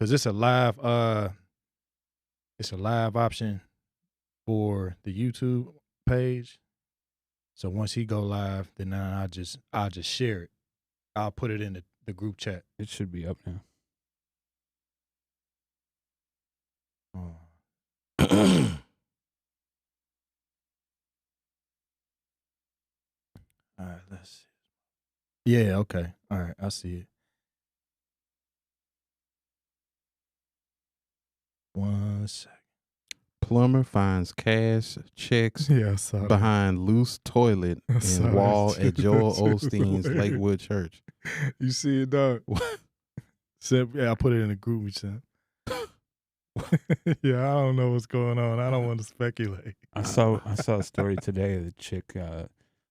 because it's a live option for the YouTube page. So once he go live, then now I'll just share it. I'll put it in the group chat. It should be up now. Oh. All right, let's see. Yeah, okay. All right, I see it. 1 second. Plumber finds cash checks behind loose toilet and wall at Joel Osteen's Lakewood Church. You see it, dog? Yeah, I put it in the group chat. Yeah, I don't know what's going on. I don't want to speculate. I saw a story today. The chick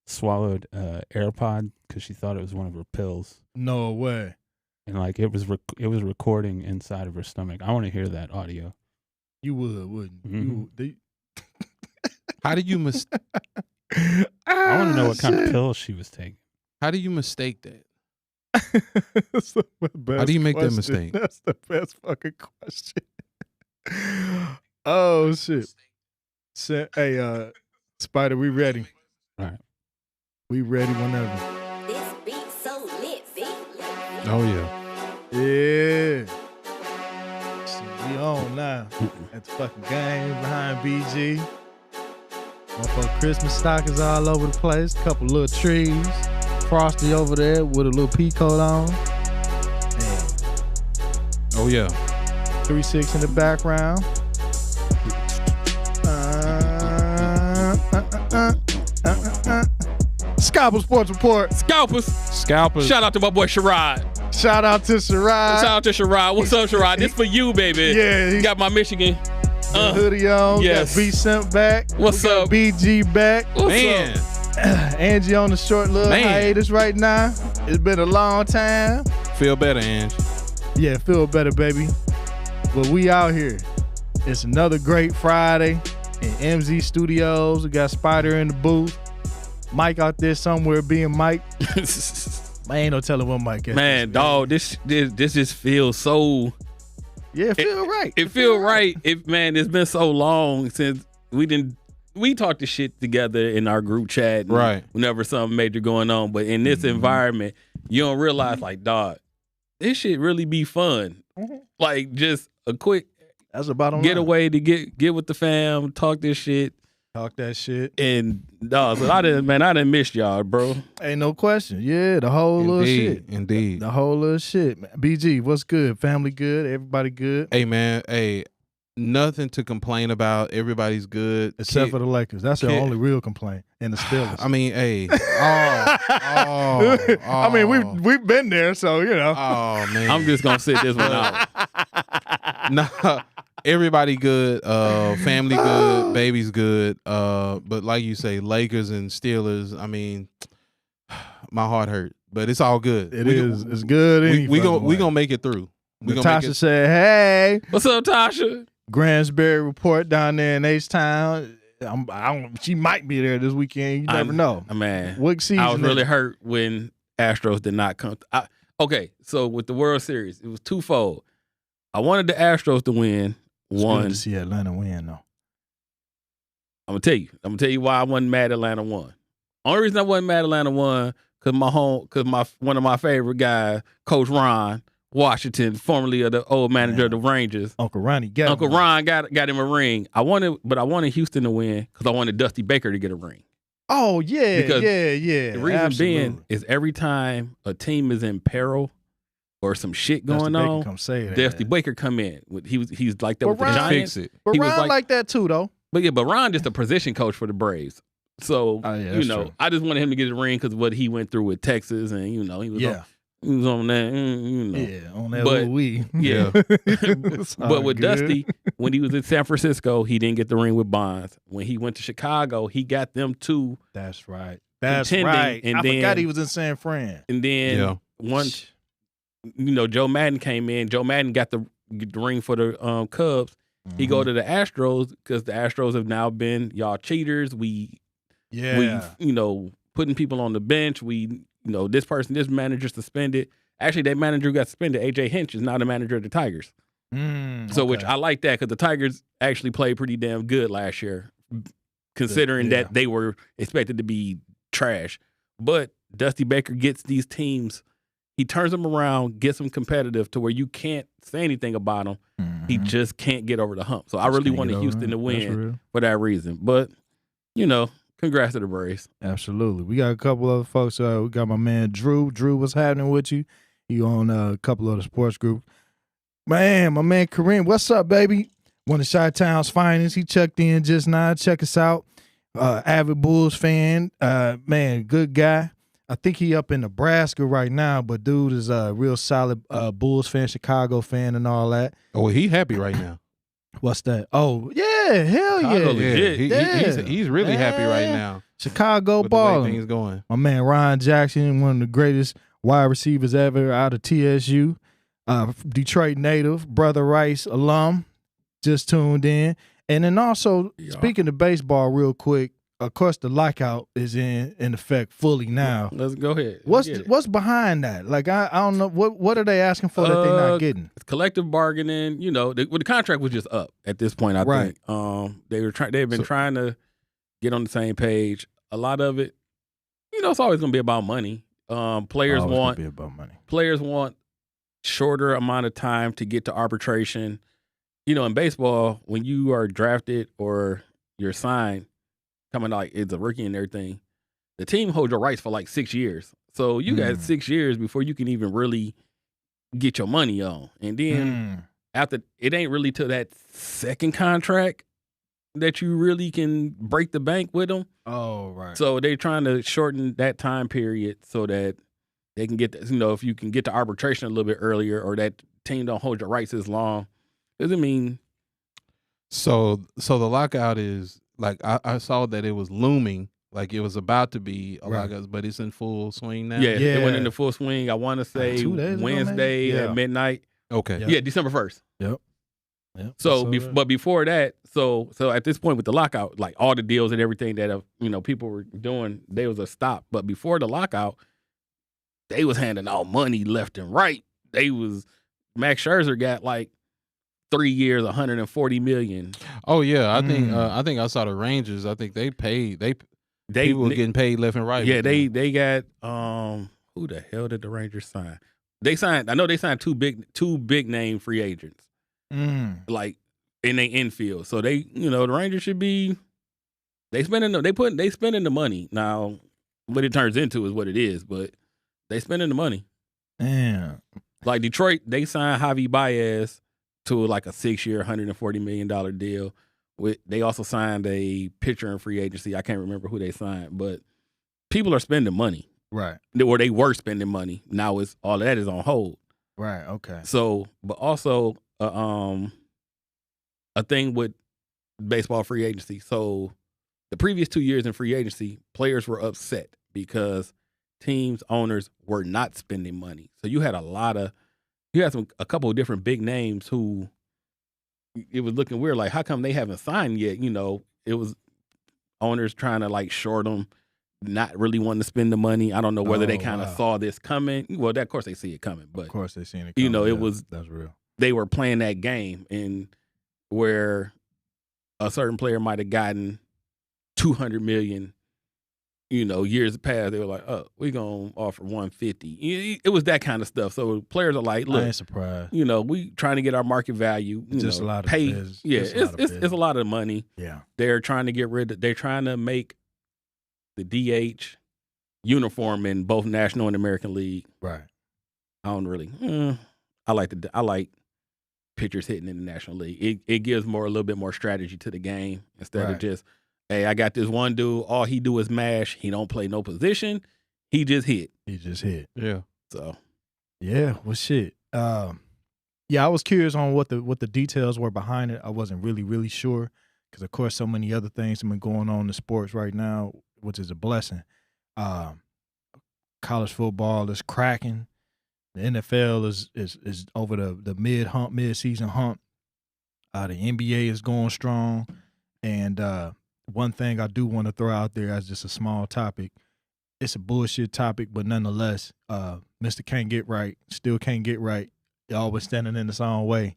swallowed AirPod because she thought it was one of her pills. No way. And like it was recording inside of her stomach. I want to hear that audio. You would, wouldn't you? How do you mistake? I want to know what kind of pills she was taking. How do you mistake that? That's the best How do you make question. that mistake? That's the best fucking question. Oh shit! Hey, Spider, we ready? All right, we ready whenever. This beat so lit, beat. Oh yeah. Yeah. We on now at the fucking game behind BG. Motherfucking Christmas stockings all over the place. Couple little trees. Frosty over there with a little peacoat on. Man. Oh yeah. 3-6 in the background. Scalper Sports Report. Scalpers. Shout out to my boy Sherrod. Shout out to Sherrod. Shout out to Sherrod. What's up, Sherrod? This for you, baby. Yeah. You got my Michigan hoodie on. Yes. Got B-Simp back. What's up? BG back. Man. Angie on the short little hiatus right now. It's been a long time. Feel better, Ange. Yeah, feel better, baby. But we out here. It's another great Friday in MZ Studios. We got Spider in the booth. Mike out there somewhere being Mike. Man, ain't no telling what Mike is. Man, dog, this just feels so. Yeah, it feel right. It feel right. Man, it's been so long since we talked the shit together in our group chat. Right. Whenever something major going on. But in this environment, you don't realize, like, dog, this shit really be fun. Like, just a quick That's the bottom getaway to get with the fam, talk this shit. Talk that shit. And dog, so I didn't miss y'all, bro. Ain't no question. Yeah, the whole little shit. Indeed. The whole little shit. Man. BG, what's good? Family good? Everybody good? Hey man, nothing to complain about. Everybody's good. Except for the Lakers. That's their only real complaint. And the Steelers. I mean, I mean, we've been there, so you know. Oh man. I'm just gonna sit this one out. Nah. Everybody good, family good, baby's good. But like you say, Lakers and Steelers, I mean, my heart hurt. But it's all good. It's good. We gonna make it through. Tasha said, hey. What's up, Tasha? Grandsbury report down there in H-Town. She might be there this weekend. You never know. Man, what season? I was really hurt when Astros did not come. Okay, so with the World Series, it was twofold. I wanted the Astros to win. It's good to see Atlanta win, though. I'm gonna tell you why I wasn't mad Atlanta won. Only reason I wasn't mad Atlanta won because one of my favorite guys, Coach Ron Washington, formerly of the old manager of the Rangers. Uncle Ron got him a ring. I wanted Houston to win because I wanted Dusty Baker to get a ring. Oh yeah, because yeah. The reason being is every time a team is in peril or some shit going on, Dusty Baker come in. He's like that with the Giants. But Ron like that too, though. But Ron just a position coach for the Braves. So true. I just wanted him to get a ring because of what he went through with Texas, and he was on that. On that Yeah. But with Dusty, when he was in San Francisco, he didn't get the ring with Bonds. When he went to Chicago, he got them two. That's right. And I forgot he was in San Fran. And then once Joe Madden came in, Joe Madden got the ring for the Cubs. Mm-hmm. He go to the Astros because the Astros have now been y'all cheaters. We putting people on the bench. This manager suspended. Actually, that manager who got suspended, AJ Hinch, is now the manager of the Tigers. So, which Okay. I like that because the Tigers actually played pretty damn good last year, considering Yeah. that they were expected to be trash. But Dusty Baker gets these teams, he turns them around, gets them competitive to where you can't say anything about them. He just can't get over the hump. So I really wanted Houston to win for that reason. But, congrats to the Braves. Absolutely. We got a couple other folks. We got my man Drew. Drew, what's happening with you? He on a couple of the sports groups. Man, my man Kareem, what's up, baby? One of Chi-Town's finest. He checked in just now. Check us out. Avid Bulls fan. Man, good guy. I think he up in Nebraska right now, but dude is a real solid Bulls fan, Chicago fan, and all that. Oh, he happy right now. What's that? Oh, yeah, hell Chicago yeah. legit. He's really happy right now. Chicago With the way balling. things going. My man Ryan Jackson, one of the greatest wide receivers ever out of TSU. Detroit native, Brother Rice alum, just tuned in. And then also, speaking of baseball real quick, of course the lockout is in effect fully now. Let's go ahead. What's behind that? Like I don't know what are they asking for that they're not getting? It's collective bargaining. The contract was just up at this point. I think they've been trying to get on the same page. A lot of it, it's always going to be about money. Players want shorter amount of time to get to arbitration. In baseball, when you are drafted or you're signed, coming like it's a rookie and everything, the team holds your rights for like 6 years. So you got 6 years before you can even really get your money on. And then after, it ain't really till that second contract that you really can break the bank with them. Oh, right. So they're trying to shorten that time period so that they can get, if you can get to arbitration a little bit earlier, or that team don't hold your rights as long. Doesn't mean. So the lockout is like I saw that it was looming, like it was about to be a lockout, but it's in full swing now. Yeah, it went into full swing. I want to say 2 days ago, Wednesday maybe? at midnight. Okay. Yep. Yeah, December 1st. Yep. So, but before that, so at this point with the lockout, like all the deals and everything that people were doing, they was a stop. But before the lockout, they was handing out money left and right. Max Scherzer got like 3 years, $140 million. Oh yeah, I think I saw the Rangers. I think they paid. People were getting paid left and right. Yeah, they got who the hell did the Rangers sign? I know they signed two big name free agents. Like in their infield. So the Rangers should be spending the money. Now what it turns into is what it is, but they spending the money. Yeah. Like Detroit, they signed Javi Baez to like a 6-year, $140 million deal. They also signed a pitcher in free agency. I can't remember who they signed, but people are spending money. Right. Or they were spending money. Now all of that is on hold. Right. Okay. So, but also a thing with baseball free agency. So the previous 2 years in free agency, players were upset because teams, owners were not spending money. So you had a couple of different big names who it was looking weird. Like, how come they haven't signed yet? It was owners trying to like short them, not really wanting to spend the money. I don't know whether they kind of saw this coming. Well, of course they see it coming, but of course they seen it coming. That's real. They were playing that game, and where a certain player might have gotten $200 million, years past, they were like, "Oh, we're gonna offer $150." It was that kind of stuff. So players are like, "Look, I ain't surprised. We trying to get our market value. Just a lot of pay. biz. Yeah, It's it's a lot of money. Yeah, they're trying to they're trying to make the DH uniform in both National and American League. right. I don't really. I like pitchers hitting in the National League. It gives a little bit more strategy to the game instead of just, hey, I got this one dude, all he do is mash. He don't play no position. He just hit. Yeah. So yeah, well shit. Yeah, I was curious on what the details were behind it. I wasn't really sure because of course so many other things have been going on in sports right now, which is a blessing. College football is cracking. The NFL is over the mid-season hump. The NBA is going strong. And one thing I do want to throw out there as just a small topic, it's a bullshit topic, but nonetheless, Mr. Can't Get Right, still can't get right. Always standing in his own way.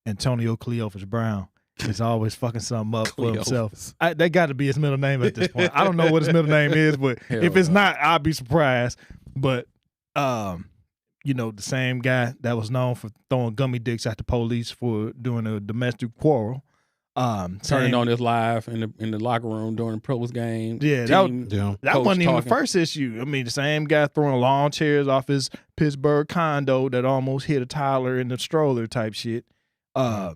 Antonio Cleophas Brown is always fucking something up for himself. Cleophas. That got to be his middle name at this point. I don't know what his middle name is, but Hell if it's no. not, I'll be surprised. But you know, the same guy that was known for throwing gummy dicks at the police for doing a domestic quarrel. Turning same- on this live in the locker room during the pros game. Yeah, Team Yeah. that coach wasn't even the talking. first issue. I mean, the same guy throwing lawn chairs off his Pittsburgh condo that almost hit a toddler in the stroller type shit. I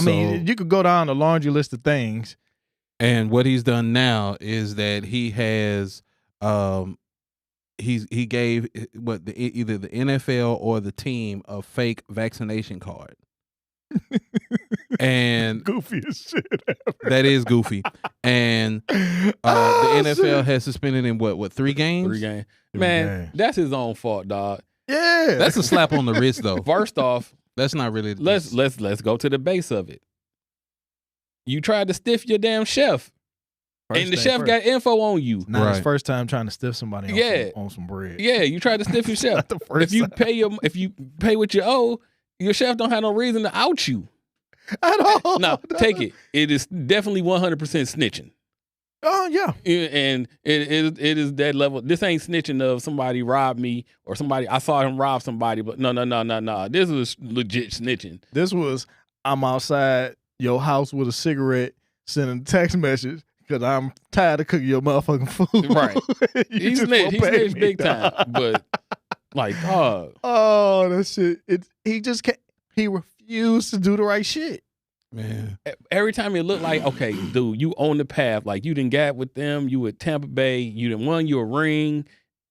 mean, you could go down a laundry list of things. And what he's done now is that he has he gave either the NFL or the team a fake vaccination card. And Goofy as shit. that is goofy. And the NFL has suspended him what 3 games? 3 games. Man, games. that's his own fault, dog. Yeah, That's a slap on the wrist though. First off, That's not really let's go to the base of it. You tried to stiff your damn chef, and the chef got info on you. not his Right. first time trying to stiff somebody on some bread. Yeah, you tried to stiff your chef. Not the first If you time. pay what you owe, your chef don't have no reason to out you. at all. Now, take it. It is definitely 100% snitching. Oh yeah. And it is that level. This ain't snitching of somebody robbed me or somebody I saw him rob somebody, but no. This was legit snitching. This was I'm outside your house with a cigarette, sending a text message because I'm tired of cooking your motherfucking food. Right. You He just snitched. won't He pay snitched me, big dog. time. But like, dog. Oh, that shit. He just can't. He refused to do the right shit. man. Every time it looked like, okay, dude, you on the path. Like you didn't got with them. You at Tampa Bay. You done won you a ring,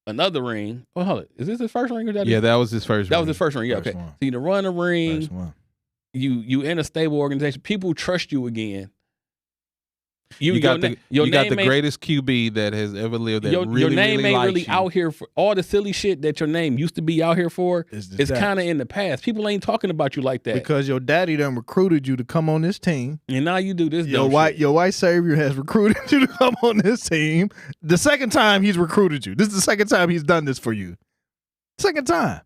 another ring. Oh, hold it. Is this his first ring or that? Yeah, that was his first. That was his first ring. Yeah, First okay. one. So you done run a ring. First one. You in a stable organization. People trust you again. You got your the name ain't- greatest QB that has ever lived. That your really, name really ain't likes really you. out here for all the silly shit that your name used to be out here for. It's kind of in the past. People ain't talking about you like that. because your daddy done recruited you to come on this team. And now you do this. Your dumb white shit. your white savior has recruited you to come on this team. The second time he's recruited you. This is the second time he's done this for you. Second time.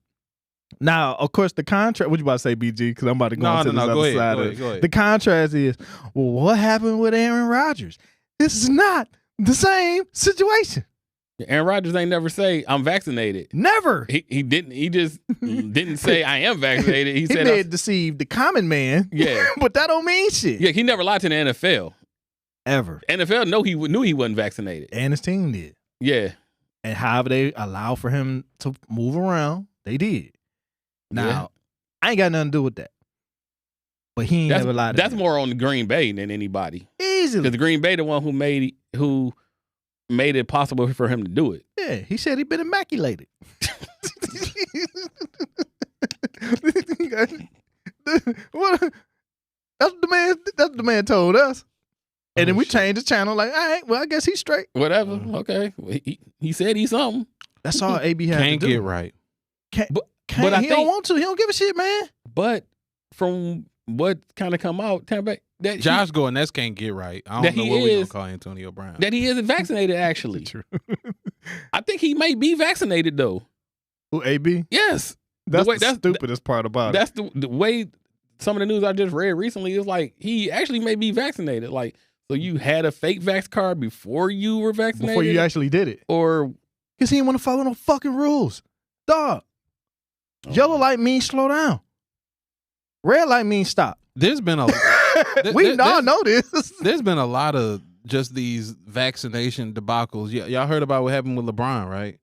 Now, of course, the contract. What you about to say, BG? Because I'm about to go No, into no, this no. other Go ahead. side Go of ahead. Go ahead. The contrast is, well, what happened with Aaron Rodgers? This is not the same situation. Aaron Rodgers ain't never say I'm vaccinated. Never. He didn't. He just didn't say I am vaccinated. He He said, may have deceived the common man, yeah, but that don't mean shit. yeah. He never lied to the NFL. Ever. NFL knew he wasn't vaccinated. And his team did. Yeah. And however they allow for him to move around, they did. Now, Yeah. I ain't got nothing to do with that. But he ain't That's, never lied to that's me. more on the Green Bay than anybody. Easily. Because the Green Bay the one who made it possible for him to do it. Yeah, he said he been immaculated. What? That's what the man told us. And then we changed the channel like, all right, well, I guess he's straight. Whatever. Mm-hmm. Okay. He said he's something. That's all AB had Can't to do. get right. But I He don't think- want to. He don't give a shit, man. But from what kind of come out, Tampa Bay, that Josh Gordon, that's can't get right. I That don't know he what we're gonna is- call Antonio Brown. that he isn't vaccinated actually. True. I think he may be vaccinated though. Who, AB? Yes. That's way- the that's- stupidest part about it. That's the way some of the news I just read recently is like he actually may be vaccinated. Like, so you had a fake vax card before you were vaccinated? Before you actually did it. or Because he didn't want to follow no fucking rules. Dog. Yellow light means slow down. Red light means stop. There's been a We there- all know this. there's been a lot of just these vaccination debacles. Y'all heard about what happened with LeBron, right?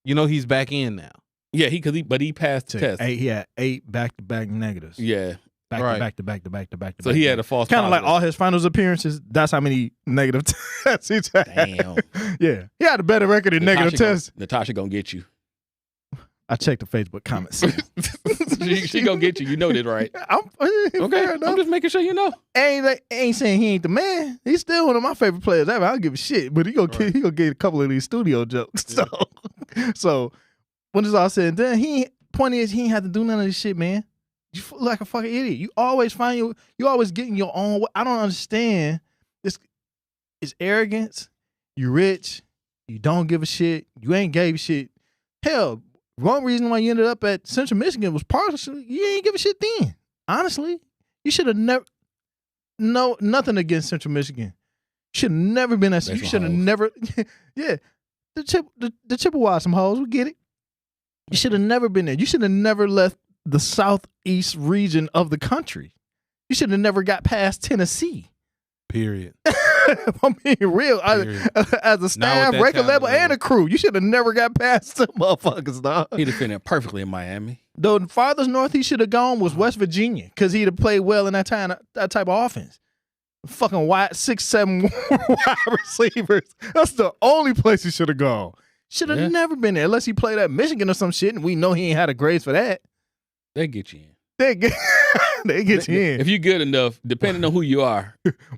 You know he's back in now. yeah, but he passed the test. He had 8 back-to-back negatives. Yeah. Back Right. to back to back to back to back to So back. he had a false kind of like positive. all his finals appearances. That's how many negative tests he's had. Damn. Yeah, he had a better record in negative tests. Natasha gonna get you. I checked the Facebook comments. she gonna get you. You know that, right? Okay, Okay. fair I'm enough. just making sure you know. Ain't saying he ain't the man. He's still one of my favorite players ever. I don't give a shit. But he gonna get a couple of these studio jokes. So when it's all said and done, point is he ain't have to do none of this shit, man. You feel like a fucking idiot. You always you always getting your own way. I don't understand. It's arrogance. You rich. You don't give a shit. You ain't gave a shit. Hell, one reason why you ended up at Central Michigan was partially you ain't give a shit then. Honestly, You should have never. No, nothing against Central Michigan. Should have never been at. You should have never. Yeah, the Chippewas some hoes. We get it. You should have never been there. You should have never left the southeast region of the country. You should have never got past Tennessee. Period. I'm being real. As a staff, regular level, and a crew, you should have never got past them motherfuckers, dog. He'd have finished perfectly in Miami. Though the farthest north he should have gone was West Virginia, because he'd have played well in that type of offense. Fucking 6'7" wide receivers. That's the only place he should have gone. Should have never been there, unless he played at Michigan or some shit, and we know he ain't had a grades for that. They get you in. They get you in. If you're good enough, depending on who you are.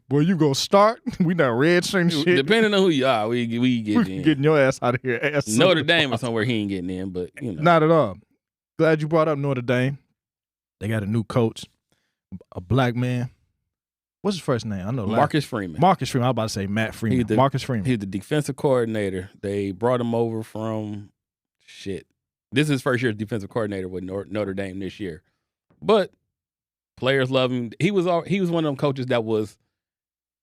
Boy, you go start. We not red string shit. Depending on who you are, we get you in. Getting your ass out of here. Notre Dame or somewhere he ain't getting in, but you know. Not at all. Glad you brought up Notre Dame. They got a new coach, a black man. What's his first name? I know Marcus Freeman. Marcus Freeman. I was about to say Matt Freeman. Marcus Freeman. He's the defensive coordinator. They brought him over from This is his first year as defensive coordinator with Notre Dame this year. But players love him. He was one of them coaches that was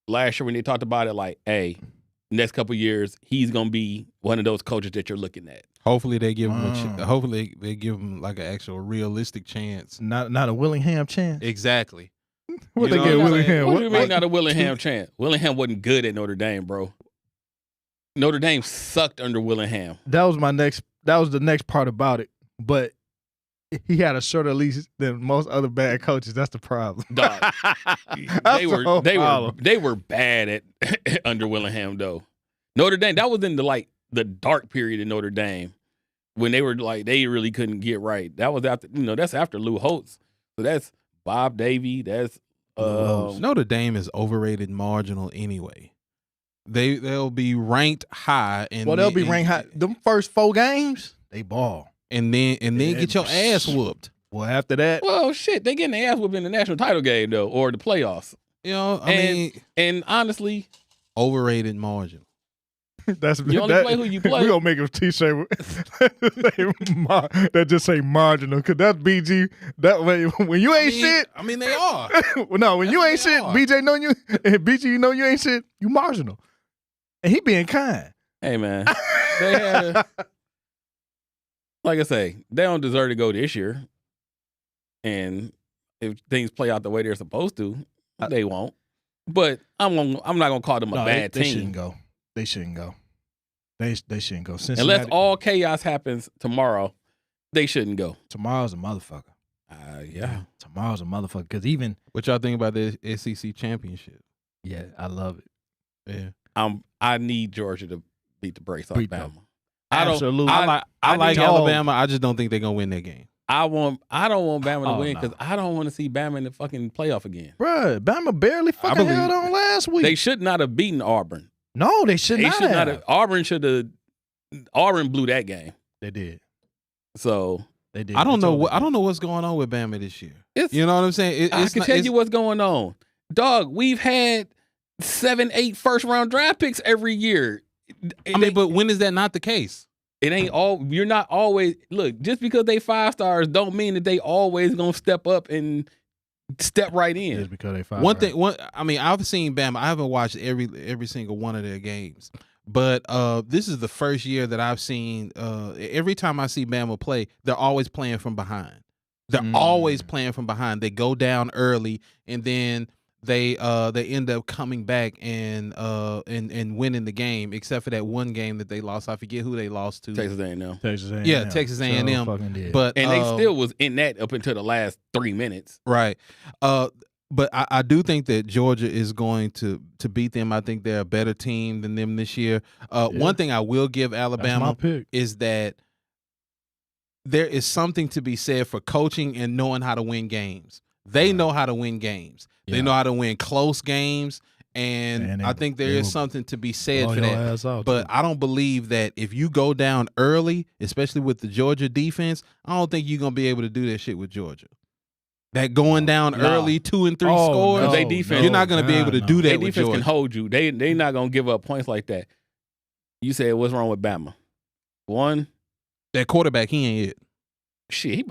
last year when they talked about it like, hey, next couple of years, he's gonna be one of those coaches that you're looking at. Hopefully they give him hopefully they give him like an actual realistic chance. Not a Willingham chance. Exactly. What they get Willingham? What do you mean not a Willingham chance? Willingham wasn't good at Notre Dame, bro. Notre Dame sucked under Willingham. That was the next part about it. But he had a shorter leash than most other bad coaches. That's the problem. Dog. They were bad at under Willingham though. Notre Dame, that was in the dark period in Notre Dame when they were they really couldn't get right. That was after that's after Lou Holtz. So that's Bob Davie. That's Notre Dame is overrated, marginal anyway. They'll be ranked high and they'll be ranked high. Them first 4 games, they ball. And then get your ass whooped. Well, after that, shit, they getting their ass whooped in the national title game though, or the playoffs. And honestly, overrated margin. That's you only play who you play. We gonna make a t-shirt that just say marginal, cause that's BG. That way, when you ain't shit, I mean they are. No, when you ain't shit, BJ know you, and BG you know you ain't shit. You marginal, and he being kind. Hey man, they had. Like I say, they don't deserve to go this year. And if things play out the way they're supposed to, they won't. But I'm not gonna call them a bad team. They shouldn't go. They shouldn't go. They shouldn't go. Cincinnati, unless all chaos happens tomorrow, they shouldn't go. Tomorrow's a motherfucker. Yeah. Tomorrow's a motherfucker. Because even what y'all think about the SEC championship? Yeah, I love it. Yeah. I need Georgia to beat the brakes off Bama. Absolutely. I like Alabama. I just don't think they're gonna win that game. I don't want Bama to win because I don't want to see Bama in the fucking playoff again. Bruh, Bama barely fucking held on last week. They should not have beaten Auburn. No, they should not have. Auburn blew that game. They did. So they did. I don't know what's going on with Bama this year. You know what I'm saying? I can tell you what's going on. Dog, we've had 7, 8 first-round draft picks every year. But when is that not the case? It ain't all. You're not always look. Just because they 5 stars don't mean that they always gonna step up and step right in. Just because they 5. I've seen Bama. I haven't watched every single one of their games, but this is the first year that I've seen. Every time I see Bama play, they're always playing from behind. They're always playing from behind. They go down early, and then they end up coming back and winning the game, except for that one game that they lost. I forget who they lost to. Texas A&M. Yeah, Texas A&M. But they still was in that up until the last 3 minutes. Right. But I do think that Georgia is going to beat them. I think they're a better team than them this year. One thing I will give Alabama is that there is something to be said for coaching and knowing how to win games. They know how to win games. They know how to win close games, and I think there is something to be said for that. But I don't believe that if you go down early, especially with the Georgia defense, I don't think you're going to be able to do that shit with Georgia. That going down early, 2 and 3 scores, you're not going to be able to do that Their with defense Georgia. can hold you. They not going to give up points like that. You said, what's wrong with Bama? One, that quarterback, he ain't it. Shit, he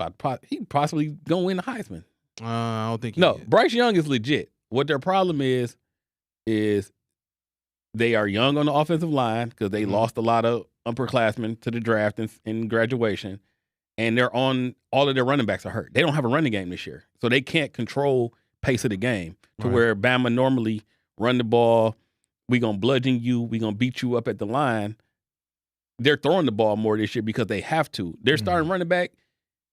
possibly going to win the Heisman. I don't think. No, Bryce Young is legit. What their problem is they are young on the offensive line because they lost a lot of upperclassmen to the draft and graduation, and they're on all of their running backs are hurt. They don't have a running game this year, so they can't control pace of the game to where Bama normally run the ball. We gonna bludgeon you. We gonna beat you up at the line. They're throwing the ball more this year because they have to. Their starting running back,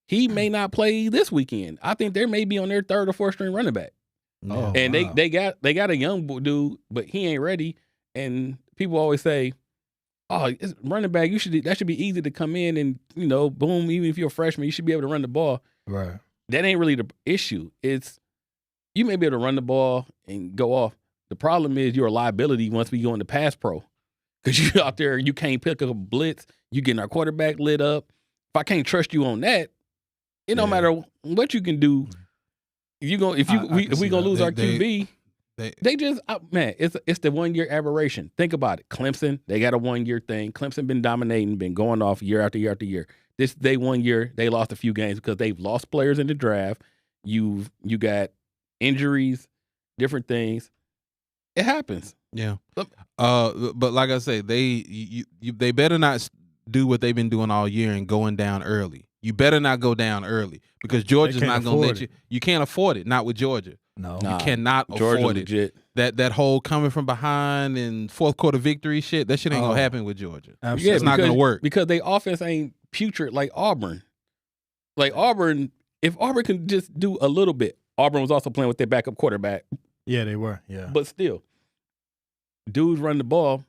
he may not play this weekend. I think they may be on their third or fourth string running back. Oh, And wow. they got a young dude, but he ain't ready. And people always say, "Oh, it's running back. That should be easy to come in and boom. Even if you're a freshman, you should be able to run the ball." Right. That ain't really the issue. It's you may be able to run the ball and go off. The problem is you're a liability once we go into pass pro. Because you out there, you can't pick up a blitz. You getting our quarterback lit up. If I can't trust you on that, it don't matter what you can do. If we gonna lose our QB, they just it's the 1 year aberration. Think about it. Clemson, they got a 1 year thing. Clemson been dominating, been going off year after year after year. They 1 year they lost a few games because they've lost players in the draft. You got injuries, different things. It happens. Yeah. But like I say, they better not do what they've been doing all year and going down early. You better not go down early because Georgia's not going to let you. You can't afford it. Not with Georgia. No. You cannot Georgia afford legit. it. That whole coming from behind and fourth quarter victory shit, that shit ain't going to happen with Georgia. Absolutely. It's not going to work. Because they offense ain't putrid like Auburn. Like Auburn, if Auburn can just do a little bit. Auburn was also playing with their backup quarterback. Yeah, they were. Yeah. But still, dudes run the ball.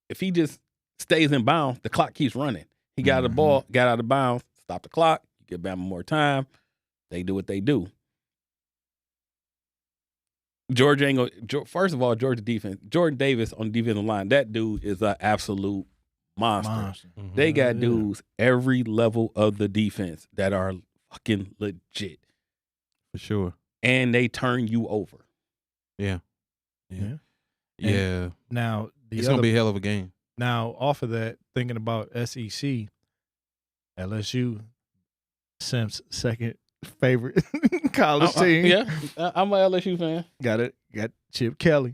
If he just stays in bounds, the clock keeps running. He got the ball, got out of bounds, stop the clock, you give Bama more time. They do what they do. Georgia ain't gonna. First of all, Georgia defense. Jordan Davis on the defensive line. That dude is an absolute monster. They got dudes every level of the defense that are fucking legit, For sure. and they turn you over. Yeah. Yeah. Yeah. Now It's going to be a hell of a game. Now, off of that, thinking about SEC, LSU, Simp's second favorite college team. Yeah, I'm an LSU fan. Got Chip Kelly.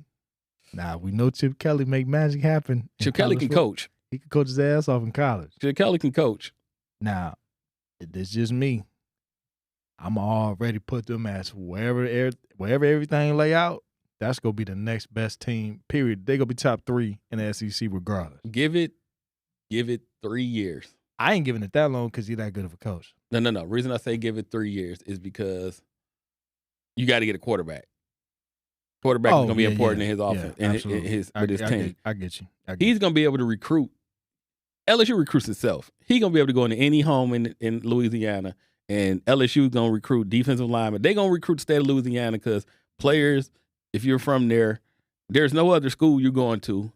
Now we know Chip Kelly make magic happen. in Chip Kelly college can football. coach. He can coach his ass off in college. Chip Kelly can coach. Now, it's just me. I'm already put them as wherever everything lay out. That's gonna be the next best team. Period. They gonna be top 3 in the SEC regardless. Give it 3 years. I ain't giving it that long because he's that good of a coach. No. Reason I say give it 3 years is because you got to get a quarterback. Quarterback is going to be important in his offense and with his team. I get you. He's going to be able to recruit. LSU recruits itself. He's going to be able to go into any home in Louisiana, and LSU is going to recruit defensive linemen. They're going to recruit the state of Louisiana because players, if you're from there, there's no other school you're going to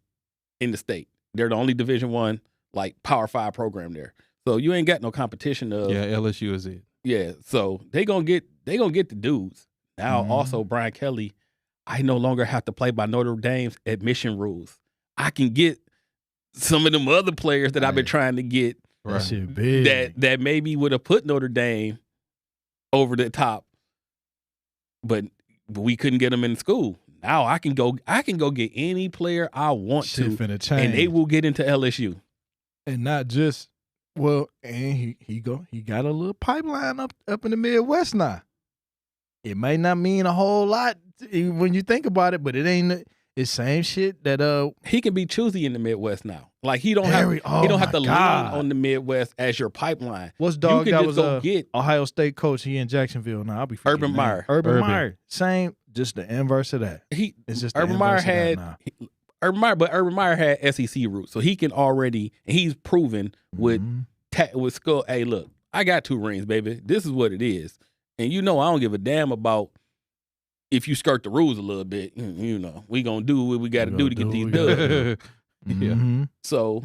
in the state. They're the only Division I, like Power 5 program there. So you ain't got no competition of LSU is it. Yeah. So they gonna get the dudes. Now also Brian Kelly, I no longer have to play by Notre Dame's admission rules. I can get some of them other players that I've been trying to get That shit big. that maybe would have put Notre Dame over the top, but we couldn't get them in school. Now I can go get any player I want Shit to, finna change. and they will get into LSU. And not just and he got a little pipeline up in the Midwest now. It may not mean a whole lot when you think about it, but it ain't. It's same shit that He can be choosy in the Midwest now. Like he don't Harry- have to lean God. on the Midwest as your pipeline. what's You dog can that just was go get Ohio State coach. He in Jacksonville now. I'll be forgetting Urban name. Meyer. Urban Meyer. Same, just the inverse of that. It's just the Urban Meyer inverse of that had now. Urban Meyer had SEC roots, so he can already. And he's proven with Skull. Hey, look, I got 2 rings, baby. This is what it is, and I don't give a damn about if you skirt the rules a little bit. We gonna do what we got to do to get these dubs. Mhm. So,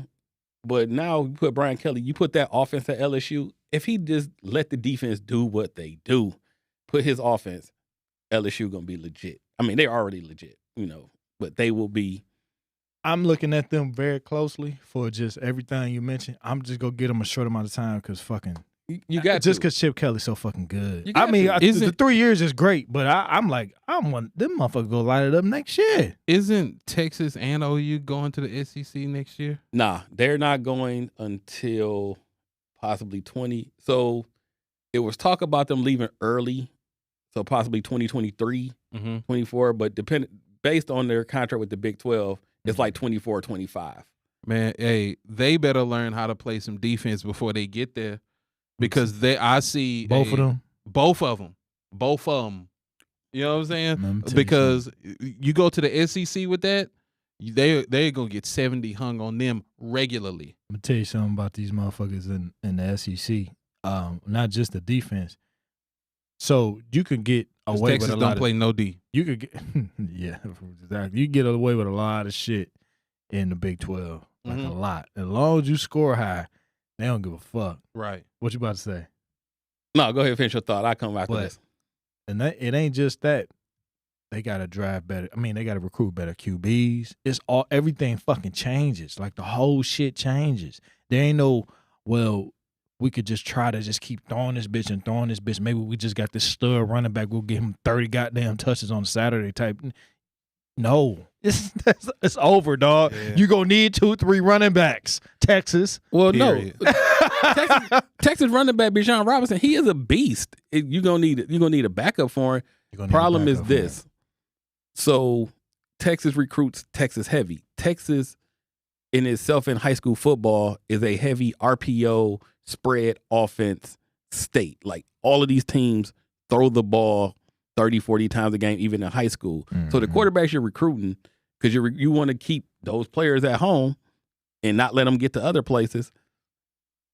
but now you put Brian Kelly, you put that offense at LSU. If he just let the defense do what they do, put his offense, LSU gonna be legit. I mean, they're already legit, but they will be. I'm looking at them very closely for just everything you mentioned. I'm just gonna give them a short amount of time because fucking You got just to. because Chip Kelly's so fucking good. You I got mean, to. the 3 years is great, but I'm like, them motherfuckers go light it up next year. Isn't Texas and OU going to the SEC next year? Nah, they're not going until possibly 20. So it was talk about them leaving early, so possibly 2023, 24, but based on their contract with the Big 12, it's like 24, 25. Man, hey, they better learn how to play some defense before they get there, because I see Both of them. both of them. You know what I'm saying? Let me tell you Because you go to the SEC with that, they're gonna get 70 hung on them regularly. I'm gonna tell you something about these motherfuckers in the SEC. Not just the defense. So you can get away Texas with a don't lot play no D. You could get yeah, exactly. You can get away with a lot of shit in the Big 12, like a lot. As long as you score high, they don't give a fuck. Right. What you about to say? No, go ahead, finish your thought. I'll come back to But- this. And it ain't just that. They gotta drive better. I mean, they gotta recruit better QBs. It's all everything fucking changes. Like the whole shit changes. There ain't no, well, we could just try to just keep throwing this bitch. Maybe we just got this stud running back. We'll give him 30 goddamn touches on Saturday type. No. It's over, dog. Yeah. You gonna need 2-3 running backs. Texas. Well, Period. no. Texas running back Bijan Robinson, he is a beast. You're gonna need a backup for him. You're gonna need a Problem is backup for him. this. So Texas recruits Texas heavy. Texas in itself in high school football is a heavy RPO spread offense state. Like all of these teams throw the ball 30, 40 times a game, even in high school. So the quarterbacks you're recruiting, because you want to keep those players at home and not let them get to other places.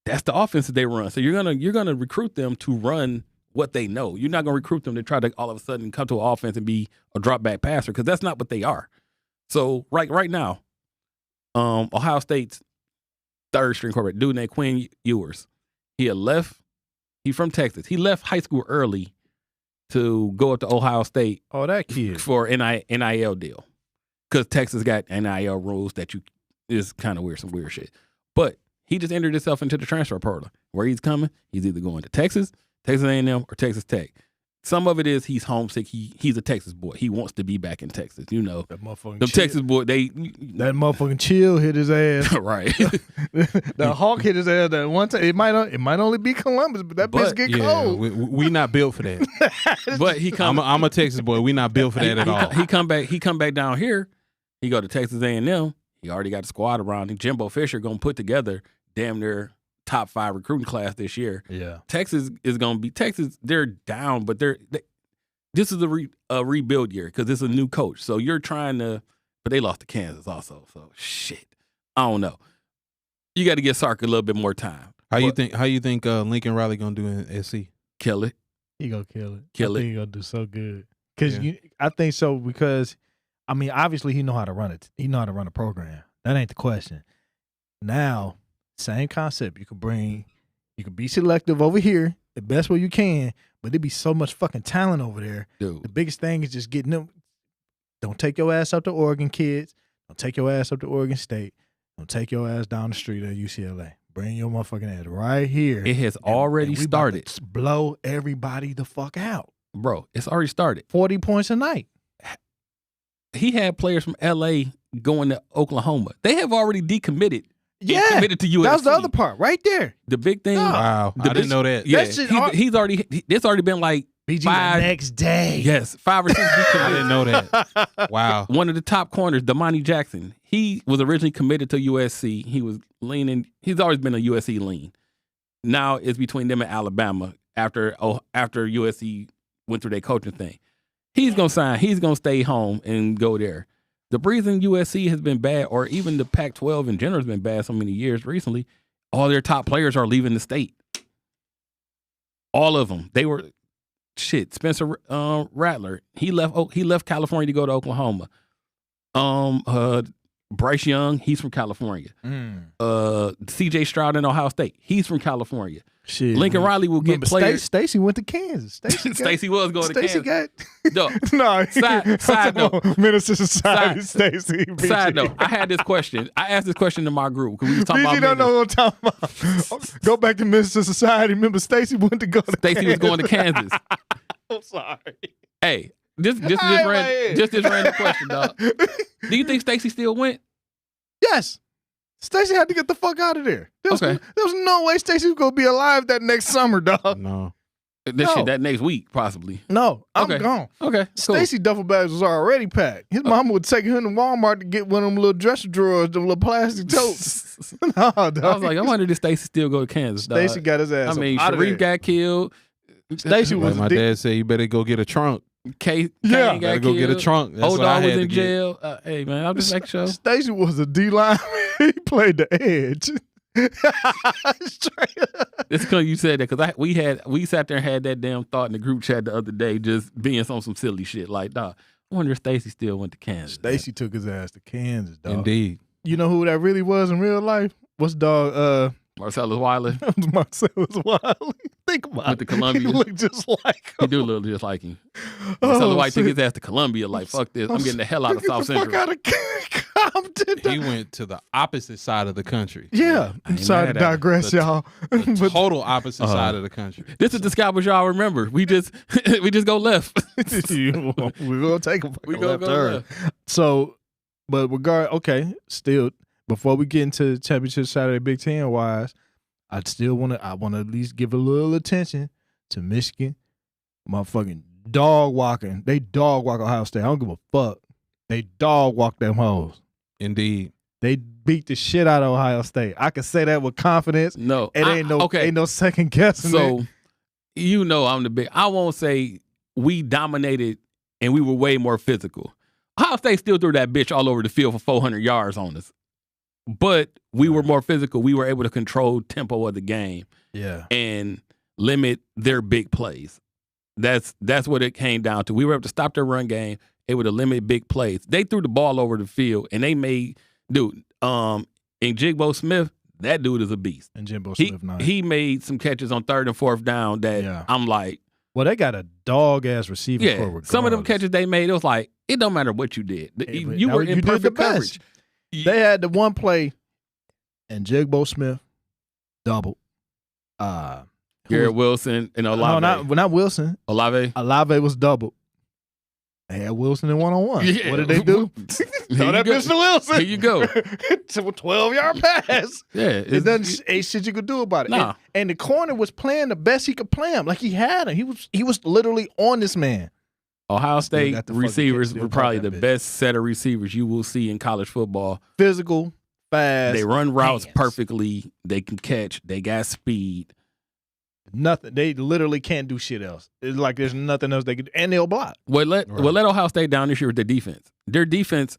That's the offense that they run. So you're gonna recruit them to run what they know. You're not gonna recruit them to try to all of a sudden come to an offense and be a drop back passer, because that's not what they are. So right now, Ohio State's third string quarterback, dude named Quinn Ewers, he had left. He's from Texas. He left high school early to go up to Ohio State Oh, that kid. for NIL deal, because Texas got NIL rules that is kind of weird, some weird shit. But he just entered himself into the transfer portal. Where he's coming, he's either going to Texas A&M, or Texas Tech. Some of it is he's homesick. He's a Texas boy. He wants to be back in Texas. You know, That motherfucking them chill. Texas boy. That motherfucking chill hit his ass. right. The Hawk hit his ass that one time. It might only be Columbus, but that bitch get Yeah, cold. we not built for that. But he come. I'm a Texas boy. We not built for that at all. He come back down here. He go to Texas A&M. He already got a squad around him. Jimbo Fisher gonna put together damn near top 5 recruiting class this year. Yeah. Texas is gonna be Texas. They're down, but this is a rebuild year because it's a new coach. So you're trying to, but they lost to Kansas also. So shit, I don't know. You got to get Sark a little bit more time. How you think Lincoln Riley gonna do in SC? Kill it. He gonna kill it. Kill I it. think he gonna do so good. Cause Yeah. I think so because, I mean, obviously he know how to run it. He know how to run a program. That ain't the question. Now, same concept. You could be selective over here the best way you can, but there be so much fucking talent over there. The Dude. biggest thing is just getting them. Don't take your ass up to Oregon, kids. Don't take your ass up to Oregon State. Don't take your ass down the street at UCLA. Bring your motherfucking ass right here. It has already and we about to started. blow everybody the fuck out. Bro, it's already started. 40 points a night. He had players from LA going to Oklahoma. They have already decommitted. Yeah. Committed to USC. That was the other part right there. The big thing. Nah. Wow, The I didn't know that. Yeah, That shit he's already. It's already been like BG Five- the next day. yes, 5 or 6 I decommitted. didn't know that. Wow. One of the top corners, Damani Jackson. He was originally committed to USC. He was leaning. He's always been a USC lean. Now it's between them and Alabama after USC went through their coaching thing. He's gonna sign. He's gonna stay home and go there. The reason USC has been bad, or even the Pac-12 in general has been bad so many years recently, all their top players are leaving the state. All of them. They were shit. Spencer Rattler. He left California to go to Oklahoma. Bryce Young. He's from California. C.J. Stroud in Ohio State. He's from California. Shit. Lincoln Riley will get Remember, players. Stacy went to Kansas. Stacy was going to Stacy Kansas. got. No. No. Side note. Minister Society. Stacy. Side note. I had this question. I asked this question to my group because we was talking BG about. don't know what I'm talking about. Go back to Minister Society. Remember, Stacy went to go to. Stacy was going to Kansas. I'm sorry. Hey, just this random question, dog. Do you think Stacy still went? Yes. Stacy had to get the fuck out of there. There was no way Stacy was gonna be alive that next summer, dog. No. That next week, possibly. No, I'm Okay. gone. Okay. Cool. Stacy duffel bags was already packed. His mama would take him to Walmart to get one of them little dresser drawers, them little plastic totes. No, dog. I was like, I wonder did Stacy still go to Kansas, dog. Stacy got his ass. I mean, out of Sharif there. got killed. Stacy was Like my dad said, you better go get a trunk. Kane Yeah. got Better go killed. get a trunk. That's Old what I dog was had to in get. jail. Hey, man, I'm just making sure. Stacy was a D line. He played the edge. Straight up. It's because you said that because we sat there and had that damn thought in the group chat the other day, just being on some silly shit like, dog, I wonder if Stacy still went to Kansas. Stacy took his ass to Kansas, dog. Indeed. You know who that really was in real life? What's dog? Marcellus Wiley. Marcellus Wiley. Think about Went to it. Columbia. He looked just like He him. do look just like him. Marcellus White took shit. his ass to Columbia. Like, fuck this. I'm getting the hell out of Get South the fuck Central. out of Compton. He went to the opposite side of the country. Yeah, I I'm ain't sorry to mad at him. digress, y'all. The But total opposite side of the country. This is the Scalpers y'all remember. We just go left. we're gonna take a We fucking gonna left go turn. left. So, but still, before we get into championship Saturday Big Ten wise, I want to at least give a little attention to Michigan, motherfucking dog walking. They dog walk Ohio State. I don't give a fuck. They dog walk them hoes. Indeed. They beat the shit out of Ohio State. I can say that with confidence. No. It ain't no second guessing. So, it. you know I'm the big. I won't say we dominated and we were way more physical. Ohio State still threw that bitch all over the field for 400 yards on us. But we were more physical. We were able to control tempo of the game Yeah. and limit their big plays. That's what it came down to. We were able to stop their run game, able to limit big plays. They threw the ball over the field and they made in Jigbo Smith, that dude is a beast. And Jimbo Smith, nice. He made some catches on 3rd and 4th down that I'm like, well, they got a dog ass receiver. yeah. Some of them catches they made, it was like, it don't matter what you did. You were in perfect coverage. They had the one play, and Jigbo Smith doubled. Garrett Wilson and Olave. No, not Wilson. Olave. Olave was doubled. They had Wilson in one-on-one. Yeah. What did they do? Throw that bitch to Wilson. Here you go. To a 12-yard pass. Yeah. It ain't shit you could do about it. Nah. And the corner was playing the best he could play him. Like he had him. He was literally on this man. Ohio State got the fucking receivers kick, were still probably caught the that bitch. best set of receivers you will see in college football. Physical, fast. They run routes hands. perfectly. They can catch. They got speed. Nothing. They literally can't do shit else. It's like there's nothing else they can do. And they'll block. What let Ohio State down this year with their defense. Their defense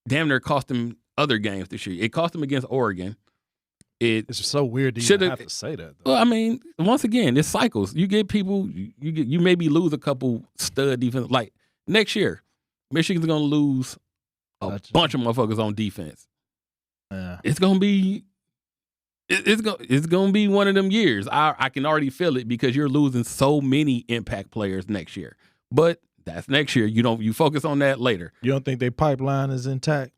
damn near cost them other games this year. It cost them against Oregon. It's so weird to even have to say that, though. Well, I mean, once again, it's cycles. You get people, you maybe lose a couple stud defense. Like next year, Michigan's gonna lose a bunch of motherfuckers on defense. Yeah. It's gonna be one of them years. I can already feel it because you're losing so many impact players next year. But that's next year. You focus on that later. You don't think their pipeline is intact?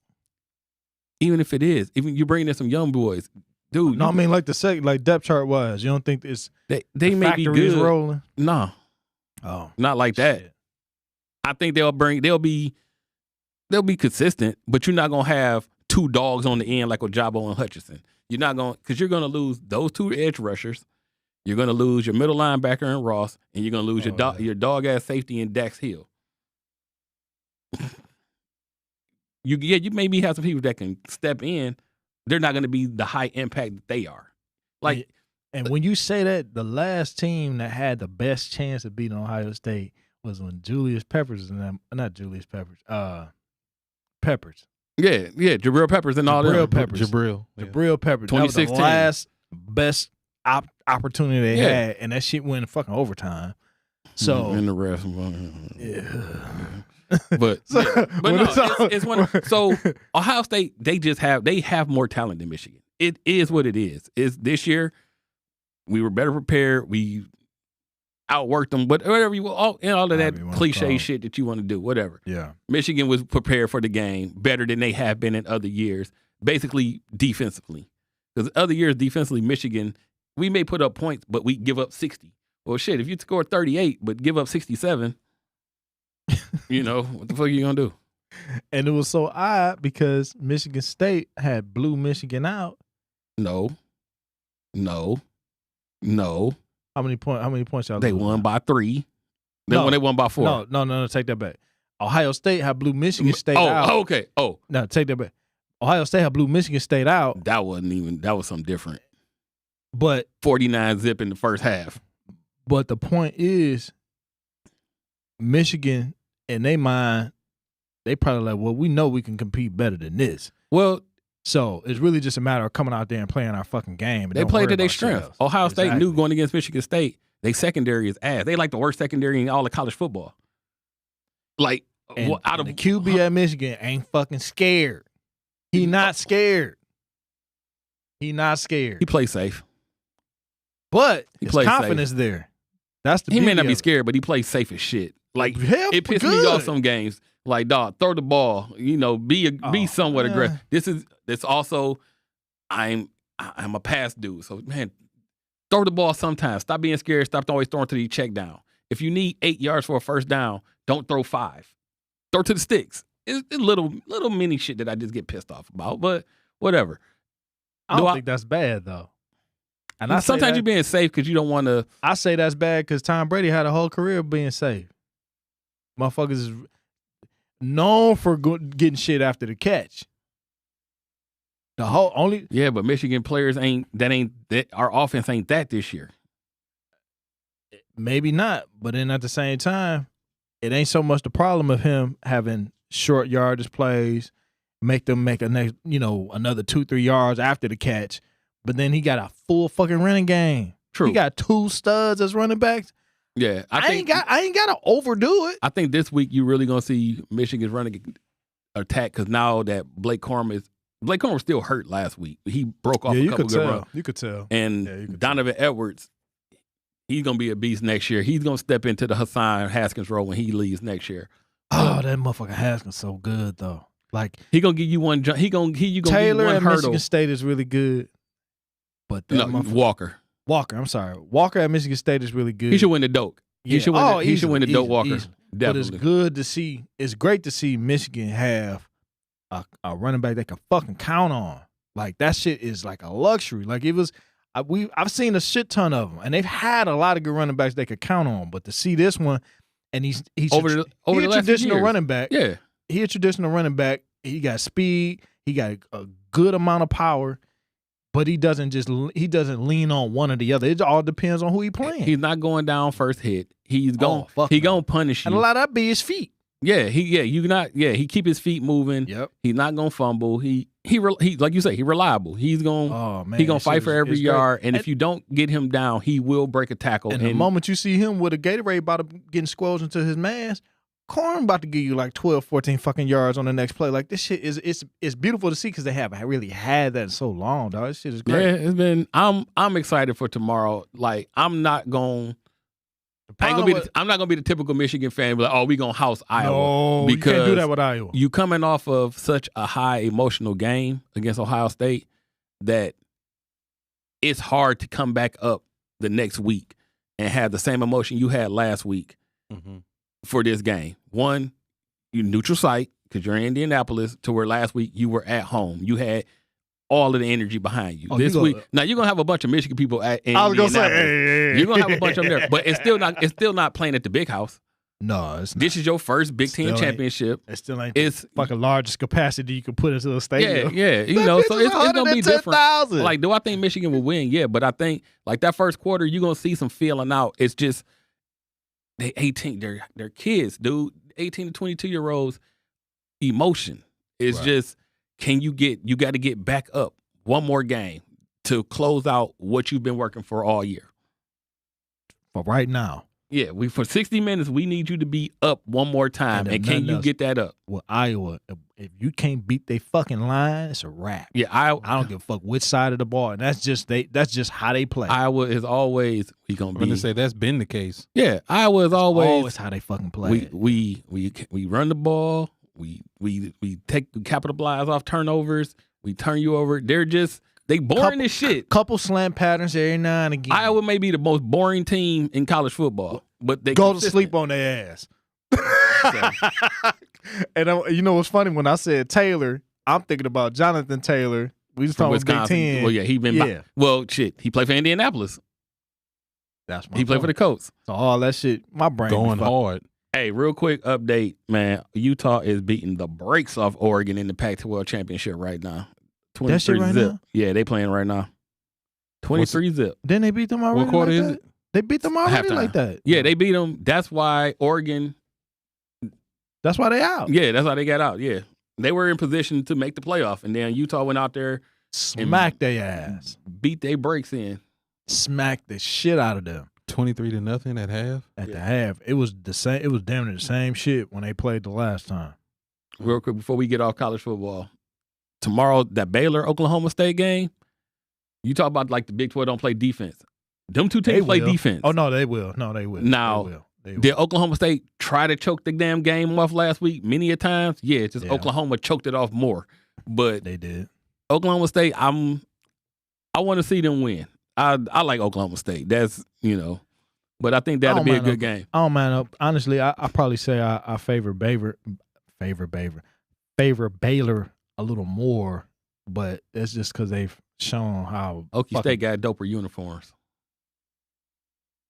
Even if it is, even you bring in some young boys, dude. No, I mean like like depth chart wise. You don't think it's they the may be factory is good. rolling? No, Oh, not like that. shit. I think they'll be consistent, but you're not gonna have two dogs on the end like Ojabo and Hutchinson. You're not gonna because you're gonna lose those two edge rushers. You're gonna lose your middle linebacker in Ross, and you're gonna lose your dog ass safety in Dax Hill. You maybe have some people that can step in. They're not gonna be the high impact that they are. Like, And when you say that, the last team that had the best chance of beating Ohio State was when Julius Peppers and them, not Julius Peppers, Peppers. yeah, Jabril Peppers and all Jabril that. Peppers. Jabril. Jabril Peppers. That was the 2016. last best opportunity they Yeah. had, and that shit went in fucking overtime. So, in the rest, yeah. but So, but when no, it's all- it's one. So Ohio State, they have more talent than Michigan. It is what it is. Is this year We were better prepared. We outworked them, but whatever you all of However that you wanna cliche call it. shit that you want to do, whatever. Yeah. Michigan was prepared for the game better than they have been in other years, basically defensively. Because other years defensively, Michigan, we may put up points, but we give up 60. Well, shit, if you score 38 but give up 67, you know, what the fuck are you going to do? And it was so odd because Michigan State had blew Michigan out. No. How many points y'all They lose won now? by 3. No. They won by 4. No, take that back. Ohio State had blew Michigan State oh, out. okay. Oh, No, take that back. Ohio State had blew Michigan State out, that was something different. but 49 zip in the first half. the point is, Michigan, in their mind, they probably like, well, we know we can compete better than this. Well, So it's really just a matter of coming out there and playing our fucking game. and they don't played worry to their about strength. ourselves. Ohio State Exactly. knew going against Michigan State, they secondary is ass. They like the worst secondary in all of college football. Like, And, out and of the QB at Michigan ain't fucking scared. He not scared. He not scared. he plays safe. But He his plays confidence there. That's the He may beauty not be of it. scared, but he plays safe as shit. Like, Hell, it pissed me good. off some games. Like, dog, throw the ball. You know, be Oh, somewhat man. aggressive. This also, I'm a pass dude. So man, throw the ball sometimes. Stop being scared. Stop always throwing to the check down. If you need 8 yards for a first down, don't throw 5. Throw to the sticks. It's little mini shit that I just get pissed off about. But whatever. I don't think that's bad though. And I Sometimes say you're being safe because you don't want to. I say that's bad because Tom Brady had a whole career of being safe. Motherfuckers is known for getting shit after the catch. The whole only Yeah, but Michigan players ain't that. Our offense ain't that this year. maybe not, but then at the same time, it ain't so much the problem of him having short yardage plays, make them make a next, another 2-3 yards after the catch. But then he got a full fucking running game. True. He got 2 studs as running backs. Yeah, I ain't gotta overdo it. I think this week you really gonna see Michigan's running attack because now that Blake Corum was still hurt last week. He broke off a couple good runs. You could tell. And Yeah, you could Donovan Edwards, he's gonna be a beast next year. He's gonna step into the Hassan Haskins role when he leaves next year. Oh, that motherfucker Haskins so good though. Like He gonna give you one. He gonna give you Taylor one at hurdle. Michigan State is really good, but that No, motherfucker- Walker. I'm sorry. Walker at Michigan State is really good. He should win the Doak. He should win. He should win the Doak easily, Walker. easily. But it's Definitely. good to see. It's great to see Michigan have a running back they can fucking count on. Like that shit is like a luxury. Like it was. I've seen a shit ton of them, and they've had a lot of good running backs they could count on. But to see this one, and he's over the he a last few traditional years. running back. Yeah. He a traditional running back. He got speed. He got a good amount of power, but he doesn't lean on one or the other. It all depends on who he playing. He's not going down first hit. He's going. fuck he no. gonna punish you. and a lot of that be his feet. He keep his feet moving. Yep. He's not gonna fumble. He like you say, he reliable. He's gonna Oh man, he gonna that fight shit for is- every it's great. yard. And if you don't get him down, he will break a tackle. And the moment you see him with a Gatorade bottle getting squelched into his mask, Corn about to give you like 12, 14 fucking yards on the next play. Like this shit is it's beautiful to see because they haven't really had that in so long, dog. This shit is great. yeah, it's been. I'm excited for tomorrow. Like I'm not gonna be the typical Michigan fan. Be like, oh, we gonna house Iowa. No, you can't do because that with Iowa. You coming off of such a high emotional game against Ohio State that it's hard to come back up the next week and have the same emotion you had last week for this game. One, you neutral site because you're in Indianapolis, to where last week you were at home. You had all of the energy behind you. Oh, This you week, gonna- now you're gonna have a bunch of Michigan people in I was gonna Indianapolis. say, You're gonna have a bunch of them there, but it's still not playing at the big house. No, it's not. This is your first Big Still Ten ain't. championship. It still ain't It's the fucking largest capacity you can put into a yeah, stadium. yeah. You That know, bitch so is it's gonna be different. 110,000. Like, do I think Michigan will win? Yeah, but I think like that first quarter, you're gonna see some feeling out. It's just they 18, they're kids, dude. 18 to 22-year-olds, emotion is Right. just you got to get back up one more game to close out what you've been working for all year. For right now. Yeah, for 60 minutes, we need you to be up one more time. And And can nothing you else. get that up? With Iowa, if you can't beat they fucking line, it's a wrap. Yeah, I don't give a fuck which side of the ball. And that's just how they play. Iowa is always I'm gonna say that's been the case. Yeah, Iowa is always how they fucking play. we run the ball. We capitalize off turnovers. We turn you over. They boring as shit. Couple slam patterns every now and again. Iowa may be the most boring team in college football, but they go to consistent. sleep on their ass. And you know what's funny? When I said Taylor, I'm thinking about Jonathan Taylor. We just From talking Big Wisconsin. Ten. Well, yeah, he played for Indianapolis. That's my He played for the point. Colts. So all that shit, my brain Going be fucked. hard. Hey, real quick update, man. Utah is beating the brakes off Oregon in the Pac-12 championship right now. 23 That shit right zip. now? Yeah, they playing right now. 23 zip. Didn't they beat them already? What quarter like is that? it? They beat them already Halftime. like that. Yeah, they beat them. That's why Oregon. That's why they out. Yeah, that's how they got out. Yeah, they were in position to make the playoff, and then Utah went out there, Smack their ass. beat their brakes in. Smack the shit out of them 23-0 at half. at the half. It was the same. It was damn near the same shit when they played the last time. Real quick before we get off college football, tomorrow that Baylor Oklahoma State game. You talk about like the Big 12 don't play defense. Them two teams play will. defense. Oh no, they will. No, they will. Now, they will. They will. Did Oklahoma State try to choke the damn game off last week many a times? Yeah, it's just Yeah. Oklahoma choked it off more. But They did. Oklahoma State, I want to see them win. I like Oklahoma State. That's but I think that'll be a good game. Oh man, honestly, I probably say I favor Baylor a little more, but it's just because they've shown how Okie State got doper uniforms.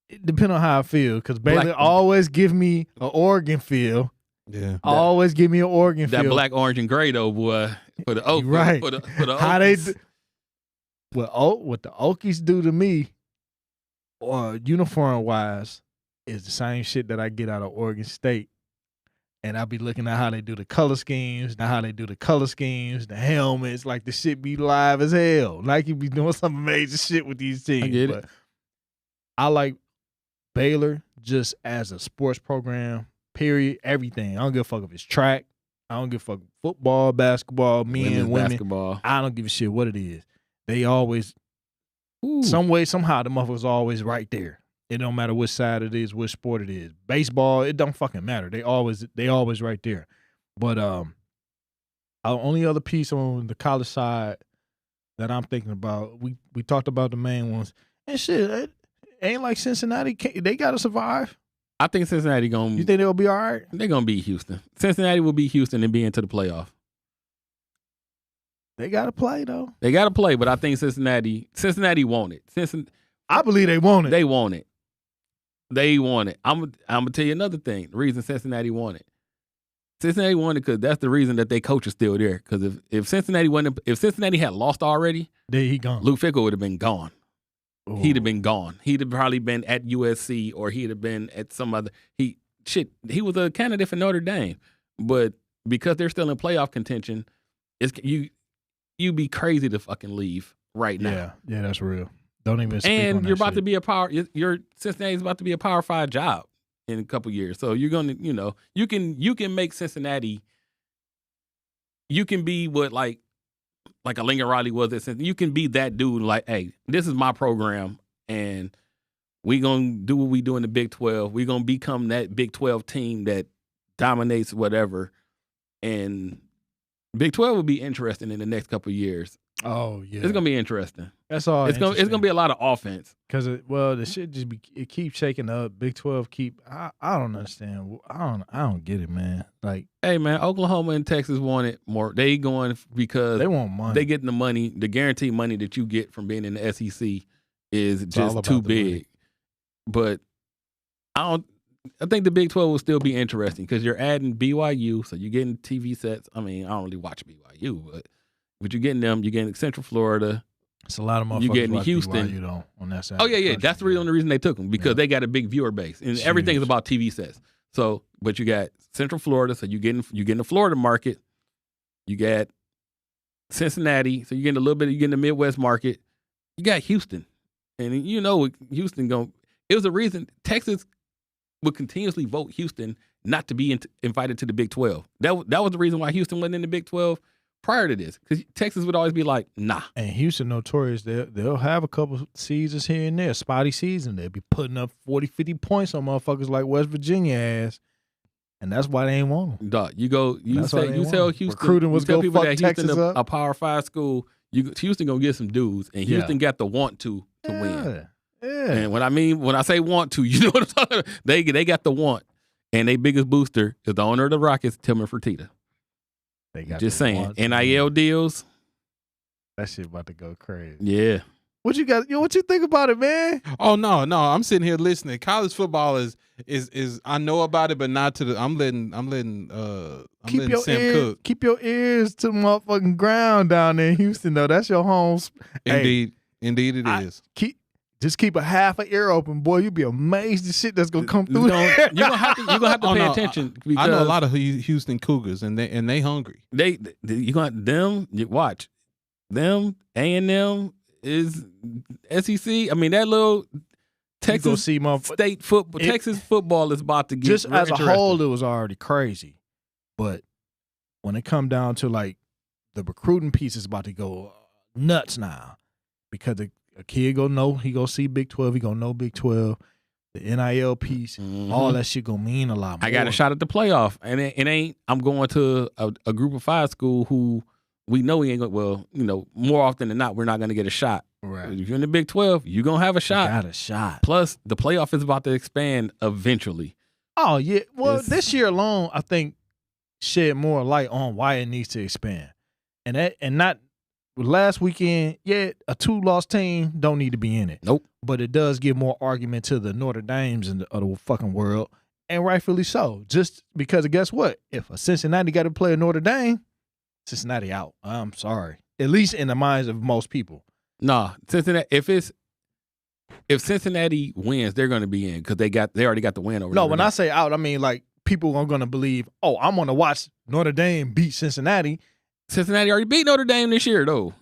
It depends on how I feel, because Baylor Black- always give me an Oregon feel. Yeah. Always give me an Oregon That feel. black, orange, and gray though, boy. For the Oak, Right. For the How they Okies. what the Okies do to me, or uniform wise, is the same shit that I get out of Oregon State. And I be looking at how they do the color schemes, the helmets, like the shit be live as hell. Like you be doing some amazing shit with these teams. get it. But I like Baylor just as a sports program, period, everything. I don't give a fuck if it's track. I don't give a fuck football, basketball, men, Women's women. basketball. I don't give a shit what it is. They always, Ooh. some way, somehow, the motherfuckers always right there. It don't matter which side it is, which sport it is. Baseball, it don't fucking matter. They always right there. But our only other piece on the college side that I'm thinking about, we talked about the main ones. And shit, it ain't like Cincinnati. They got to survive. I think Cincinnati You going think they'll be all right? they're gonna beat Houston. Cincinnati will beat Houston and be into the playoff. They got to play, though. They got to play, but I think Cincinnati want it. I believe they want it. They want it. They want it. I'm gonna tell you another thing. The reason Cincinnati won it. Cincinnati won it because that's the reason that their coach is still there. Because if Cincinnati had lost already, There he gone. Luke Fickell would have been gone. Ooh. He'd have been gone. He'd have probably been at USC or he'd have been at some other. He was a candidate for Notre Dame, but because they're still in playoff contention, you'd be crazy to fucking leave right now. Yeah, that's real. Don't even speak on And that you're about shit. to be a power. Your Cincinnati's about to be a Power 5 job in a couple years. So you're gonna, you can make Cincinnati. You can be what like a Lincoln Riley was at Cincinnati. You can be that dude. Like, hey, this is my program, and we gonna do what we do in the Big 12. We gonna become that Big 12 team that dominates whatever. And Big 12 will be interesting in the next couple of years. Oh yeah, It's gonna be interesting. That's all. It's gonna be a lot of offense. because the shit just it keeps shaking up. Big 12 I don't understand. I don't get it, man. Like Hey man, Oklahoma and Texas want it more. They going because they want money. they getting the money, the guaranteed money that you get from being in the SEC is all just about too the big. money. But I think the Big 12 will still be interesting because you're adding BYU, so you're getting TV sets. I mean, I don't really watch BYU, but you're getting them. You're getting Central Florida. It's a lot of motherfuckers. You getting like Houston. BYU, though, on that side. Oh of yeah, the yeah. country. That's the only reason they took them because Yeah. they got a big viewer base, and It's everything's huge. about TV sets. So, but you got Central Florida, so you're getting the Florida market. You got Cincinnati, so you're getting a little bit. You're getting the Midwest market. You got Houston, and Houston going. It was a reason Texas would continuously vote Houston not to be invited to the Big 12. That was the reason why Houston wasn't in the Big 12 prior to this, because Texas would always be like, nah. And Houston notorious, they'll have a couple seasons here and there, spotty season. They'll be putting up 40, 50 points on motherfuckers like West Virginia ass. And that's why they ain't want them. Dog, you tell Houston, recruiting was you tell go people fuck that Texas Houston up. a Power 5 school, Houston gonna get some dudes, and Houston got the want to win. Yeah. And when I say want to, you know what I'm talking about? They got the want, and their biggest booster is the owner of the Rockets, Tillman Fertitta. They got just saying, NIL deals. That shit about to go crazy. Yeah. What you got? What you think about it, man? Oh no, I'm sitting here listening. College football is I know about it, but not to the. I'm letting Sam cook. Keep your ears to the motherfucking ground down there in Houston, though. That's your home. Indeed it is. Just keep a half an ear open, boy. You'll be amazed the shit that's gonna come through. You're gonna have to pay attention. Because I know a lot of Houston Cougars, and they hungry. You gonna them. You watch them. A&M is SEC. I mean that little Texas state football. Texas football is about to get just as a interesting. whole. It was already crazy, but when it come down to like the recruiting piece, is about to go nuts now because a kid he go see Big 12. He gonna know Big 12. The NIL piece, all that shit gonna mean a lot more. I got a shot at the playoff, and it ain't. I'm going to a group of 5 school who we know we ain't going. Well, more often than not, we're not going to get a shot. Right. If you're in the Big 12, you're gonna have a shot. You got a shot. Plus, the playoff is about to expand eventually. Oh yeah. Well, this year alone, I think shed more light on why it needs to expand, and not. Last weekend, a 2-loss team don't need to be in it. Nope. But it does give more argument to the Notre Dames of the fucking world, and rightfully so. Just because, guess what? If a Cincinnati got to play a Notre Dame, Cincinnati out. I'm sorry. At least in the minds of most people. Nah, Cincinnati. If Cincinnati wins, they're going to be in because they already got the win over. No, when I say out, I mean like people are going to believe. Oh, I'm going to watch Notre Dame beat Cincinnati. Cincinnati already beat Notre Dame this year, though.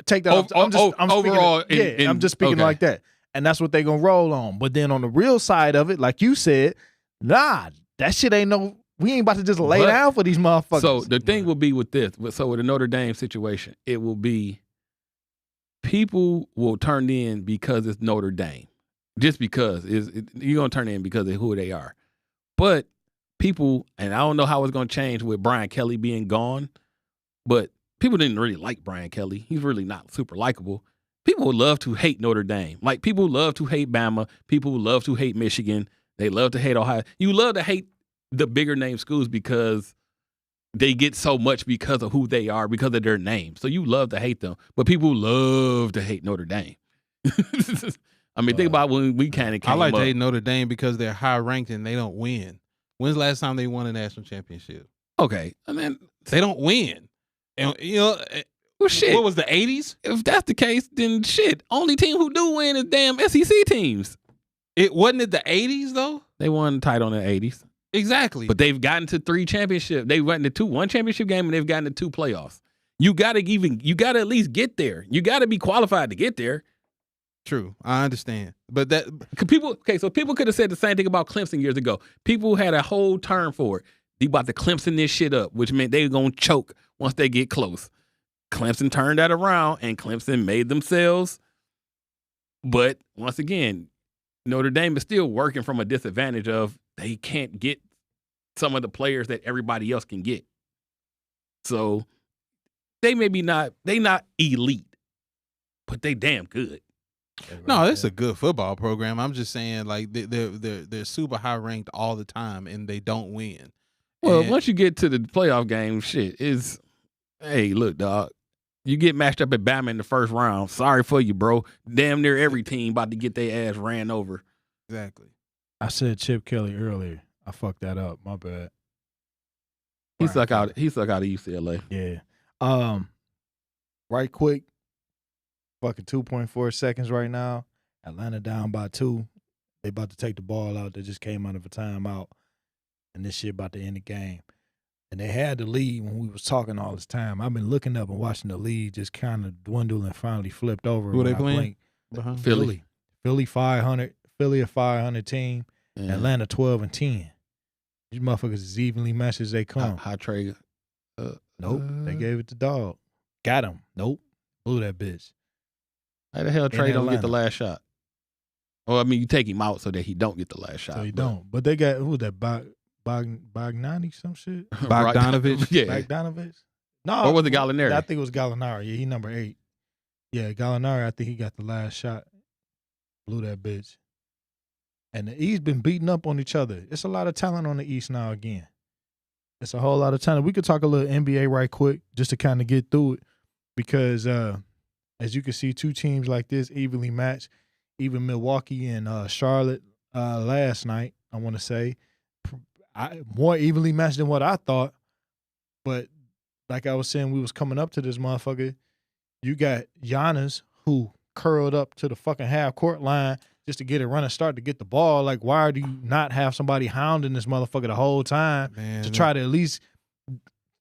Take that off. I'm overall. I'm just speaking like that. And that's what they're going to roll on. But then on the real side of it, like you said, nah, that shit ain't we ain't about to just lay down for these motherfuckers. So the thing will be with this. So with the Notre Dame situation, it will be people will turn in because it's Notre Dame. Just because. You're going to turn in because of who they are. But people, and I don't know how it's going to change with Brian Kelly being gone, but people didn't really like Brian Kelly. He's really not super likable. People would love to hate Notre Dame. Like, people love to hate Bama. People love to hate Michigan. They love to hate Ohio. You love to hate the bigger name schools because they get so much because of who they are, because of their name. So you love to hate them. But people love to hate Notre Dame. I mean, think about when we kind of came I like up. to hate Notre Dame because they're high ranked and they don't win. When's the last time they won a national championship? Okay. I mean, they don't win. And, well, shit. What was the 80s? If that's the case, then shit. Only team who do win is damn SEC teams. Wasn't it the 80s, though? They won the title in the 80s. Exactly. But they've gotten to 3 championships. They went into one championship game and they've gotten to 2 playoffs. You gotta at least get there. You gotta be qualified to get there. True. I understand. But people could have said the same thing about Clemson years ago. People had a whole term for it. They about to Clemson this shit up, which meant they were gonna choke once they get close. Clemson turned that around and Clemson made themselves. But once again, Notre Dame is still working from a disadvantage of they can't get some of the players that everybody else can get. So they not elite, but they damn good. No, that's a good football program. I'm just saying, like they're super high ranked all the time, and they don't win. Well, once you get to the playoff game, shit is. Hey, look, dog. You get matched up at Bama in the first round. Sorry for you, bro. Damn near every team about to get their ass ran over. Exactly. I said Chip Kelly earlier. I fucked that up. My bad. He stuck out of UCLA. Yeah. Right quick. Fucking 2.4 seconds right now. Atlanta down by 2. They about to take the ball out. They just came out of a timeout. And this shit about to end the game. And they had the lead when we was talking all this time. I've been looking up and watching the lead just kind of dwindle and finally flipped over. Who are they playing? Philly. Philly 500. Philly a 500 team. Yeah. Atlanta 12-10. These motherfuckers is evenly matched as they come. High trade. Nope. They gave it to Dog. Got him. Nope. Blew that bitch. How the hell Trey don't get the Atlanta. last shot? Well, I mean, you take him out so that he don't get the last shot. So he but- don't. But they got, who that, Bogdanovic, some shit? Bogdanovic? Yeah. Bogdanovic? No. Or was it Gallinari? I think it was Gallinari. Yeah, he number 8. Yeah, Gallinari, I think he got the last shot. Blew that bitch. And the East been beating up on each other. It's a lot of talent on the East now again. It's a whole lot of talent. We could talk a little NBA right quick just to kind of get through it because as you can see, two teams like this evenly matched. Even Milwaukee and Charlotte last night, I want to say, more evenly matched than what I thought. But like I was saying, we was coming up to this motherfucker. You got Giannis who curled up to the fucking half court line just to get a running start to get the ball. Like, why do you not have somebody hounding this motherfucker the whole time Man, to try to at least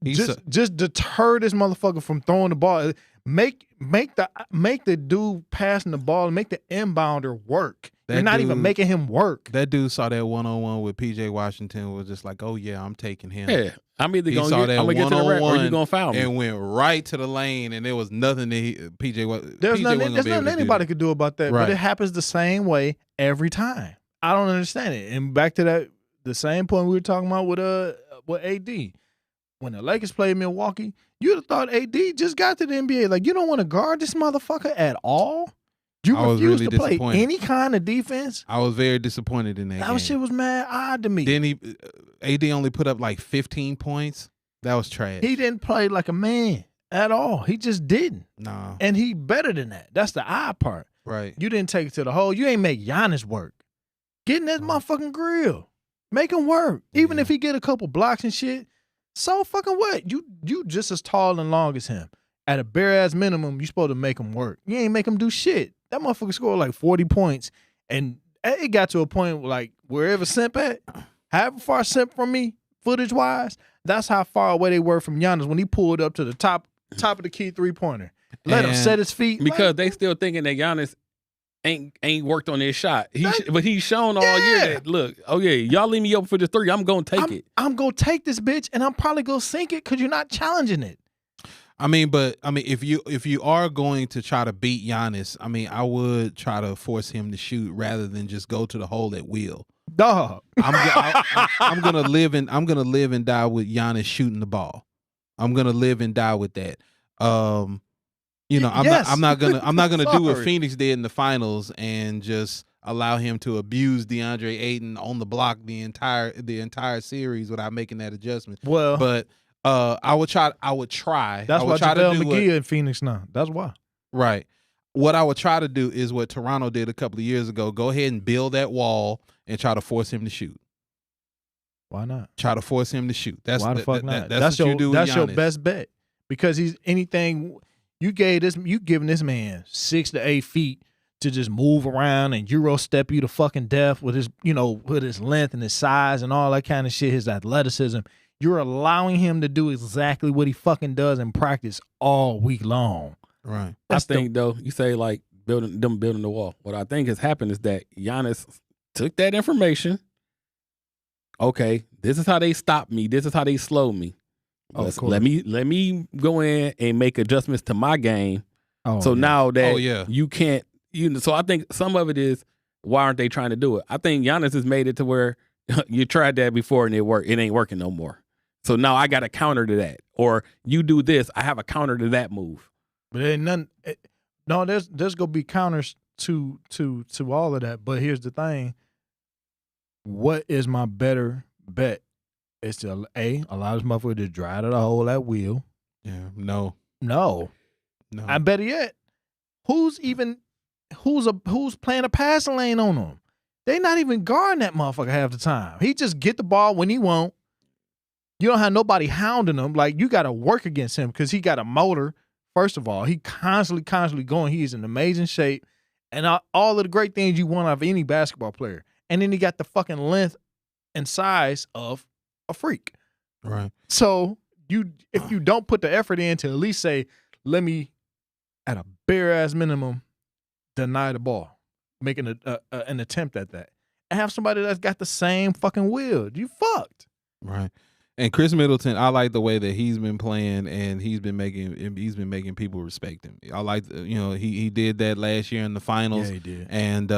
he's just deter this motherfucker from throwing the ball? Make the dude passing the ball and make the inbounder work. That You're not even dude- making him work. that dude saw that 1-on-1 with PJ Washington, was just like, oh yeah, I'm taking him. Yeah. I'm either He going saw to that get to the rack or you one-on-one going to foul me. and went right to the lane, and there was nothing that PJ was. There's PJ nothing, wasn't gonna there's be able nothing to do anybody that. could do about that. Right. But it happens the same way every time. I don't understand it. And back to that, the same point we were talking about with AD. When the Lakers played Milwaukee, you'd have thought AD just got to the NBA. Like, you don't want to guard this motherfucker at all? You I was refuse really to play disappointed. any kind of defense? I was very disappointed in that game. That shit was mad odd to me. Then AD only put up like 15 points. That was trash. He didn't play like a man at all. He just didn't. Nah, And he better than that. That's the odd part. right. You didn't take it to the hole. You ain't make Giannis work. Get in that Right. motherfucking grill. Make him work. Even Yeah. if he get a couple blocks and shit, so fucking what? You just as tall and long as him. At a bare ass minimum, you supposed to make him work. You ain't make him do shit. That motherfucker scored like 40 points. And it got to a point where, like, wherever Simp at, however far Simp from me, footage-wise, that's how far away they were from Giannis when he pulled up to the top of the key three-pointer. Let him And- set his feet. Because they still thinking that Giannis ain't worked on his shot. But he's shown all year Yeah. that, look, oh yeah, y'all leave me open for this 3. I'm going to take it. I'm going to take this bitch, and I'm probably going to sink it because you're not challenging it. If you are going to try to beat Giannis, I would try to force him to shoot rather than just go to the hole at will. Dog. I'm gonna live and die with Giannis shooting the ball. I'm gonna live and die with that. Yes. I'm not gonna do what Sorry. Phoenix did in the finals and just allow him to abuse DeAndre Ayton on the block the entire series without making that adjustment. Well, But I would try. that's I why would try JaVale to do McGee in Phoenix now. That's why. right. What I would try to do is what Toronto did a couple of years ago. Go ahead and build that wall and try to force him to shoot. Why not? Try to force him to shoot. That's Why the fuck not? That's what you do with That's your Giannis. best bet because he's anything you giving this man 6 to 8 feet to just move around and Euro step you to fucking death with his with his length and his size and all that kind of shit, his athleticism. You're allowing him to do exactly what he fucking does in practice all week long. Right. I think though, you say like building the wall. What I think has happened is that Giannis took that information. Okay, this is how they stop me. This is how they slow me. Oh, of course. let me go in and make adjustments to my game. Oh, So yeah. now that Oh, yeah. you can't, so I think some of it is why aren't they trying to do it? I think Giannis has made it to where you tried that before and it ain't working no more. So now I got a counter to that, or you do this, I have a counter to that move. But there ain't nothing. No, there's gonna be counters to all of that. But here's the thing: what is my better bet? It's to allow this motherfucker to drive to the hole at will. Yeah. No. No, I better yet, who's playing a passing lane on him? They not even guarding that motherfucker half the time. He just get the ball when he want. You don't have nobody hounding him. Like, you got to work against him because he got a motor. First of all, he constantly going. He is in amazing shape, and all of the great things you want out of any basketball player. And then he got the fucking length and size of a freak. Right. So if you don't put the effort in to at least say, let me, at a bare ass minimum, deny the ball, making an attempt at that. and have somebody that's got the same fucking will. You fucked. Right. And Chris Middleton, I like the way that he's been playing, and he's been making people respect him. I like, he did that last year in the finals. Yeah, he did. And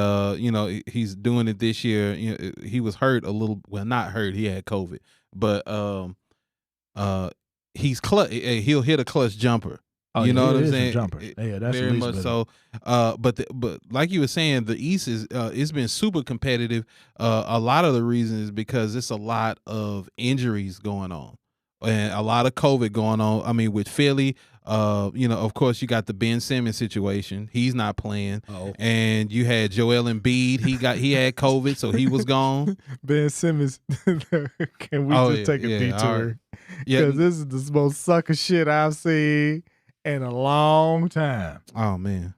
he's doing it this year. He was hurt a little. Well, not hurt. He had COVID, but he's clutch. He'll hit a clutch jumper. Oh, you know yeah, what it I'm is a saying? jumper. Yeah, that's very at least much better. so. But like you were saying, the East is it's been super competitive. A lot of the reason is because it's a lot of injuries going on, and a lot of COVID going on. I mean, with Philly, of course, you got the Ben Simmons situation. He's not playing, and you had Joel Embiid. He had COVID, so he was gone. Ben Simmons. Can we just take a detour? Right. Yeah, Because this is the most sucker shit I've seen in a long time. Oh man.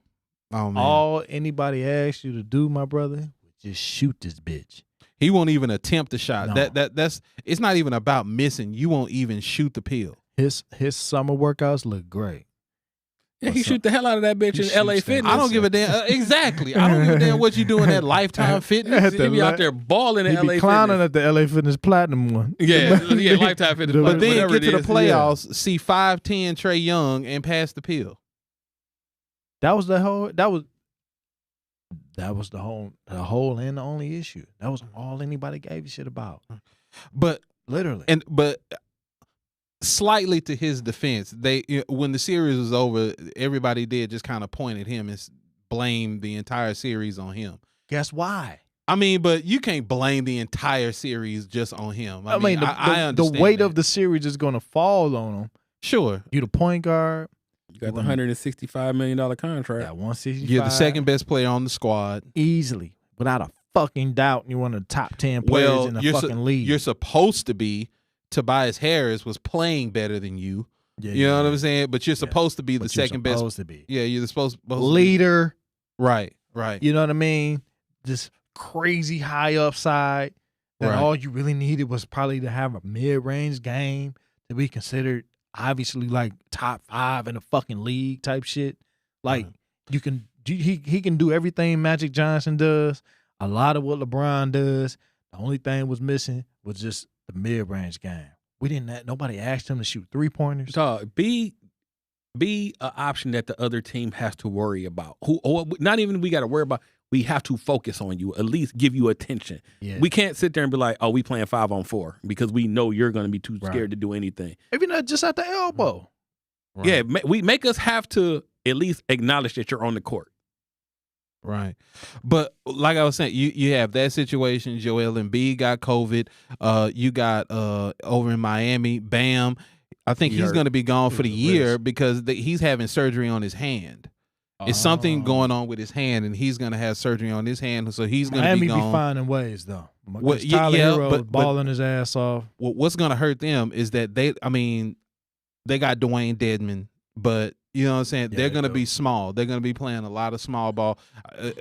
All anybody asks you to do, my brother, just shoot this bitch. He won't even attempt the shot. No. That's it's not even about missing. You won't even shoot the pill. His summer workouts look great. Yeah, he shoot the hell out of that bitch He in LA shoots that Fitness. I don't give a damn. Exactly. I don't give a damn what you doing at Lifetime Fitness. He be out there balling in He LA be clowning Fitness. at the LA Fitness Platinum one. Yeah, Lifetime Fitness. But then whatever get to it the is. playoffs, see 5'10" Trey Young and pass the pill. That was the whole the whole and the only issue. That was all anybody gave a shit about. But Literally. but slightly to his defense, when the series was over, everybody did just kind of point at him and blame the entire series on him. Guess why? I mean, but you can't blame the entire series just on him. I mean, I the understand weight that. of the series is going to fall on him. Sure. You the point guard. You got the $165 million contract. That 165. You're the second best player on the squad. Easily, without a fucking doubt. You're one of the top 10 players in the fucking league. You're supposed to be. Tobias Harris was playing better than you. Yeah, You know what I'm saying? But you're supposed to be the second best. Supposed to be. Yeah, you're supposed to be. Leader. Right. You know what I mean? Just crazy high upside. That Right. all you really needed was probably to have a mid-range game to be considered obviously like top 5 in the fucking league type shit. Like he can do everything Magic Johnson does. A lot of what LeBron does. The only thing was missing was just the mid-range game. Nobody asked him to shoot 3-pointers. Dog, be an option that the other team has to worry about. Not even we got to worry about. We have to focus on you, at least give you attention. Yeah. We can't sit there and be like, oh, we playing 5-on-4 because we know you're going to be too scared to do anything. Maybe not just at the elbow. Right. Yeah, we make us have to at least acknowledge that you're on the court. Right. But like I was saying, you have that situation. Joel Embiid got COVID. You got over in Miami, Bam. I think he's going to be gone for the year because he's having surgery on his hand. It's something going on with his hand, and he's going to have surgery on his hand, so he's going to be gone. Miami be finding ways, though. Well, Tyler yeah, Hero but- balling his ass off. What's going to hurt them is that they got Dwayne Dedman, but you know what I'm saying? Yeah, They're they going to do. be small. They're going to be playing a lot of small ball.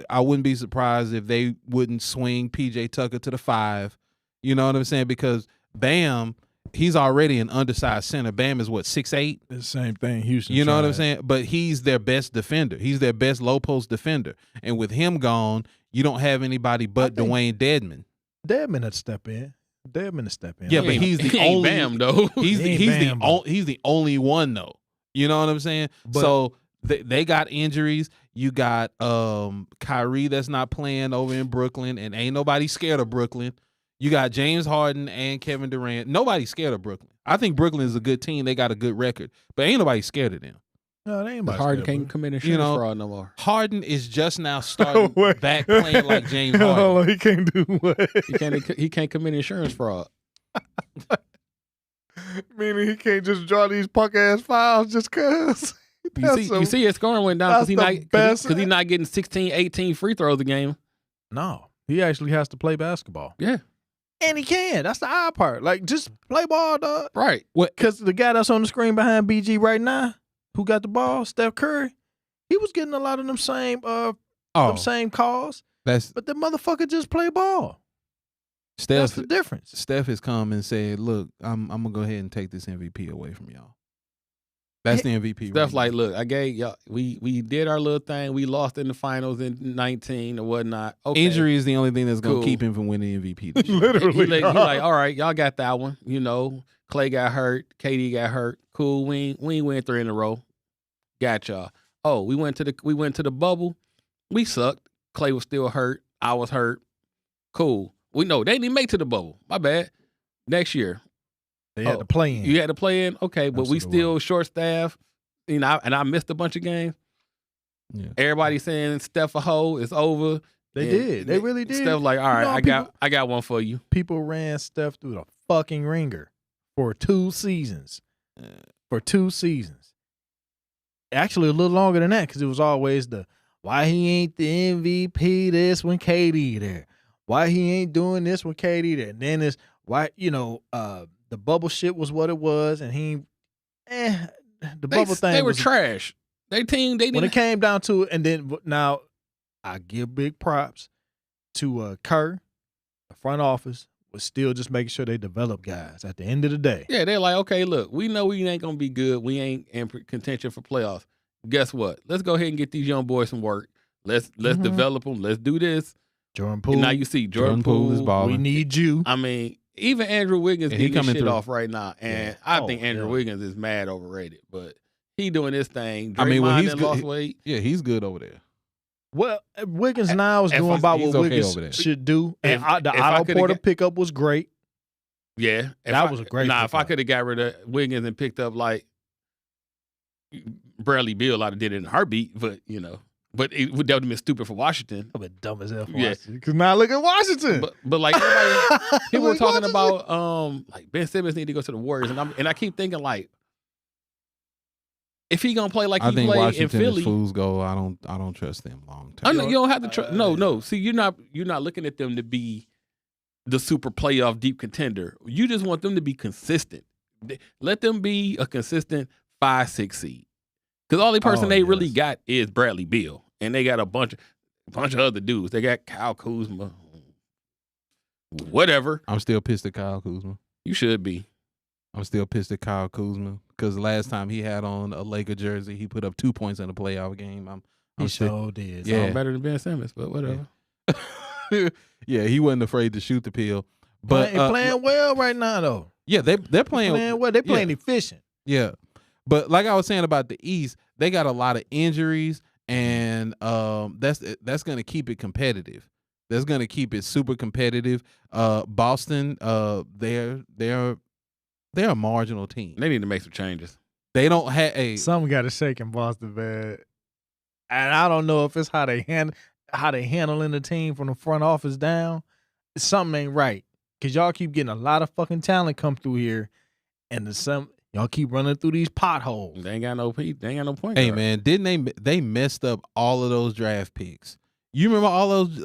I wouldn't be surprised if they wouldn't swing PJ Tucker to the 5. You know what I'm saying? Because Bam, he's already an undersized center. Bam is what, 6'8"? The same thing Houston. You know what I'm tried. saying? But he's their best defender. He's their best low post defender. And with him gone, you don't have anybody but think- Dwayne Dedman. Deadman to step in. Yeah, but he's the He ain't only Bam though. He's He ain't he's Bam, he's the only one though. You know what I'm saying? But- So they got injuries. You got Kyrie that's not playing over in Brooklyn, and ain't nobody scared of Brooklyn. You got James Harden and Kevin Durant. Nobody's scared of Brooklyn. I think Brooklyn is a good team. They got a good record, but ain't nobody scared of them. No, they ain't But much Harden good, can't bro. commit insurance You know, fraud no more. Harden is just now starting Wait. back playing like James Harden. Hold on, he can't do what? He can't commit insurance fraud. Meaning he can't just draw these punk ass fouls just cause. You see his scoring went down that's because the he's not getting 16, 18 free throws a game. No, he actually has to play basketball, Yeah, and he can. That's the odd part. Like, just play ball, dog. right. Because the guy that's on the screen behind BG right now, who got the ball, Steph Curry, he was getting a lot of them same calls, That's but the motherfucker just play ball. That's Steph. the difference. Steph has come and said, "Look, I'm gonna go ahead and take this MVP away from y'all." That's the MVP. Stuff right like, now. look, I gave y'all. We did our little thing. We lost in the finals in 19 or whatnot. Okay. Injury is the only thing that's gonna Cool. keep him from winning MVP. This year. Literally. He like, all right, y'all got that one. You know, Clay got hurt, KD got hurt. Cool, we ain't win 3 in a row. Got y'all. Oh, we went to the bubble. We sucked. Clay was still hurt. I was hurt. Cool. They didn't even make to the bubble. My bad. Next year, They had to play in. you had to play in. Okay, but we Absolutely. still short staffed. You know, and I missed a bunch of games. Yeah. Everybody saying Steph a hoe, it's over. They And did. They really did. Steph like, all right, You know, I got one for you. people ran Steph through the fucking ringer for 2 seasons. For 2 seasons. Actually, a little longer than that because it was always why he ain't the MVP this when KD there. Why he ain't doing this when KD there. And then it's why, the bubble shit was what it was. And bubble thing They were was trash. They team, they when didn't. it came down to it. And then now I give big props to Kerr. The front office was still just making sure they develop guys at the end of the day. Yeah, they're like, okay, look, we know we ain't gonna be good. We ain't in contention for playoffs. Guess what? Let's go ahead and get these young boys some work. Let's Mhm. develop them. Let's do this. Jordan Poole. And now you see Jordan Poole is Poole. balling. We need you. I mean, even Andrew Wiggins And he getting his coming shit through. off right now, and Yeah. I Oh, think Andrew yeah. Wiggins is mad overrated, but he doing this thing. I mean, when Draymond he's done good- lost he- weight. Yeah, he's good over there. Well, Wiggins now is if doing I- about he's what okay Wiggins over there. should do. And the if I Otto coulda Porter got- pickup was great. Yeah, That was a great Nah, if I pickup. could have got rid of Wiggins and picked up like Bradley Beal, I'd have did it in a heartbeat. But but it would have been stupid for Washington. I've been dumb as hell for Yeah. Washington. Because now look at Washington. But like everybody, people were Like, talking Washington. about like Ben Simmons need to go to the Warriors, and I keep thinking like, if he gonna play like I he think played in Washington Philly, is fool's goal. I don't trust them long I term. know you don't have to trust. No. See, you're not looking at them to be the super playoff deep contender. You just want them to be consistent. Let them be a consistent 5-6 seed. Because all the person Oh, they really yes. got is Bradley Beal, and they got a bunch of other dudes. They got Kyle Kuzma, whatever. I'm still pissed at Kyle Kuzma. You should be. I'm still pissed at Kyle Kuzma because the last time he had on a Laker jersey, he put up 2 points in a playoff game. I'm He sick. sure did. Yeah. Sound better than Ben Simmons, but whatever. Yeah, he wasn't afraid to shoot the pill. But But playing well right now, though. yeah, they're playing. Playing well. They playing efficient. Yeah, but like I was saying about the East, they got a lot of injuries, and that's going to keep it competitive. That's going to keep it super competitive. Boston, they're a marginal team. They need to make some changes. They don't have a Something got to shake in Boston, man. And I don't know if it's how they handling the team from the front office down. Something ain't right. Cause y'all keep getting a lot of fucking talent come through here, and y'all keep running through these potholes. They ain't got no point. Hey guard. man, didn't they messed up all of those draft picks? You remember all those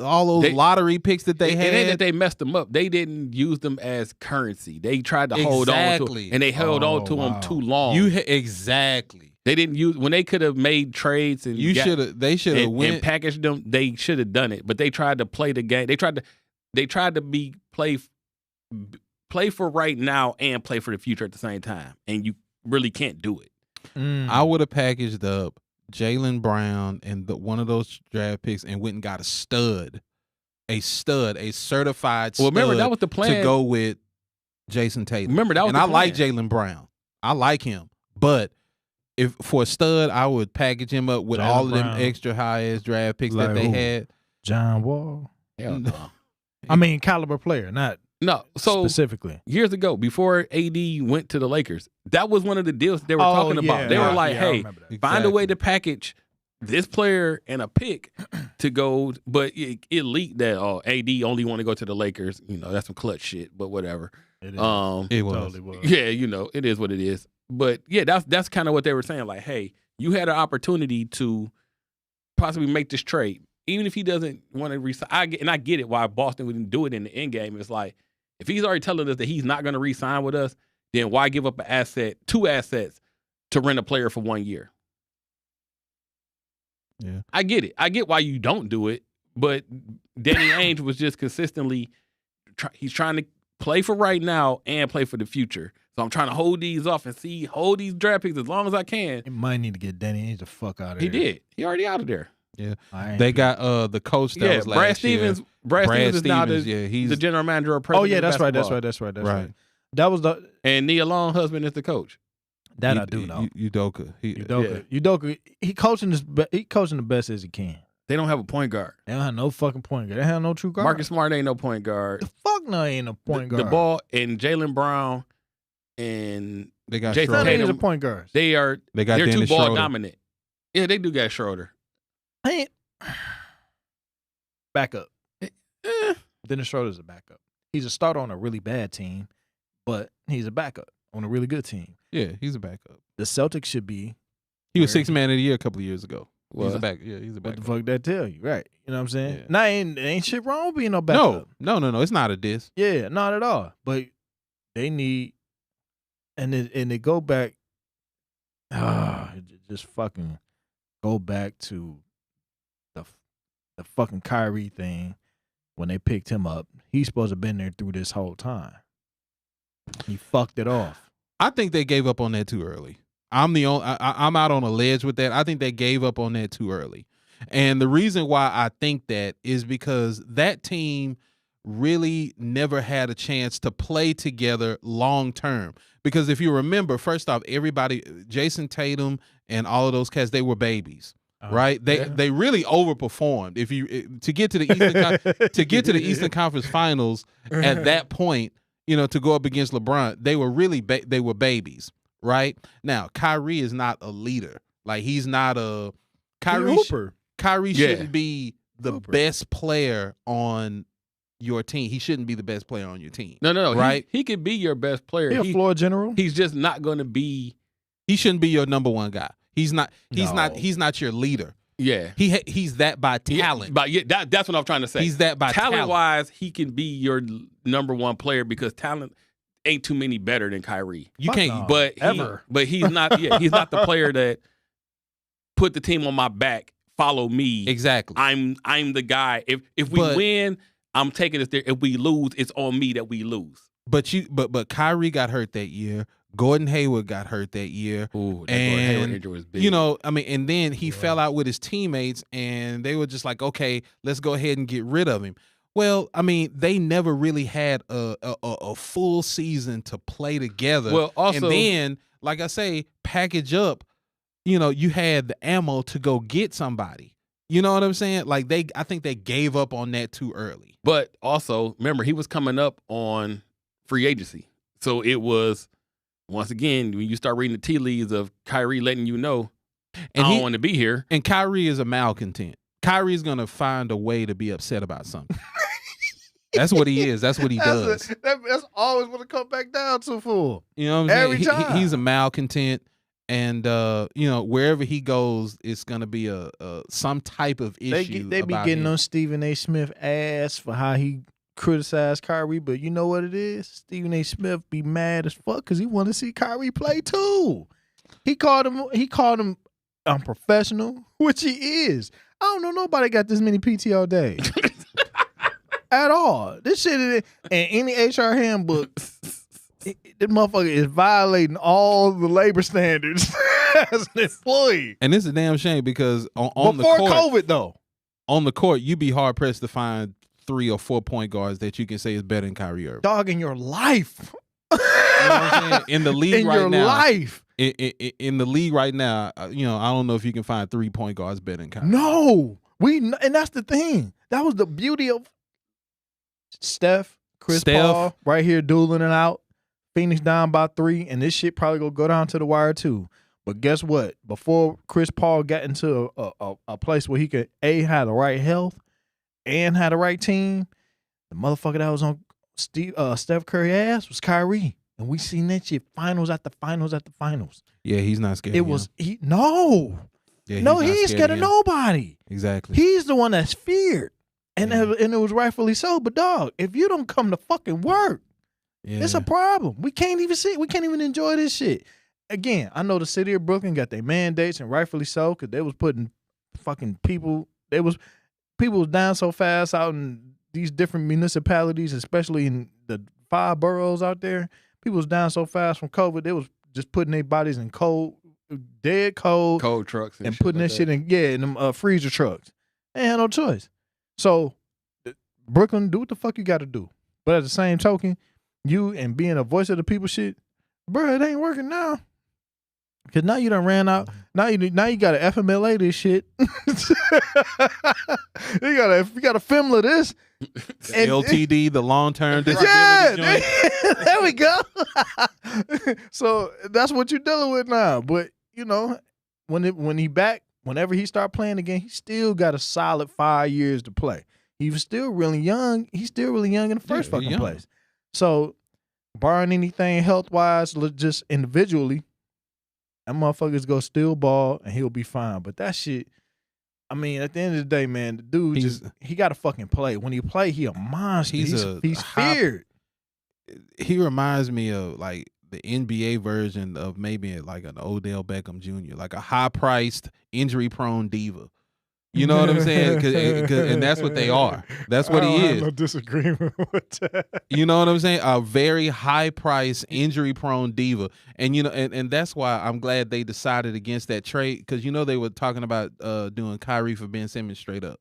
lottery picks that they It had? ain't that they messed them up. They didn't use them as currency. They tried to hold on to Exactly. and they held on to them too long. Exactly. They didn't use when they could have made trades and They should have and went. packaged them. They should have done it, but they tried to play the game. They tried to play for right now and play for the future at the same time, and you really can't do it. I would have packaged up Jaylen Brown and one of those draft picks and went and got a certified stud. Well, remember that was the plan to go with Jason Tatum. Remember that was and the I like plan. Jaylen Brown. I like him, but if for a stud, I would package him up with Jaylen all of them Brown. extra high ass draft picks Like that they who? had. John Wall. Hell no. I mean, caliber player, not No. So specifically. years ago, before AD went to the Lakers, that was one of the deals they were talking about. They were like, I "Hey, remember that. find a way Exactly. to package this player and a pick to go." But it leaked that AD only want to go to the Lakers. That's some clutch shit. But whatever. It is. It was. Totally was. Yeah, it is what it is. But yeah, that's kind of what they were saying. Like, hey, you had an opportunity to possibly make this trade, even if he doesn't want to resign. I get it why Boston wouldn't do it in the end game. It's like if he's already telling us that he's not going to re-sign with us, then why give up two assets to rent a player for 1 year? Yeah. I get it. I get why you don't do it, but Danny Ainge was just consistently he's trying to play for right now and play for the future. So I'm trying to hold these off and hold these draft picks as long as I can. He might need to get Danny Ainge the fuck out of He here. did. He already out of there. Yeah, I they ain't- got the coach that was last Brad Stevens. year. Brad Stevens is now Stevens, yeah, he's the general manager of Oh president. yeah, of that's right. basketball. That's right. right. That was the And Nia Long husband is the coach. that I do know. Udoka. He coaching he coaching the best as he can. They don't have a point guard. They don't have no fucking point guard. They have no true guard. Marcus Smart ain't no point guard. The fuck no, he ain't no point The guard. ball and Jaylen Brown and They got Jason None of Schroeder. these Tatum. are point guards. They got they're too Dennis ball Schroeder. dominant. Yeah, they do got Schroeder. I ain't backup. Eh, Dennis Schroeder's a backup. He's a starter on a really bad team, but he's a backup on a really good team. Yeah, he's a backup. The Celtics should be. He was Where- 6th man of the year a couple of years ago. He's Was? a back. Yeah, he's a What backup. the fuck that tell you, right? You know what I'm saying? Yeah. Nah, ain't shit wrong with being no backup. No. It's not a diss. Yeah, not at all. But they need, and they go back. Just fucking go back to the fucking Kyrie thing when they picked him up. He's supposed to have been there through this whole time. He fucked it off. I think they gave up on that too early. I'm out on a ledge with that. I think they gave up on that too early. And the reason why I think that is because that team really never had a chance to play together long term. Because if you remember, first off, everybody, Jason Tatum and all of those cats, they were babies. Right, they really overperformed. If you to get to the Eastern Conference Finals at that point, to go up against LeBron, they were really they were babies. Right now, Kyrie is not a leader. Like he's not a Kyrie. Kyrie shouldn't be the best player on your team. He shouldn't be the best player on your team. No. Right? He could be your best player. He a floor general. He's just not going to be. He shouldn't be your number one guy. He's not. No. He's not your leader. Yeah. He's that by talent. But that's what I'm trying to say. He's that by talent. Wise, he can be your number one player because talent ain't too many better than Kyrie. You Fuck can't. no. But he's not. Yeah, he's not the player that put the team on my back. Follow me. Exactly. I'm the guy. If we win, I'm taking this there. If we lose, it's on me that we lose. But Kyrie got hurt that year. Gordon Hayward got hurt that year. Ooh, that and Gordon Hayward injury was big. And then he fell out with his teammates, and they were just like, okay, let's go ahead and get rid of him. Well, they never really had a full season to play together. Well, also, and then, like I say, package up. You had the ammo to go get somebody. You know what I'm saying? Like I think they gave up on that too early. But also, remember, he was coming up on free agency, so it was. Once again, when you start reading the tea leaves of Kyrie letting you know, And I don't want to be here. And Kyrie is a malcontent. Kyrie's going to find a way to be upset about something. That's what he is. That's what he does. That's always what it come back down to, fool. You know what I'm Every saying? time. He's a malcontent. And, wherever he goes, it's going to be some type of issue. They be about getting him. on Stephen A. Smith ass for how he criticized Kyrie, but you know what it is? Stephen A. Smith be mad as fuck because he want to see Kyrie play too. He called him unprofessional, which he is. I don't know nobody got this many PTO days at all. This shit is in any HR handbook. This motherfucker is violating all the labor standards as an employee. And it's a damn shame because on Before the court, COVID though, on the court, you'd be hard pressed to find 3 or 4 point guards that you can say is better than Kyrie Irving. dog, in your life. You know what I'm saying? In the league in right your now, life. in the league right now, I don't know if you can find 3 point guards better than Kyrie. No, and that's the thing. That was the beauty of Chris Paul right here dueling it out. Phoenix down by 3, and this shit probably gonna go down to the wire too. But guess what? Before Chris Paul got into a place where he could have the right health and had the right team, the motherfucker that was on Steph Curry ass was Kyrie. And we seen that shit finals after finals after finals. Yeah, he's not scared. It of was him. he ain't scared of nobody. Exactly. He's the one that's feared. And it was rightfully so. But dog, if you don't come to fucking work, it's a problem. We can't even see. We can't even enjoy this shit. Again, I know the city of Brooklyn got their mandates, and rightfully so, because they was putting fucking people. People was down so fast out in these different municipalities, especially in the 5 boroughs out there. People was dying so fast from COVID, they was just putting their bodies in dead cold trucks and putting that shit in them freezer trucks. They ain't had no choice. So Brooklyn, do what the fuck you got to do. But at the same token, you and being a voice of the people shit, bro, it ain't working now. Cause now you done ran out. Now you gotta FMLA this shit. you gotta FMLA this. And, LTD, the long-term yeah, disability joint. there we go. So that's what you're dealing with now. But you know, whenever he start playing again, he still got a solid 5 years to play. He was still really young. He's still really young in the first fucking place. So, barring anything health-wise, just individually, that motherfucker's go still ball and he'll be fine. But that shit, I mean, at the end of the day, man, the dude he got to fucking play. When he play, he a monster. He's feared. He reminds me of like the NBA version of maybe like an Odell Beckham Jr., like a high-priced, injury-prone diva. You know what I'm saying? And that's what they are. That's what he is. I have no disagreement with that. You know what I'm saying? A very high-priced, injury-prone diva. And you know, and that's why I'm glad they decided against that trade, because you know they were talking about doing Kyrie for Ben Simmons straight up.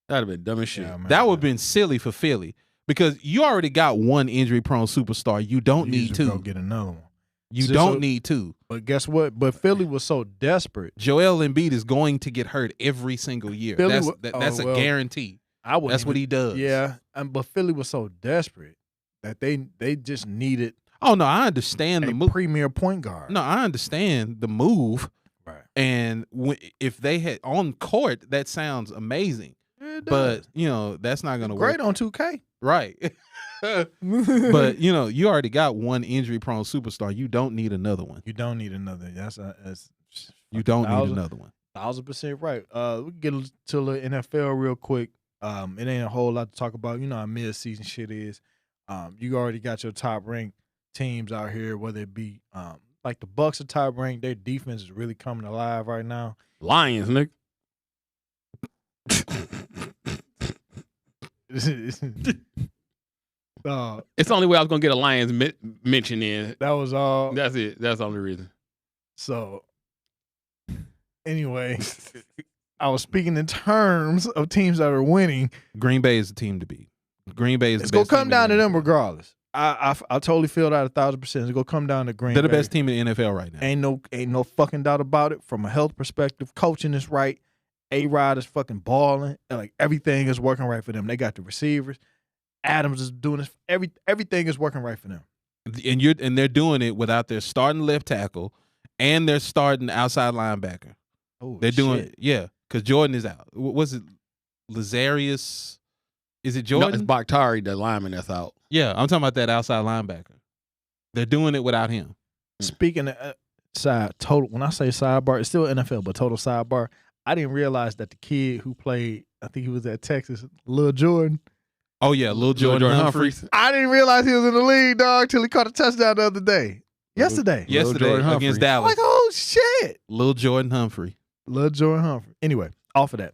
That'd have been dumb as shit. Yeah, man, that would have been silly for Philly, because you already got one injury-prone superstar. You don't need two. Go get another one. You don't need two. But guess what? But Philly was so desperate. Joel Embiid is going to get hurt every single year. That's a guarantee. That's what he does. Yeah, but Philly was so desperate that they just needed. Oh no, I understand the move. Premier point guard. No, I understand the move. Right. And if they had on court, that sounds amazing. But you know that's not going to work. Great on 2K. Right. But you know, you already got one injury-prone superstar. You don't need another one. You don't need another. You don't need another one. 1,000% right. We can get to the NFL real quick. It ain't a whole lot to talk about. You know how mid-season shit is. You already got your top-ranked teams out here, whether it be like the Bucks are top-ranked. Their defense is really coming alive right now. Lions, Nick. It's the only way I was gonna get a Lions mention in. That was all. That's it. That's the only reason. So, anyway, I was speaking in terms of teams that are winning. Green Bay is the team to beat. Green Bay is the best. It's gonna come down to them regardless. I totally feel that 1,000%. It's gonna come down to Green Bay. They're the best team in the NFL right now. Ain't no fucking doubt about it. From a health perspective, coaching is right. A-Rod is fucking balling. Like everything is working right for them. They got the receivers. Adams is doing this. Everything is working right for them. And they're doing it without their starting left tackle and their starting outside linebacker. Oh, they're doing because Jordan is out. Was it Lazarius? Is it Jordan? No, it's Bakhtari, the lineman that's out. Yeah, I'm talking about that outside linebacker. They're doing it without him. Speaking of total, when I say sidebar, it's still NFL, but total sidebar. I didn't realize that the kid who played, I think he was at Texas, Lil Jordan. Oh yeah, Lil Jordan Humphreys. I didn't realize he was in the league, dog, till he caught a touchdown the other day. Yesterday against Dallas. I'm like, oh shit, Lil Jordan Humphrey. Lil Jordan Humphrey. Anyway, off of that,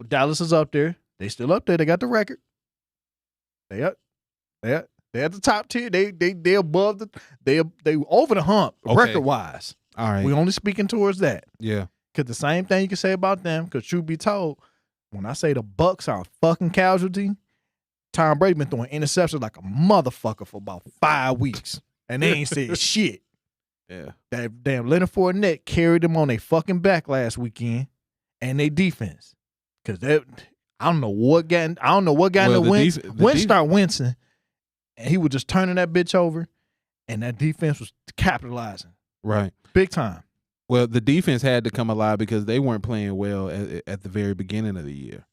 Dallas is up there. They still up there. They got the record. They at the top tier. They above they over the hump record wise. All right, we only speaking towards that. Yeah. Because the same thing you can say about them, because truth be told, when I say the Bucks are a fucking casualty, Tom Brady been throwing interceptions like a motherfucker for about 5 weeks. And they ain't said shit. Yeah. That damn Leonard Fournette carried them on their fucking back last weekend and their defense. Because I don't know what got in the wind. Wentz start wincing, and he was just turning that bitch over, and that defense was capitalizing. Right. Big time. Well, the defense had to come alive because they weren't playing well at the very beginning of the year.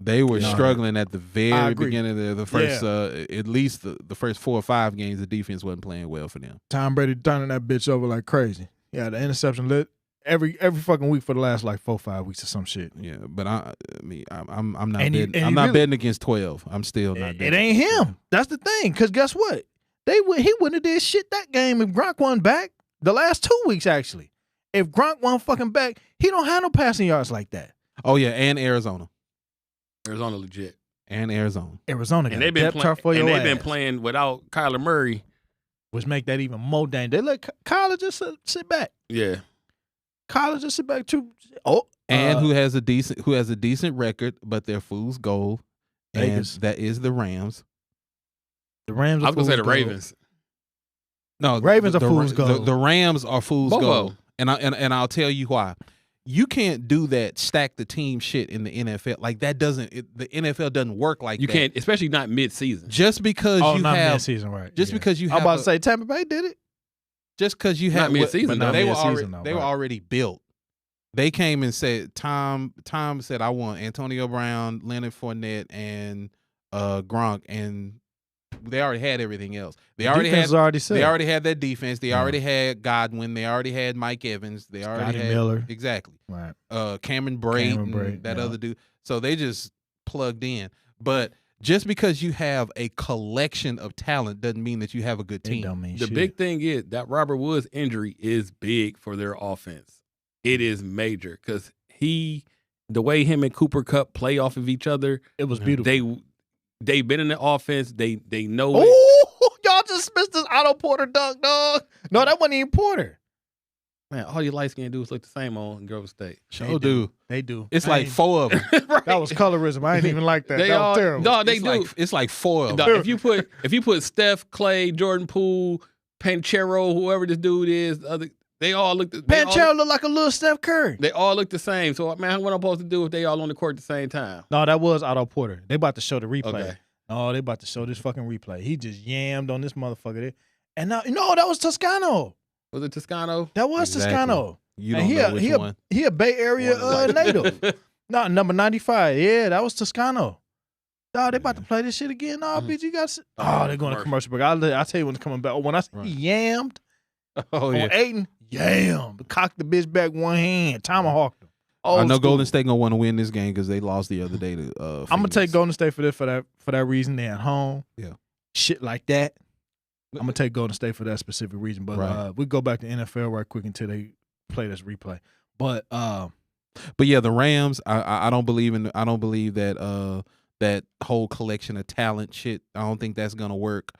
They were struggling at the very beginning of the first, at least the first 4 or 5 games. The defense wasn't playing well for them. Tom Brady turning that bitch over like crazy. Yeah, the interception lit every fucking week for the last like 4 or 5 weeks or some shit. Yeah, but I'm not betting. I'm not betting against 12. I'm still not. It ain't him. That's the thing. Because guess what? He wouldn't have did shit that game if Gronk wasn't back. The last 2 weeks actually. If Gronk wasn't fucking back, he don't have no passing yards like that. Oh yeah, and Arizona legit. And Arizona. Arizona got And a they've been depth playing. chart for And your they've been ass, playing without Kyler Murray. which make that even more dangerous. They let Kyler just sit back. Yeah. Kyler just sit back too. Oh, And who has a decent record, but they're fool's gold. Vegas. And that is the Rams. the Rams. I was gonna say the fool's gold. Ravens. No, Ravens are fool's gold. The Rams are fool's Both of gold. them. And I'll tell you why. You can't do that stack the team shit in the NFL. Like that the NFL doesn't work like You that. can't, especially not mid-season. Just because Oh, you not have mid-season, right? just yeah. because you I'm have about to say Tampa Bay did it. just because you Not have mid-season, but though. they were Mid-season, already though, they were right. already built. They came and said Tom said I want Antonio Brown, Leonard Fournette, and Gronk, and they already had everything else. They already Defense had is already set. They already had that defense. They Yeah. already had Godwin. They already had Mike Evans. They already Scotty had Miller. exactly. Right. Cameron Brayton, Brate, that yeah. other dude. So they just plugged in. But just because you have a collection of talent doesn't mean that you have a good It team. don't mean The shit. big thing is that Robert Woods injury is big for their offense. It is major because the way him and Cooper Kupp play off of each other, It was beautiful. they've been in the offense. They know it. Oh, y'all just missed this Otto Porter dunk, dog. No, that wasn't even Porter. Man, all your light skinned dudes look the same on Grove State. Sure do. They do. It's I like ain't- four of them. Right. That was colorism. I ain't even like that. They that all was terrible. dog, they it's do. like it's like four of them. Dog, if you put Steph, Clay, Jordan Poole, Panchero, whoever this dude is, they all look. Panchero looked like a little Steph Curry. They all look the same. So man, what I'm supposed to do if they all on the court at the same time? No, that was Otto Porter. They about to show the replay. Okay. Oh, they about to show this fucking replay. He just yammed on this motherfucker there. And now, no, that was Toscano. Was it Toscano? That was Exactly. Toscano. You And don't know which one. He a Bay Area One of native. No, number 95. Yeah, that was Toscano. Oh, they about to play this shit again. No, Mhm. bitch, you got to. Oh, they're going to commercial break. I'll tell you when it's coming back. When I say Right. he yammed Oh on yeah. Aiden, yammed. Cocked the bitch back one hand. Tomahawked him. I know Old Golden school. State gonna want to win this game because they lost the other day to. I'm gonna Phoenix. take Golden State for that reason. They're at home. Yeah. Shit like that. I'm gonna take Golden State for that specific reason. But Right. we go back to NFL right quick until they play this replay. But But yeah, the Rams. I don't believe that that whole collection of talent shit. I don't think that's gonna work.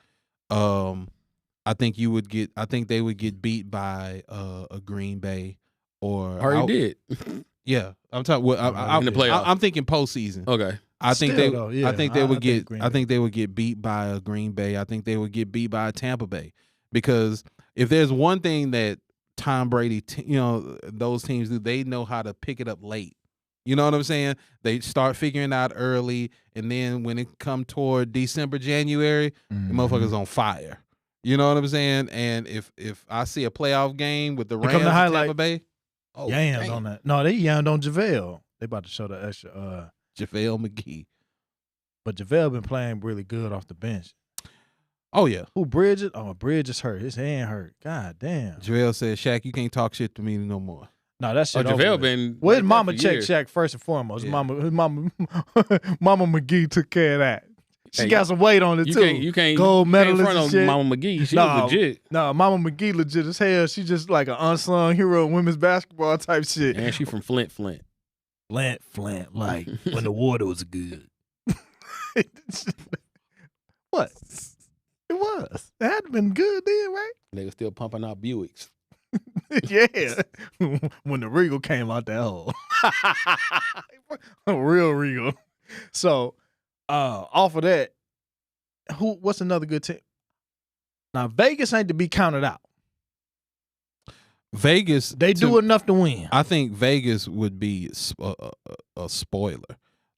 I think they would get beat by a Green Bay or Already did. Yeah, I'm talking. Well, In the playoffs. I'm thinking postseason. Okay. I think Still, they. though, yeah, I think they I would think get. Green I Bay. think they would get beat by a Green Bay. I think they would get beat by a Tampa Bay. Because if there's one thing that Tom Brady, those teams do, they know how to pick it up late. You know what I'm saying? They start figuring out early, and then when it come toward December, January, the motherfuckers on fire. You know what I'm saying? And if I see a playoff game with the Here Rams come the and Tampa highlight. Bay, oh, yammed damn. on that. No, they yammed on JaVale. They about to show the extra. JaVale McGee. But JaVale been playing really good off the bench. Oh yeah. Who Bridges? Oh, Bridges hurt. His hand hurt. God damn. JaVale said, "Shaq, you can't talk shit to me no more." No, that Oh, shit. over JaVale with. been. Well, his like mama that for checked years. Shaq first and foremost. Yeah. Mama McGee took care of that. She Hey, got some weight on it You too. can't. You can't. Gold you can't medalist front and on shit. Mama McGee. She Nah. was legit, No, Mama McGee legit as hell. She just like an unsung hero in women's basketball type shit. and she from Flint. Flint, like when the water was good. What? It was. It had been good then, right? They were still pumping out Buicks. Yeah. When the Regal came out that hole. A real Regal. So, off of that, what's another good team? Now, Vegas ain't to be counted out. Vegas, They do enough to win. I think Vegas would be a spoiler.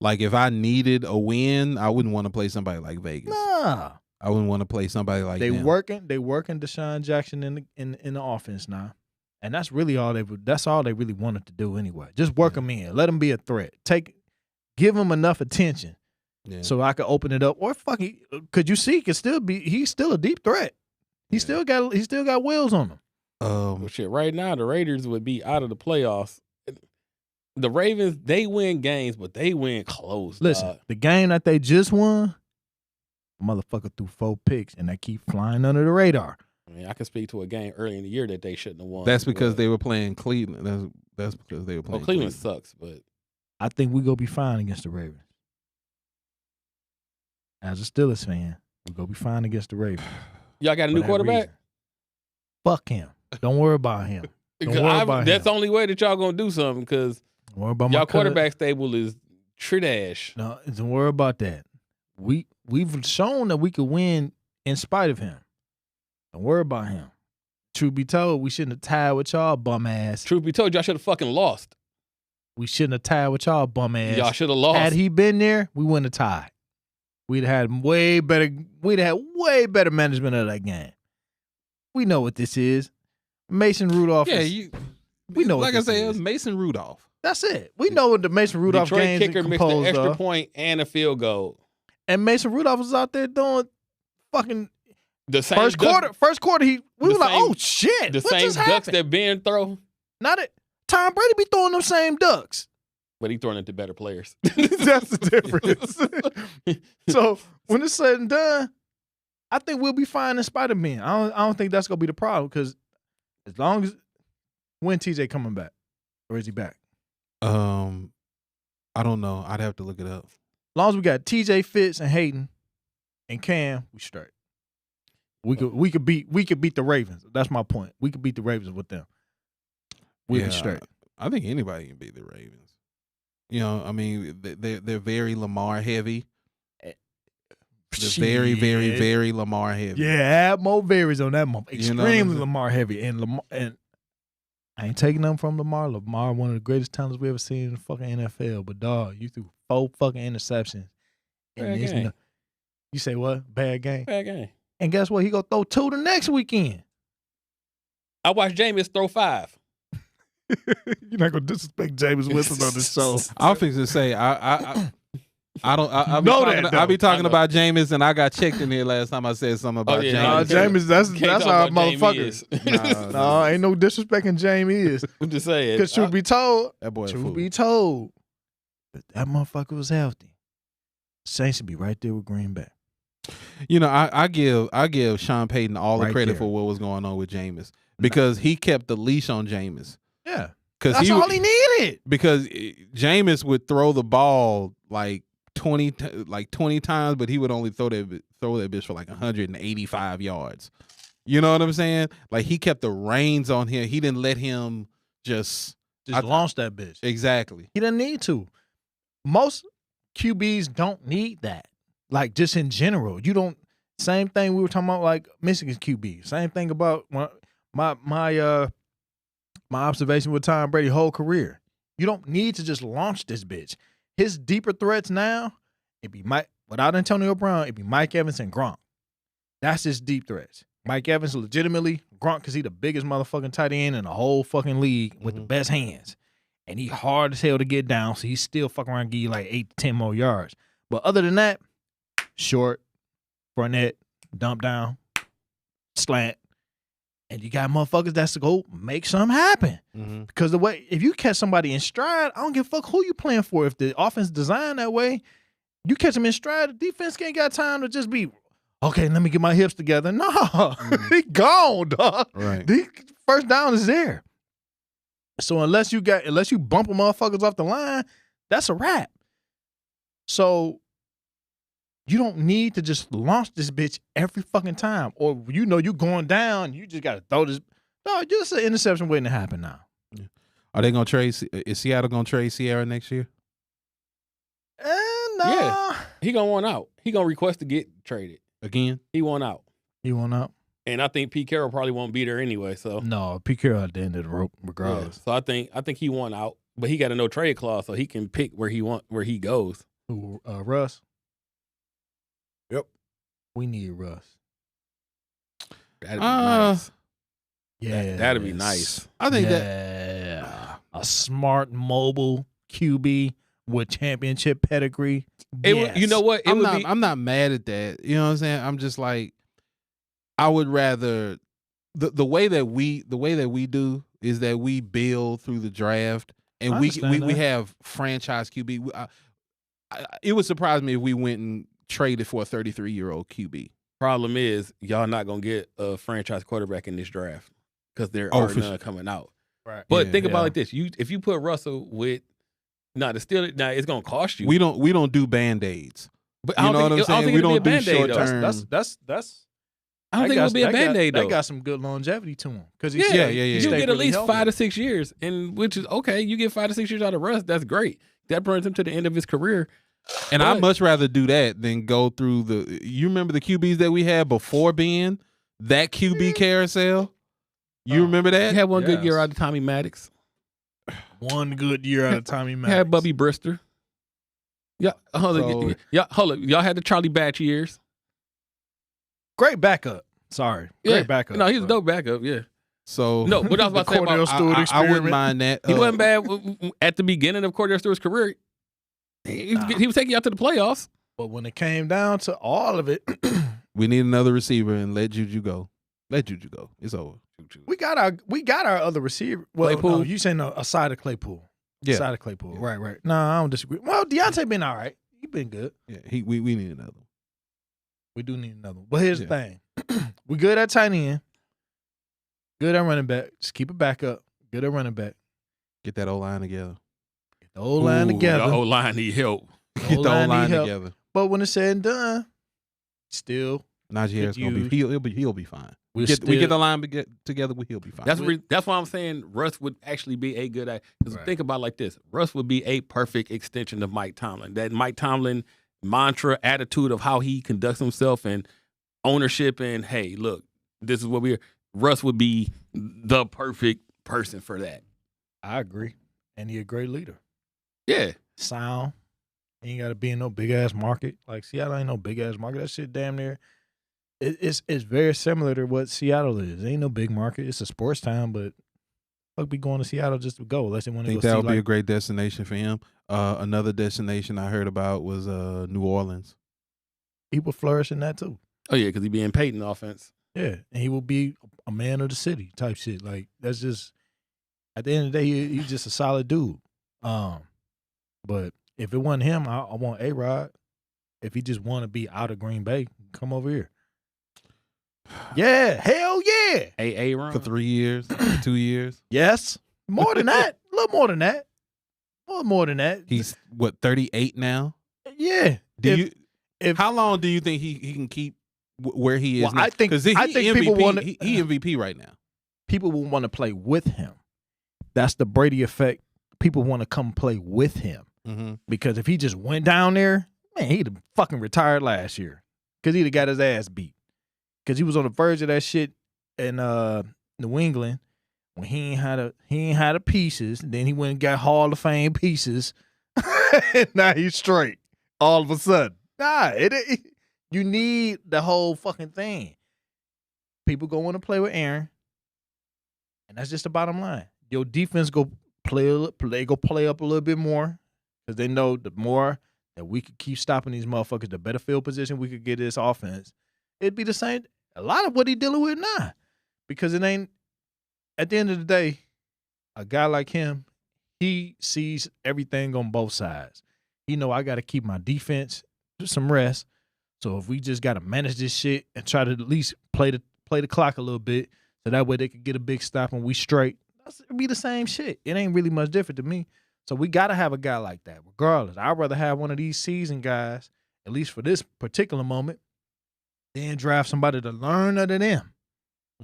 Like if I needed a win, I wouldn't want to play somebody like Vegas. Nah. I wouldn't want to play somebody like They them. working Deshaun Jackson in the offense now. And that's really all that's all they really wanted to do anyway. Just work him in. Let him be a threat. Give him enough attention. Yeah. So I could open it up, or could you see? He's still a deep threat. He still got wheels on him. Well, shit, right now the Raiders would be out of the playoffs. The Ravens, they win games, but they win close. Listen, dog. the game that they just won, motherfucker threw 4 picks, and they keep flying under the radar. I mean, I can speak to a game early in the year that they shouldn't have won. That's because but- they were playing Cleveland. That's because they were playing. Well, Cleveland sucks, but I think we gonna be fine against the Ravens. as a Steelers fan, we're going to be fine against the Ravens. Y'all got a for new that quarterback? reason. Fuck him. Don't worry about him. Don't worry about That's him. the only way that y'all gonna do something because Don't worry about my y'all cousin. quarterback stable is trash. No, don't worry about that. We've shown that we could win in spite of him. Don't worry about him. Truth be told, we shouldn't have tied with y'all bum ass. Truth be told, y'all should have fucking lost. We shouldn't have tied with y'all bum ass. Y'all should have lost. Had he been there, we wouldn't have tied. We'd have had way better management of that game. We know what this is. Mason Rudolph. Yeah, we know Like what I this said, it is. was Mason Rudolph. That's it. We know what the Mason Rudolph Detroit games kicker are missed an composed extra of. point and a field goal. And Mason Rudolph was out there doing fucking The same first quarter. First quarter, we the were like, same- oh shit, The what same just ducks happened? that Ben throw, Not it. Tom Brady be throwing them same ducks. but he throwing it to better players. That's the difference. So when it's said and done, I think we'll be fine in spite of Ben. I don't think that's gonna be the problem because as long as when TJ coming back, or is he back? I don't know. I'd have to look it up. As long as we got TJ Fitz and Hayden and Cam, we straight. We could beat the Ravens. That's my point. We could beat the Ravens with them. We'll be straight. I think anybody can beat the Ravens. You know, I mean, they're very Lamar heavy. They're very, very, Shit. very Lamar heavy. Yeah, add more varies on that. You know what I'm Extremely saying? Lamar heavy, and I ain't taking nothing from Lamar. Lamar, one of the greatest talents we ever seen in the fucking NFL. But dog, you threw 4 fucking interceptions. Bad game. You say what? Bad game. Bad game. And guess what? He gonna throw 2 the next weekend. I watched Jameis throw 5. You're not gonna disrespect James Winston on the show. I was fixing to say, I don't. I be Know talking, that, I be though. talking I know. about Jameis, and I got checked in here last time I said something about yeah, Jameis. nah, James, that's Can't talk our about motherfucker. No, ain't no disrespecting Jamie is. I'm just saying. Because truth be told, That boy a truth fool. be told, if that motherfucker was healthy, Saints would be right there with Green Bay. You know, I give Sean Payton all the Right credit there. for what was going on with Jameis because he kept the leash on Jameis. Yeah, Because that's all he needed. because Jameis would throw the ball like 20 times, but he would only throw that bitch for like 185 yards. You know what I'm saying? Like he kept the reins on him. He didn't let him just Launch that bitch. exactly. He doesn't need to. Most QBs don't need that. Like just in general, you don't. Same thing we were talking about, like Michigan's QB. Same thing about my observation with Tom Brady whole career. You don't need to just launch this bitch. His deeper threats now, it'd be without Antonio Brown, it'd be Mike Evans and Gronk. That's his deep threats. Mike Evans legitimately, Gronk because he the biggest motherfucking tight end in the whole fucking league with the best hands. And he hard as hell to get down, so he's still fucking around and give you like 8 to 10 more yards. But other than that, short, Fournette, dump down, slant. And you got motherfuckers that's to go make something happen. Mm-hmm. Because the way, if you catch somebody in stride, I don't give a fuck who you playing for. If the offense designed that way, you catch them in stride, the defense ain't got time to just be, okay, let me get my hips together. No, he gone, dog. Right. The first down is there. So unless you bump motherfuckers off the line, that's a wrap. So you don't need to just launch this bitch every fucking time. Or you know you going down, you just gotta throw this. No, just an interception waiting to happen now. Are they gonna trade? Is Seattle gonna trade Sierra next year? No. Yeah. He gonna want out. He gonna request to get traded. Again? He want out. You want up? And I think Pete Carroll probably won't be there anyway. So No, Pete Carroll at the end of the rope, yeah. regardless. So I think he want out, but he got a no trade clause, so he can pick where he goes. Who, Russ? Yep. We need Russ. That'd be nice. Yeah. That'd be nice. I think that that a smart mobile QB with championship pedigree. You know what? I'm not mad at that. You know what I'm saying? I'm just like, I would rather the way that we do is that we build through the draft and I we understand that. have franchise QB. It would surprise me if we went and traded for a 33-year-old QB. Problem is, y'all not gonna get a franchise quarterback in this draft because there Oh, are for none sure. coming out. Right. But Yeah. think about Yeah. it like this: if you put Russell with, it's gonna cost you. We don't do band-aids. But You know what I'm I don't saying? think We it'll be a don't do Band-Aid, short though. term. That's. I don't think it'll be a Band-Aid, though. They got some good longevity to him because Yeah, yeah. You get at least 5 to 6 years, and which is okay. You get 5 to 6 years out of Russ, that's great. That brings him to the end of his career. And But- I'd much rather do that than go through the. You remember the QBs that we had before being that QB carousel? You remember He that? had one good year Yes. out of Tommy Maddox. one good year out of Tommy Maddox. Had Bubby Brister. Yeah, hold on. Y'all had the Charlie Batch years. Great backup. Sorry, great backup. No, he was a dope backup. Yeah. So No, what I was about to say Cordell about Stewart I experiment. wouldn't mind that. he wasn't bad at the beginning of Cordell Stewart's career. He was taking you out to the playoffs. But when it came down to all of it, We need another receiver and let Juju go. Let Juju go. It's over. we got our other receiver. Well, Claypool? no, you saying aside of Claypool. Yeah. Aside of Claypool. Right. No, I don't disagree. Well, Deontay been all right. He been good. Yeah, we need another one. We do need another one. But here's Yeah. the thing. We good at tight end. Good at running back. Just keep it back up. Good at running back. Get that O-line together. Get the whole line together. The O-line need help. Get the O-line O-line need help. together. But when it's said and done, still Najee Harris gonna use- be he'll be fine. we're We still, get the line together, he'll be fine. That's why I'm saying Russ would actually be a good. Because Right. think about it like this: Russ would be a perfect extension of Mike Tomlin. That Mike Tomlin mantra, attitude of how he conducts himself, and ownership, and hey, look, this is what we're. Russ would be the perfect person for that. I agree. And he a great leader. Yeah, Sound. He ain't got to be in no big ass market. Like Seattle ain't no big ass market. That shit damn near. It's very similar to what Seattle is. It ain't no big market. It's a sports town, but fuck be going to Seattle just to go. Unless they I want to go think see that would be a like, great destination for him. Another destination I heard about was New Orleans. he would flourish in that too. oh yeah, because he be in Peyton offense. Yeah, and he will be a man of the city type shit. Like that's just at the end of the day, he's just a solid dude. But if it wasn't him, I want A-Rod. If he just want to be out of Green Bay, come over here. Yeah, hell yeah. A Ron For 3 years, 2 years. Yes, more than that, a little more than that, a little more than that. He's what 38 now. Yeah. If How long do you think he can keep where he is Well, now? I think- 'Cause he I think MVP, people wanna- he MVP right now. people will want to play with him, that's the Brady effect. People want to come play with him. Mm-hmm. Because if he just went down there, man, he'd have fucking retired last year. Because he'd have got his ass beat. Because he was on the verge of that shit in New England when he ain't had the pieces. Then he went and got Hall of Fame pieces. And now he's straight. All of a sudden. Nah, you need the whole fucking thing. People go want to play with Aaron. And that's just the bottom line. Your defense go play up a little bit more. Because they know the more that we could keep stopping these motherfuckers, the better field position we could get this offense. It'd be the same. A lot of what he dealing with now. Because it ain't, at the end of the day, a guy like him, he sees everything on both sides. He know I got to keep my defense to some rest. So if we just got to manage this shit and try to at least play the clock a little bit, so that way they could get a big stop and we straight, it'd be the same shit. It ain't really much different to me. So we got to have a guy like that, regardless. I'd rather have one of these seasoned guys, at least for this particular moment, than draft somebody to learn other than them.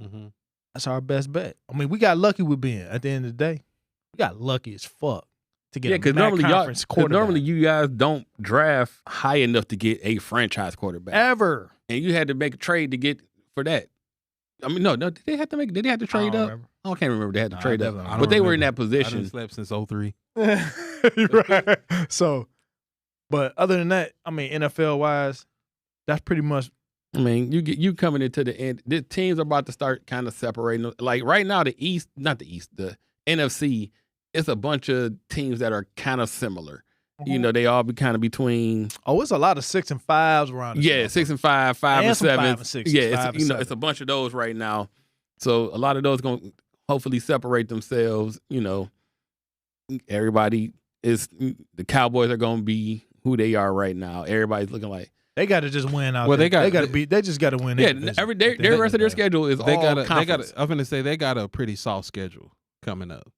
Mm-hmm. That's our best bet. I mean, we got lucky with Ben at the end of the day. We got lucky as fuck to get because a MAC conference quarterback. normally you guys don't draft high enough to get a franchise quarterback, Ever. and you had to make a trade to get for that. I mean, no, did they have to trade I up? don't remember. I can't remember. They had to Nah, trade I up, definitely don't but they were in remember. that I didn't position. slept since 03. Right. So, but other than that, I mean, NFL wise, that's pretty much. I mean, you coming into the end. The teams are about to start kind of separating. Like right now, the NFC, it's a bunch of teams that are kind of similar. You know, they all be kind of between. Oh, it's a lot of 6 and 5s around. this Yeah, motherfucker. 6 and 5, 5 And and some 7. 5 and 6s, Yeah, 5 and it's 7. it's a bunch of those right now. So a lot of those going to hopefully separate themselves. You know, everybody is the Cowboys are going to be who they are right now. Everybody's looking like They got to just win out. Well, there. they got to beat. They just got to win. yeah. Their Rest of their schedule is They all got conference. I'm gonna say they got a pretty soft schedule coming up.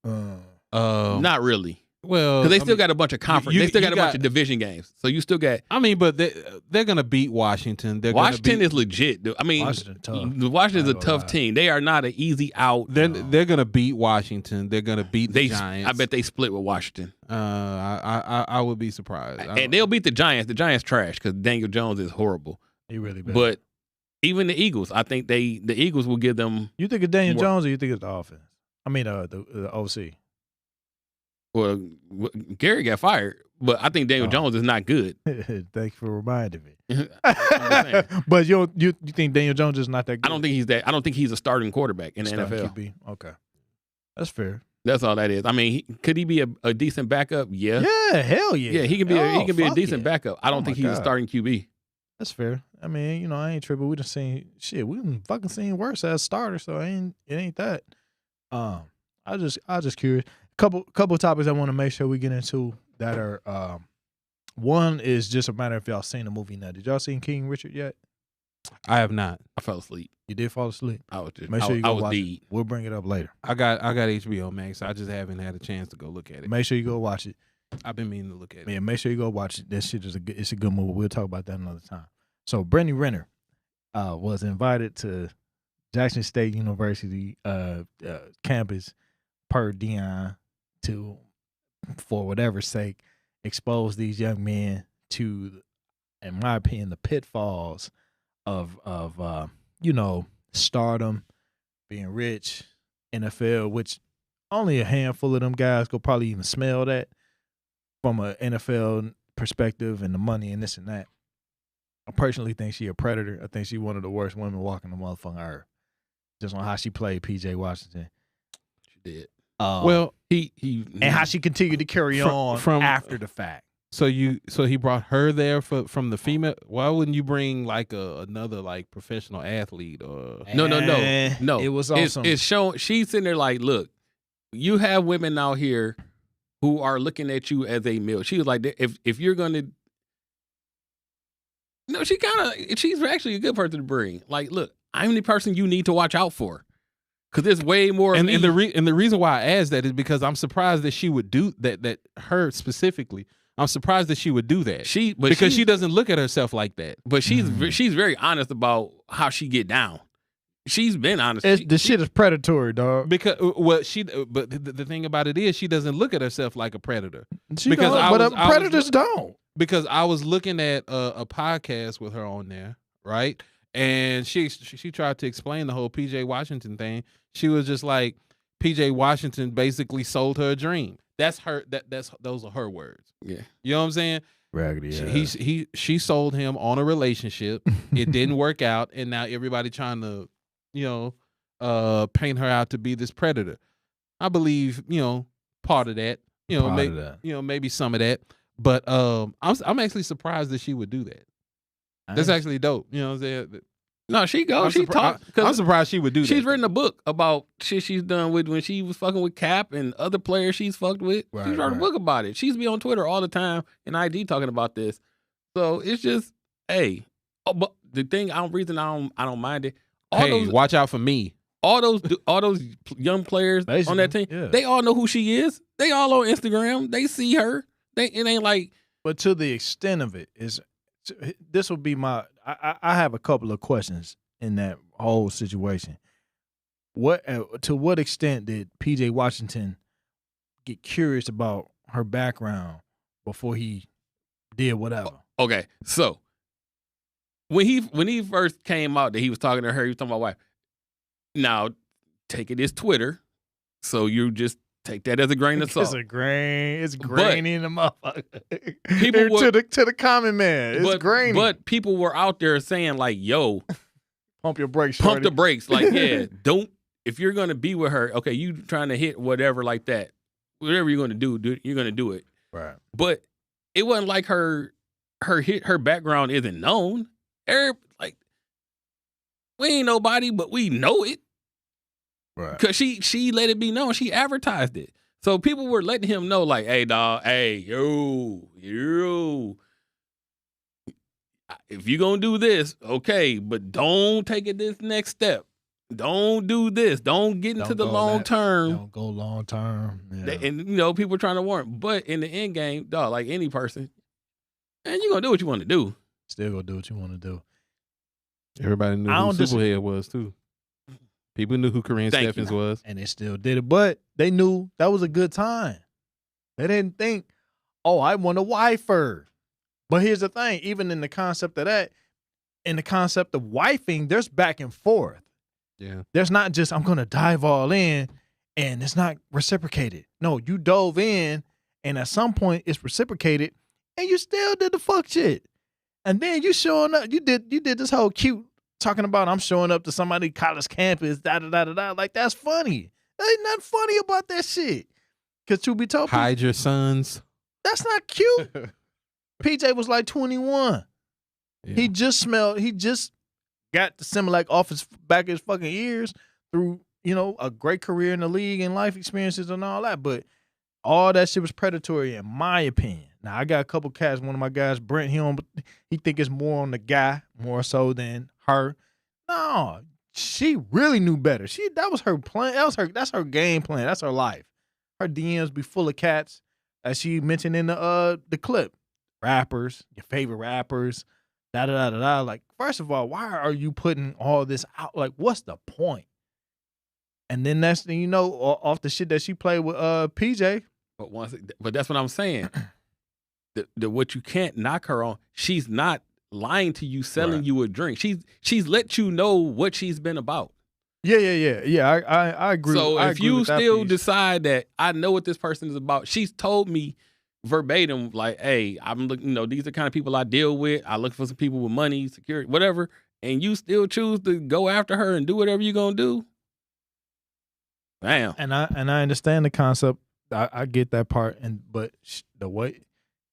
Not really. Well, Because they still got a bunch of conference. They still got a bunch got- of division games. So you still got I mean, but they're gonna beat Washington. Washington is legit, dude. I mean, Washington tough. Washington's a I ain't gonna tough lie. team. They are not an easy out. They're gonna beat Washington. They're gonna beat the Giants. I bet they split with Washington, I would be surprised. and they'll beat the Giants. The Giants trash because Daniel Jones is horrible. He really bad. But even the Eagles, I think the Eagles will give them. You think it's Daniel More. Jones or you think it's the offense? I mean, the OC. Well, Gary got fired, but I think Daniel Oh. Jones is not good. Thank you for reminding me. I'm just saying. But you think Daniel Jones is not that good? I don't think he's that. I don't think he's a starting quarterback in the Starting NFL. QB. Okay, that's fair. That's all that is. I mean, could he be a decent backup? Yeah. Yeah, hell yeah. Yeah, he can be a fuck decent yeah. backup. I don't Oh think my he's a God. starting QB. That's fair. I mean, I ain't tripping. We done seen shit. We done fucking seen worse as starter, so it ain't that. I just curious. Couple topics I want to make sure we get into that are one is just a matter if y'all seen the movie now. Did y'all seen King Richard yet? I have not. I fell asleep. You did fall asleep. I was just Make sure you I go was watch deed. it. We'll bring it up later. I got HBO Max. I just haven't had a chance to go look at it. Make sure you go watch it. I've been meaning to look at it. Yeah, make sure you go watch it. That shit is it's a good movie. We'll talk about that another time. So Brittany Renner was invited to Jackson State University campus per Dion to, for whatever sake, expose these young men to, in my opinion, the pitfalls of stardom, being rich, NFL, which only a handful of them guys could probably even smell that from an NFL perspective and the money and this and that. I personally think she a predator. I think she one of the worst women walking the motherfucking earth. Just on how she played PJ Washington. She did. Well, He And how she continued to carry on from- after the fact. so he brought her there from the female. Why wouldn't you bring like another like professional athlete or? No. It was awesome. It's shown. She's sitting there like, look, you have women out here who are looking at you as a male. She was like, if you're gonna, no, she's actually a good person to bring. Like, look, I'm the person you need to watch out for, because there's way more. And of me. the reason why I asked that is because I'm surprised that she would do that. That her specifically, I'm surprised that she would do that. Because she doesn't look at herself like that. But she's very honest about how she get down. She's been honest. The shit is predatory, dog. Because but the thing about it is she doesn't look at herself like a predator. Because predators don't. Because I was looking at a podcast with her on there, right? And she tried to explain the whole PJ Washington thing. She was just like, PJ Washington basically sold her a dream. That's her. Those are her words. Yeah, you know what I'm saying. Raggedy. She sold him on a relationship. It didn't work out, and now everybody trying to, paint her out to be this predator. I believe, part of that. Maybe some of that. But I'm actually surprised that she would do that. That's actually dope. You know what I'm saying? no, she goes. She talks. I'm surprised she would do that. She's written a book about shit she's done with when she was fucking with Cap and other players she's fucked with. Right, She's wrote a right. book about it. She's be on Twitter all the time and IG talking about this. So it's just, hey. Oh, but the thing, I don't mind it. Watch out for me. All those young players on that team, Basically, yeah. they all know who she is. They all on Instagram. They see her. It ain't like. But to the extent of it is, this will be my. I have a couple of questions in that whole situation. To what extent did PJ Washington get curious about her background before he did whatever? Okay, so when he first came out that he was talking to her, he was talking about wife. Now, take it as Twitter, so you just take that as a grain of salt. It's grainy in the motherfucker. People were- to the common man, it's grainy. But people were out there saying like, "Yo, pump your brakes, pump shorty. the brakes!" Like, yeah, don't. If you're gonna be with her, okay, you trying to hit whatever like that, whatever you're gonna do, you're gonna do it. Right. But it wasn't like her background isn't known. Like, we ain't nobody, but we know it. Right. Because she let it be known. She advertised it. So people were letting him know, like, hey, dog, hey, yo. If you going to do this, okay, but don't take it this next step. Don't do this. Don't get into Don't the go long that- term. Don't go long term. Yeah. And people are trying to warn. But in the end game, dog, like any person, man, you gonna do what you want to do. Still gonna do what you want to do. Everybody knew I who don't dis- Superhead was too. People knew who Corinne Thank Stephens you. was. And they still did it, but they knew that was a good time. They didn't think, oh, I want a wifer. But here's the thing, even in the concept of that, in the concept of wifing, there's back and forth. Yeah. There's not just, I'm going to dive all in and it's not reciprocated. No, you dove in and at some point it's reciprocated and you still did the fuck shit. And then you showing up, you did this whole cute talking about I'm showing up to somebody college campus, da-da-da-da-da. Like, that's funny. There ain't nothing funny about that shit. Because truth be told, Hide your sons. that's not cute. PJ was like 21. Yeah. He just got the Similac off his back of his fucking ears through, a great career in the league and life experiences and all that. But all that shit was predatory in my opinion. Now I got a couple cats. One of my guys, Brent, he think it's more on the guy more so than her. No, she really knew better. That was her plan. That's her game plan. That's her life. Her DMs be full of cats, as she mentioned in the clip. Rappers, your favorite rappers, da-da-da-da-da. Like, first of all, why are you putting all this out? Like, what's the point? And then next thing you know, off the shit that she played with PJ. But that's what I'm saying. What you can't knock her on, she's not lying to you, selling Right. you a drink. She's let you know what she's been about. Yeah. I agree. So I if agree you with that still piece. decide that I know what this person is about, she's told me verbatim, like, hey, I'm looking, these are the kind of people I deal with. I look for some people with money, security, whatever, and you still choose to go after her and do whatever you're gonna do. Damn. And I understand the concept. I get that part. But the way,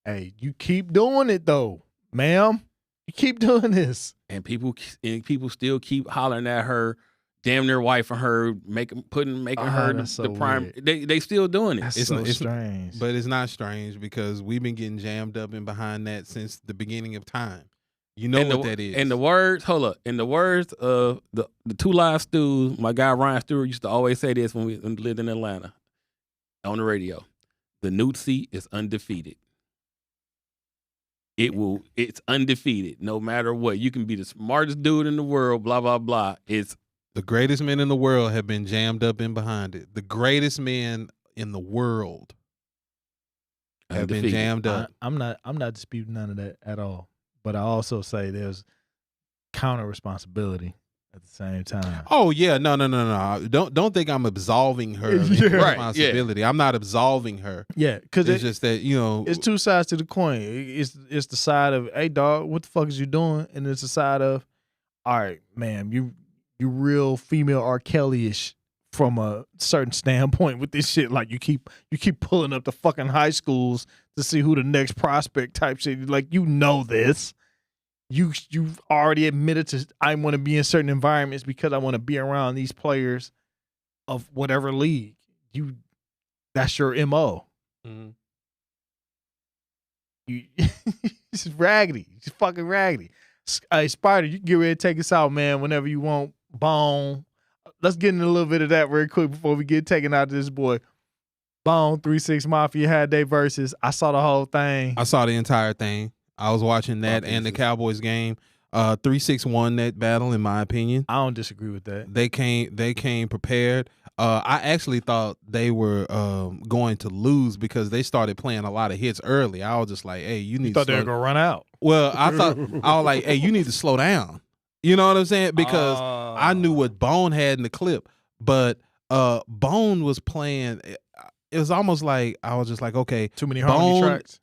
hey, you keep doing it though, ma'am. You keep doing this. And people still keep hollering at her, damn near wife of her, making her that's so the prime. weird. They still doing it. That's so strange. But it's not strange because we've been getting jammed up and behind that since the beginning of time. You know what that is. In the words of the Two Live Stews, my guy Ryan Stewart used to always say this when we lived in Atlanta on the radio. The Newtsy is undefeated. It's undefeated no matter what. You can be the smartest dude in the world, blah, blah, blah. It's The greatest men in the world have been jammed up in behind it. The greatest men in the world have been undefeated. jammed up. I'm not disputing none of that at all. But I also say there's counter responsibility at the same time. Oh yeah, no. Don't think I'm absolving her of Yeah. any Right, responsibility. I'm not absolving her. Yeah, because It's just that it's two sides to the coin. It's the side of, hey dog, what the fuck is you doing? And it's the side of, all right, ma'am, you real female R. Kelly-ish from a certain standpoint with this shit. Like you keep pulling up the fucking high schools to see who the next prospect type shit. Like, this. You've already admitted to, I want to be in certain environments because I want to be around these players of whatever league. That's your MO. Mhm. It's raggedy. It's fucking raggedy. Hey, Spider, you can get ready to take us out, man, whenever you want. Bone. Let's get into a little bit of that very quick before we get taken out to this boy. Bone, 3-6 Mafia had their verses. I saw the whole thing. I saw the entire thing. I was watching that and the Cowboys game. 3-6 won that battle, in my opinion. I don't disagree with that. They came prepared. I actually thought they were going to lose because they started playing a lot of hits early. I was just like, hey, you need You thought to they were slow going to run out. Well, I was like, hey, you need to slow down. You know what I'm saying? Because I knew what Bone had in the clip, but Bone was playing. It was almost like I was just like, okay, Too many harmony tracks.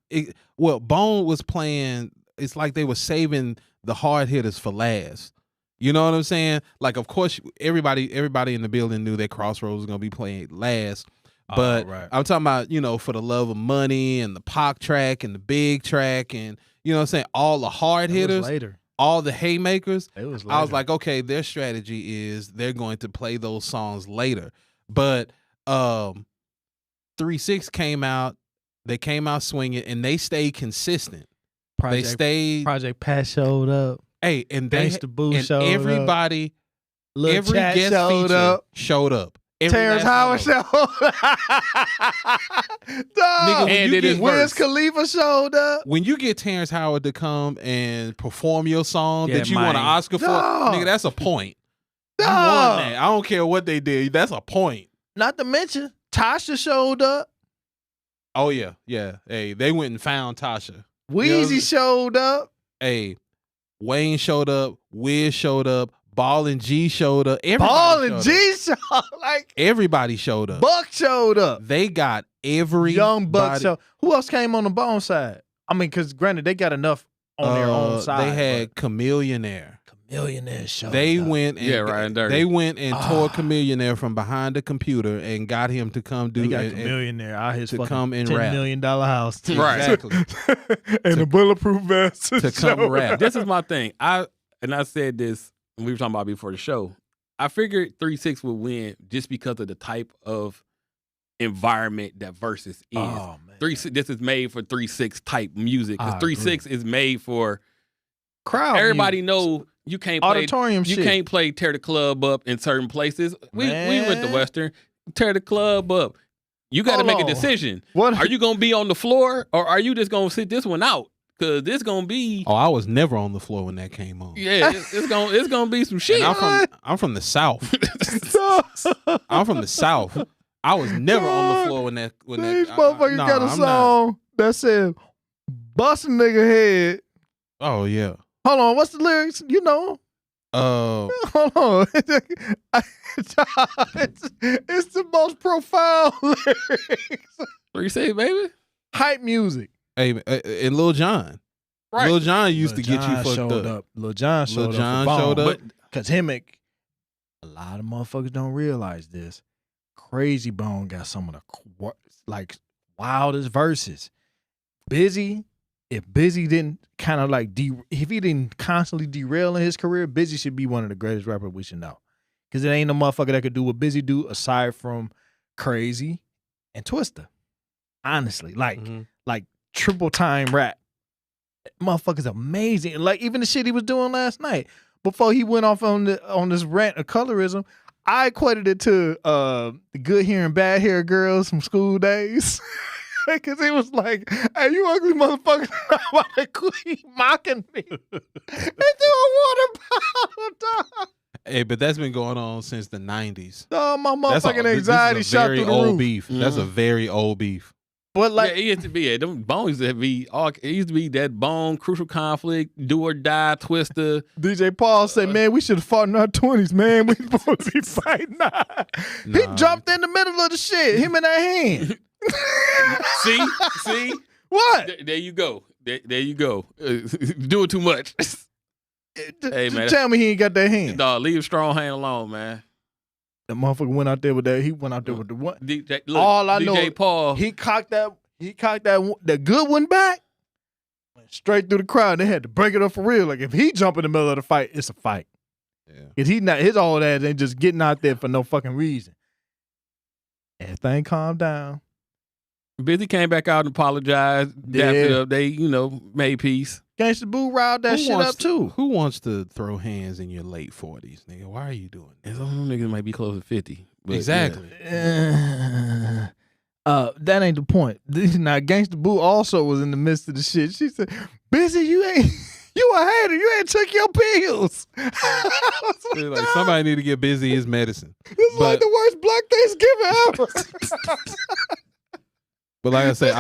Bone was playing. It's like they were saving the hard hitters for last. You know what I'm saying? Like, of course, everybody in the building knew that Crossroads was gonna be playing last. But right. I'm talking about, For the Love of Money and the Pac track and the Big track and you know what I'm saying, all the hard It was hitters, later. all the haymakers. It was later. I was like, okay, their strategy is they're going to play those songs later. But 3-6 came out, they came out swinging, and they stayed consistent. They stayed. Project Pat showed up. Hey, and Gangsta Boo and showed up. everybody Lil Every Chat guest showed feature up. showed up. Every Terrence last Howard one of them. showed up. Nigga, when And you did his get- Wiz verse. Khalifa showed up. When you get Terrence Howard to come and perform your song Yeah, that you want an man. Oscar for, Dog. nigga, that's a point. You Dog. won that. I don't care what they did. That's a point. Not to mention, Tasha showed up. Oh yeah, yeah. Hey, they went and found Tasha. Weezy Yeah. showed up. Hey, Wayne showed up. Wiz showed up. Ball and G showed up. Everybody Ball and showed up. G showed like Everybody showed up. Buck showed up. They got every Young Buck showed. Who else came on the Bone side? I mean, because granted, they got enough on their own side. They had Chameleonaire. Chameleonaire showed They up. went and Yeah, Ryan Dirty. they went and tore Chameleonaire from behind the computer and got him to come do They got and- Chameleonaire out his to fucking come and $10 rap. million house. Right. Exactly. And a bulletproof vest. To come rap. This is my thing. I said this when we were talking about before the show. I figured 3-6 would win just because of the type of environment that Versus is. Oh, man. 3-6, this is made for 3-6 type music. I Because agree. 3-6 is made for Crowd everybody music. know you can't play Auditorium you shit. can't play tear the club up in certain places. We went to Man. Western, tear the club up. You got to Hold make a on. decision. What? Are you gonna be on the floor or are you just gonna sit this one out? Because this gonna be Oh, I was never on the floor when that came on. yeah, it's gonna be some shit. And I'm from the South. I'm from the South. I was never on the floor when that These motherfuckers nah, got a I'm not. song that said, bust a nigga head. Oh yeah. Hold on, what's the lyrics? You know? Hold on. it's the most profound lyrics. 3-6, baby. Hype music. Hey, and Lil Jon. Right. Lil Jon used Lil to get you Jon fucked showed up. Lil Jon showed Lil up. Jon for showed Bone. up. Cause him and a lot of motherfuckers don't realize this. Crazy Bone got some of the like wildest verses. Busy, if Busy didn't kind of like if he didn't constantly derail in his career, Busy should be one of the greatest rappers we should know. Cause it ain't no motherfucker that could do what Busy do aside from Crazy and Twista. Honestly, like triple time rap. Motherfucker's amazing. Like even the shit he was doing last night before he went off on this rant of colorism, I equated it to the good hair and bad hair girls from School Days. Because he was like, hey, you ugly motherfucker, why they keep mocking me? They threw a water bottle, dog. Hey, but that's been going on since the 90s. Oh, my That's motherfucking this anxiety is a shot very through the old roof. beef. That's a very old beef. But like, yeah, it used to be. Them bones used to be. It used to be that Bone, Crucial Conflict, Do or Die, Twister. DJ Paul said, man, we should have fought in our 20s, man. We supposed to be fighting now. He Nah. jumped in the middle of the shit, him in that hand. See, What? there you go. There you go. Doing too much. Hey, man. Tell me he ain't got that hand. Dog, leave strong hand alone, man. That motherfucker went out there with that. He went out there with the one. DJ, look, All I DJ know, Paul. He cocked that good one back. Went straight through the crowd. They had to break it up for real. Like if he jump in the middle of the fight, it's a fight. Yeah. If he not his old ass ain't just getting out there for no fucking reason. Everything calmed down. Busy came back out and apologized. Dapped it up. They, made peace. Gangsta Boo riled that Who shit wants up too. Who wants to throw hands in your late 40s, nigga? Why are you doing that? Some niggas might be close to 50. But Exactly. That ain't the point. Now, Gangsta Boo also was in the midst of the shit. She said, "Busy, you a hater. You ain't took your pills." I was It's like somebody need to get busy his medicine. This is like but- the worst Black Thanksgiving ever. But like I said,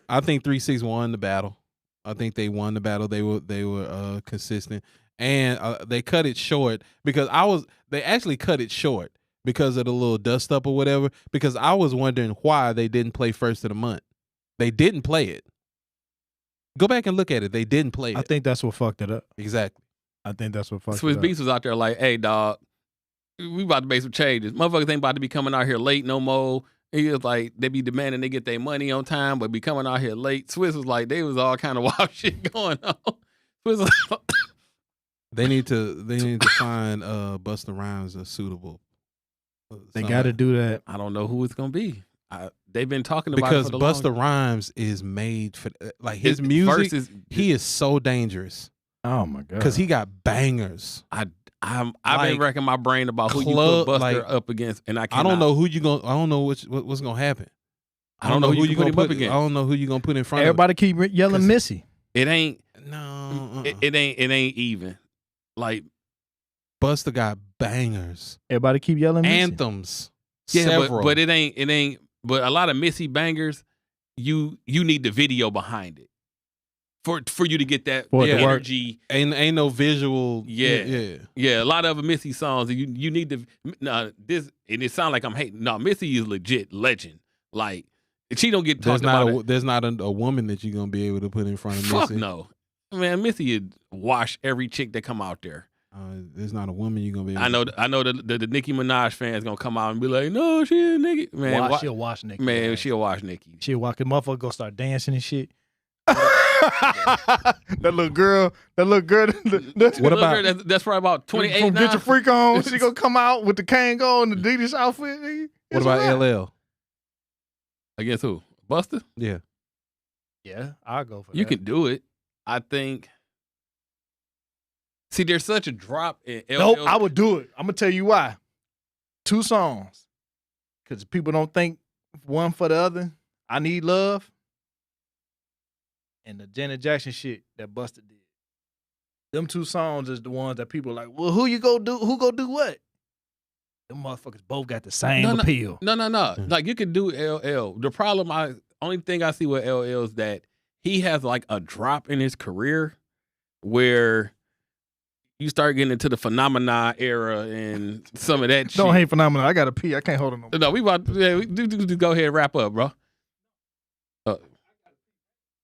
I think 3-6 won the battle. I think they won the battle. They were consistent, and they cut it short because they actually cut it short because of the little dust up or whatever. Because I was wondering why they didn't play first of the month. They didn't play it. Go back and look at it. They didn't play it. I think that's what fucked it up. Exactly. I think that's what fucked Swiss it up. Beats was out there like, hey, dog, we about to make some changes. Motherfuckers ain't about to be coming out here late no more. He was like, they be demanding they get their money on time, but be coming out here late. Swiss was like, they was all kind of wild shit going on. Swiss was like, They need to find Busta Rhymes a suitable. They got to do that. I don't know who it's gonna be. They've been talking about because it for the Busta Rhymes is made for like his His music. verses- He is so dangerous Oh my god. because he got bangers. I I've Like, been racking my brain about who you club- put Buster like, up against, and I I cannot. don't know who you going. I don't know what's gonna happen. I don't know who you gonna put him up put. I against. don't know who you gonna put in front Everybody keep yelling 'Cause- Missy. It ain't. of. No, It ain't even. Like Busta got bangers, Everybody keep yelling Missy. anthems, yeah, several. but it ain't. But a lot of Missy bangers, you need the video behind it for you to get that For it to work. energy. ain't no visual. Yeah. Yeah, a lot of Missy songs. You need to this, and it sounds like I'm hating. No, Missy is legit legend. Like she don't get There's talked about. not there's not a woman that you're gonna be able to put in front of Fuck Missy. no, man. Missy would wash every chick that come out there. There's not a woman you're gonna be able I know the Nicki Minaj fans gonna come out and be like, no, she ain't Nicki. Man, She'll watch Nicki. man, she'll watch Nicki. She'll walk. The motherfucker go start dancing and shit. that little girl. What about That's probably about 28 from now. Get Your Freak On? She gonna come out with the Kango and the Adidas outfit. Nigga. what It's about a wrap. LL? Against who? Buster? Yeah. Yeah, I'll go for You that. can do it. I think. See, there's such a drop in LL. Nope, I would do it. I'm gonna tell you why. 2 songs, because people don't think one for the other. I Need Love and the Janet Jackson shit that Busta did. Them 2 songs is the ones that people are like, well, who go do what? Them motherfuckers both got the same No, no. appeal. No. Mm. Like you could do LL. The problem, only thing I see with LL is that he has like a drop in his career where you start getting into the phenomena era and some of that shit. Don't hate Phenomenon. I gotta pee. I can't hold it no more. No, we about we do go ahead and wrap up, bro.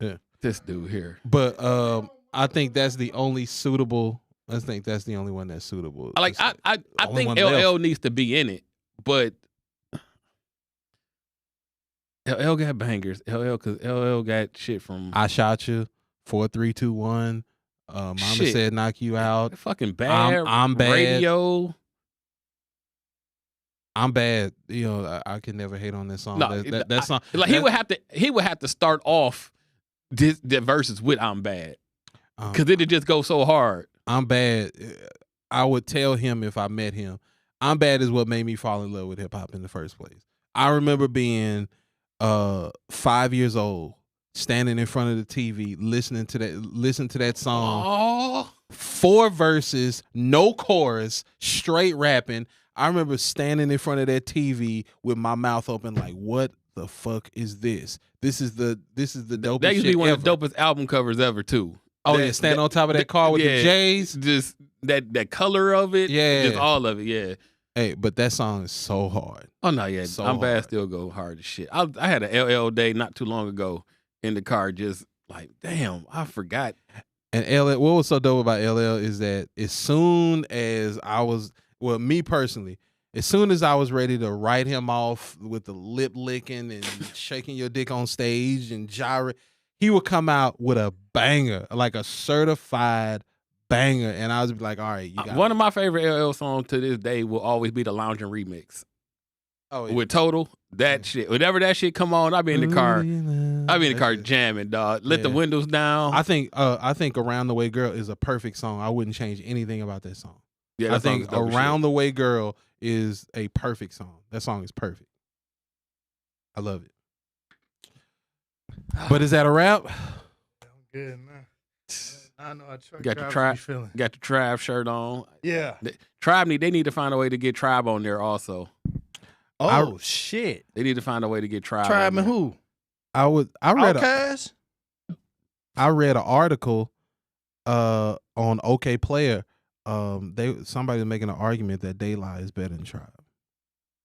Yeah. This dude here. But I think that's the only suitable. I think that's the only one that's suitable. I only think one LL left. needs to be in it, but LL got bangers. Because LL got shit from I Shot You, 4, 3, 2, 1. Mama Shit. Said Knock You Out. fucking bad. I'm Bad. Radio. I'm Bad. You know, I can never hate on this song. No, that song. Like he would have to start off the verses with "I'm Bad" because it'd just go so hard. I'm Bad. I would tell him if I met him. I'm Bad is what made me fall in love with hip hop in the first place. I remember being 5 years old, standing in front of the TV, listening to that song. Oh, 4 verses, no chorus, straight rapping. I remember standing in front of that TV with my mouth open, like, what the fuck is this? This is the dopest that used to shit be one ever. of the dopest album covers ever too. Oh yeah, standing on top of that car with yeah, the J's. Just that color of it, Yeah. just all of it, yeah. Hey, but that song is so hard. Oh no, yeah, So I'm Bad hard. still go hard as shit. I had an LL day not too long ago in the car, just like, damn, I forgot. And LL, what was so dope about LL is that as soon as I was, well, me personally, as soon as I was ready to write him off with the lip licking and shaking your dick on stage and gyrate, he would come out with a banger, like a certified banger. And I was like, all right, you got One of my favorite LL songs to this day will always be the Lounging remix oh, with Total. That shit, whenever that shit come on, I be in the car. I be in the car jamming, dog. Let the Yeah. windows down. I think Around the Way Girl is a perfect song. I wouldn't change anything about that song. yeah, I that song think is dope as Around shit. the Way Girl is a perfect song. That song is perfect. I love it. But is that a wrap? Good man. I know I truck Got the drivers Tribe. be feeling. Got the Tribe shirt on. Yeah. Tribe they need to find a way to get Tribe on there also. Oh shit. They need to find a way to get Tribe. Tribe on and there. who? I read Outkast? I read an article on OK Player. Somebody was making an argument that Daylight is better than Tribe.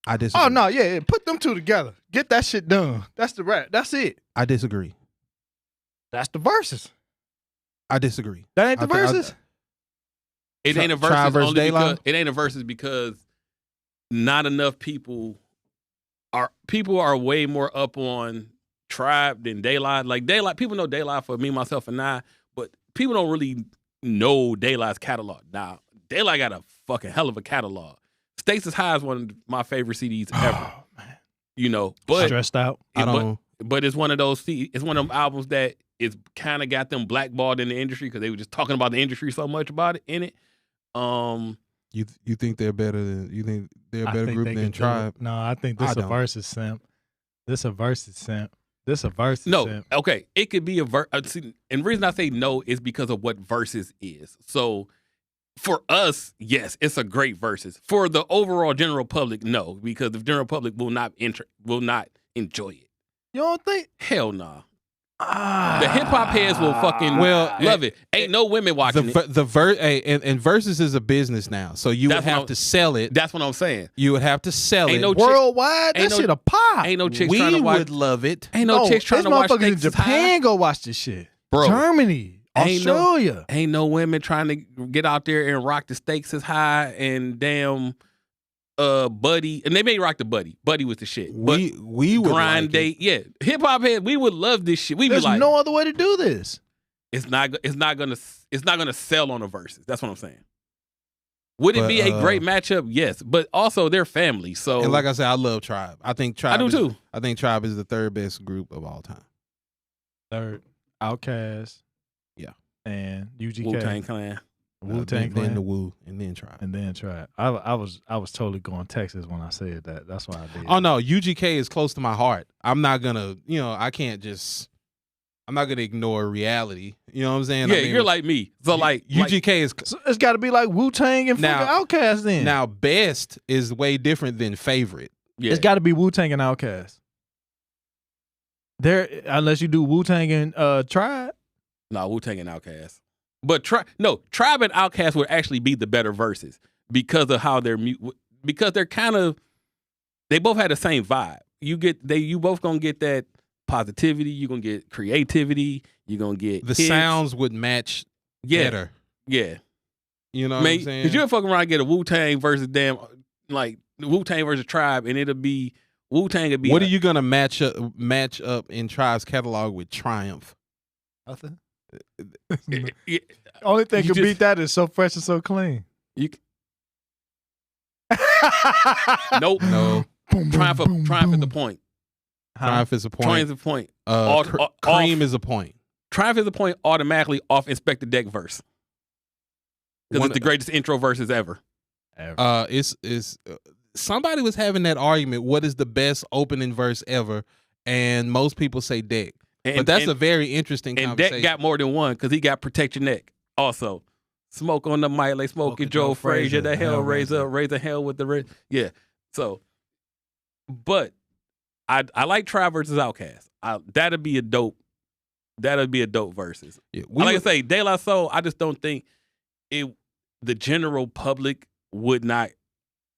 I disagree. Oh no, yeah. Put them 2 together. Get that shit done. That's the rap. That's it. I disagree. That's the verses. I disagree. That ain't the I think- verses. It ain't a Tribe versus versus only because Daylight? it ain't a versus because not enough people are way more up on Tribe than Daylight. Like Daylight, people know Daylight for me, myself, and I, but people don't really know Daylight's catalog. Now, Daylight got a fucking hell of a catalog. Stakes is High is one of my favorite CDs ever. Oh, man. You know, but Stressed out. I don't. but it's one of those. It's one of them albums that it's kind of got them blackballed in the industry because they were just talking about the industry so much about it in it. You think they're better than you think they're a I better think group they than could do Tribe? it. No, I think this I a don't. versus simp. This a versus simp. This a versus No, simp. okay. It could be a and the reason I say no is because of what versus is. So for us, yes, it's a great versus. For the overall general public, no, because the general public will not enjoy it. You don't think? Hell nah. The hip hop heads will fucking love it. Ain't no women watching it. And versus is a business now, so you would That's what have I'm- to sell it. That's what I'm saying. You would have to sell Ain't it. no chick- Worldwide, ain't that no- shit a pop. Ain't no chicks we trying to watch. would love it. Ain't no chicks trying to watch motherfuckers in Stakes is High. Japan go watch this shit. Bro. Germany, Ain't no- Australia. Ain't no women trying to get out there and rock the Stakes is High and damn Buddy. And they may rock the Buddy. Buddy was the shit. But We would grind like day, it. yeah. Hip hop head, we would love this shit. We'd There's be like, no other way to do this. it's not gonna sell on the verses. That's what I'm saying. Would it But, be a great matchup? Yes, but also they're family. So And like I said, I love Tribe. I think Tribe. I do too. I think Tribe is the third best group of all time. Third, Outkast. Yeah. And UGK. Wu-Tang Clan. Wu-Tang then Clan. the Wu, and then Tribe. And then Tribe. I was totally going Texas when I said that. That's why I did. Oh no, UGK is close to my heart. I'm not gonna, I'm not gonna ignore reality. You know what I'm saying? Yeah, I mean, you're like me. So like UGK is So it's got to be like Wu-Tang and Now- fucking Outkast then. now best is way different than favorite. yeah. It's got to be Wu-Tang and Outkast. There, unless you do Wu-Tang and Tribe. No, Wu-Tang and Outkast. But Tribe and Outkast would actually be the better verses because of how because they're kind of, they both had the same vibe. You both gonna get that positivity. You're gonna get creativity. You're gonna get The hits. sounds would match better. Yeah, You know what I'm saying? because you'll fuck around and get a Wu-Tang versus Wu-Tang versus Tribe, and it'll be Wu-Tang would be. What are you gonna match up in Tribe's catalog with Triumph? Nothing. Yeah, Only thing You can beat just- that is So Fresh and So Clean. you, nope. No, Triumph is the point. Triumph is a point. Triumph is the point. Cream is a point. Triumph is a point automatically off Inspector Deck verse. Because One- it's the greatest intro verses ever. It's somebody was having that argument. What is the best opening verse ever? And most people say Deck. But that's a very interesting and conversation. Deck got more than one because he got Protect Your Neck also. Smoke on the mic like Smoking Joe Frazier. The Hellraiser, raising hell with the yeah. So, but I like Tribe versus Outkast. That'd be a dope versus. Yeah, Like I say, De La Soul. I just don't think the general public would not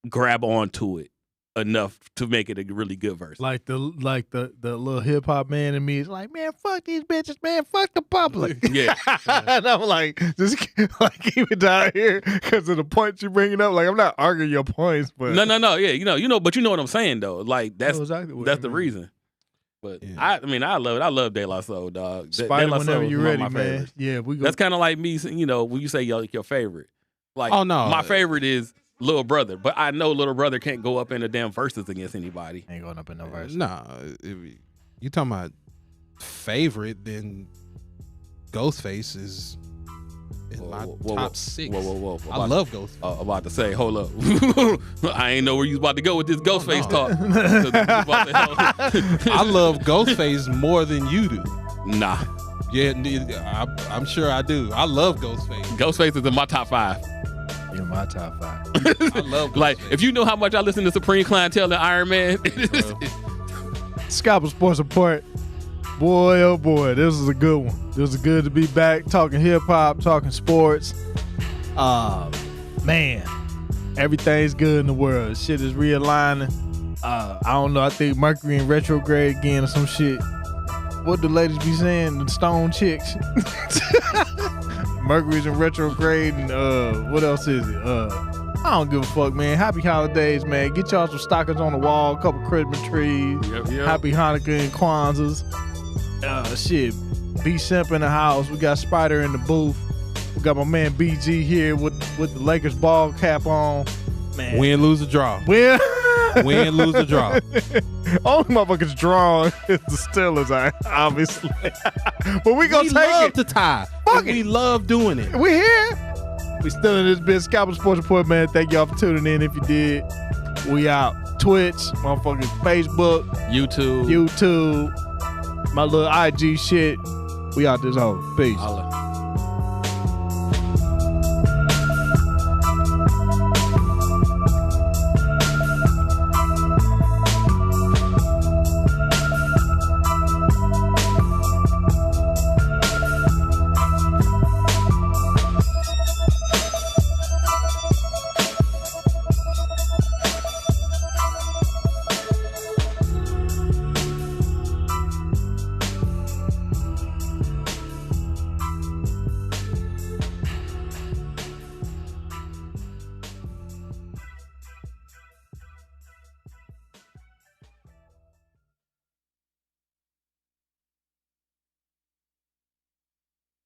grab onto it enough to make it a really good verse. Like the little hip hop man in me is like, man, fuck these bitches, man, fuck the public. Yeah. And I'm like, just like keep it down here because of the points you're bringing up. Like I'm not arguing your points, but No, yeah, but you know what I'm saying though. Like that's exactly what that's I the mean. reason. But Yeah. I love De La Soul, dog. De Spider La whenever Soul you're is one ready, of my man. favorites. Yeah, we go. That's kind of like me, when you say your favorite. Like, Oh, no. my favorite is Little Brother, but I know Little Brother can't go up in the damn verses against anybody. ain't going up in no verse. Nah, you talking about favorite? Then Ghostface is in my top 6. Whoa. I love Ghostface. About to say, hold up. I ain't know where you was about to go with this Ghostface no. talk. I love Ghostface more than you do. Nah. Yeah, I'm sure I do. I love Ghostface. Ghostface is in my top 5. You're my top 5. I love Like, Ghostface. if you know how much I listen to Supreme Clientele and Iron Man, Scalpel Sports Report. Boy, oh boy, this was a good one. This was good to be back talking hip hop, talking sports. Man, everything's good in the world. Shit is realigning. I don't know. I think Mercury in retrograde again or some shit. What the ladies be saying? The stone chicks. Mercury's in retrograde, and what else is it? I don't give a fuck, man. Happy holidays, man. Get y'all some stockings on the wall, a couple Christmas trees. Yep. Happy Hanukkah and Kwanzaa's. Shit. B-Simp in the house. We got Spider in the booth. We got my man BG here with the Lakers ball cap on. Man. Win, lose, or draw. Win. Win, lose, or draw. Only motherfuckers drawing is the Steelers, obviously. But we gonna We take love it. to tie. Fuck We love doing it. We here. We still in this bitch. Scalper Sports Report, man. Thank y'all for tuning in. If you did, we out. Twitch, motherfucking Facebook, YouTube. my little IG shit. We out this hole. Peace. Holla.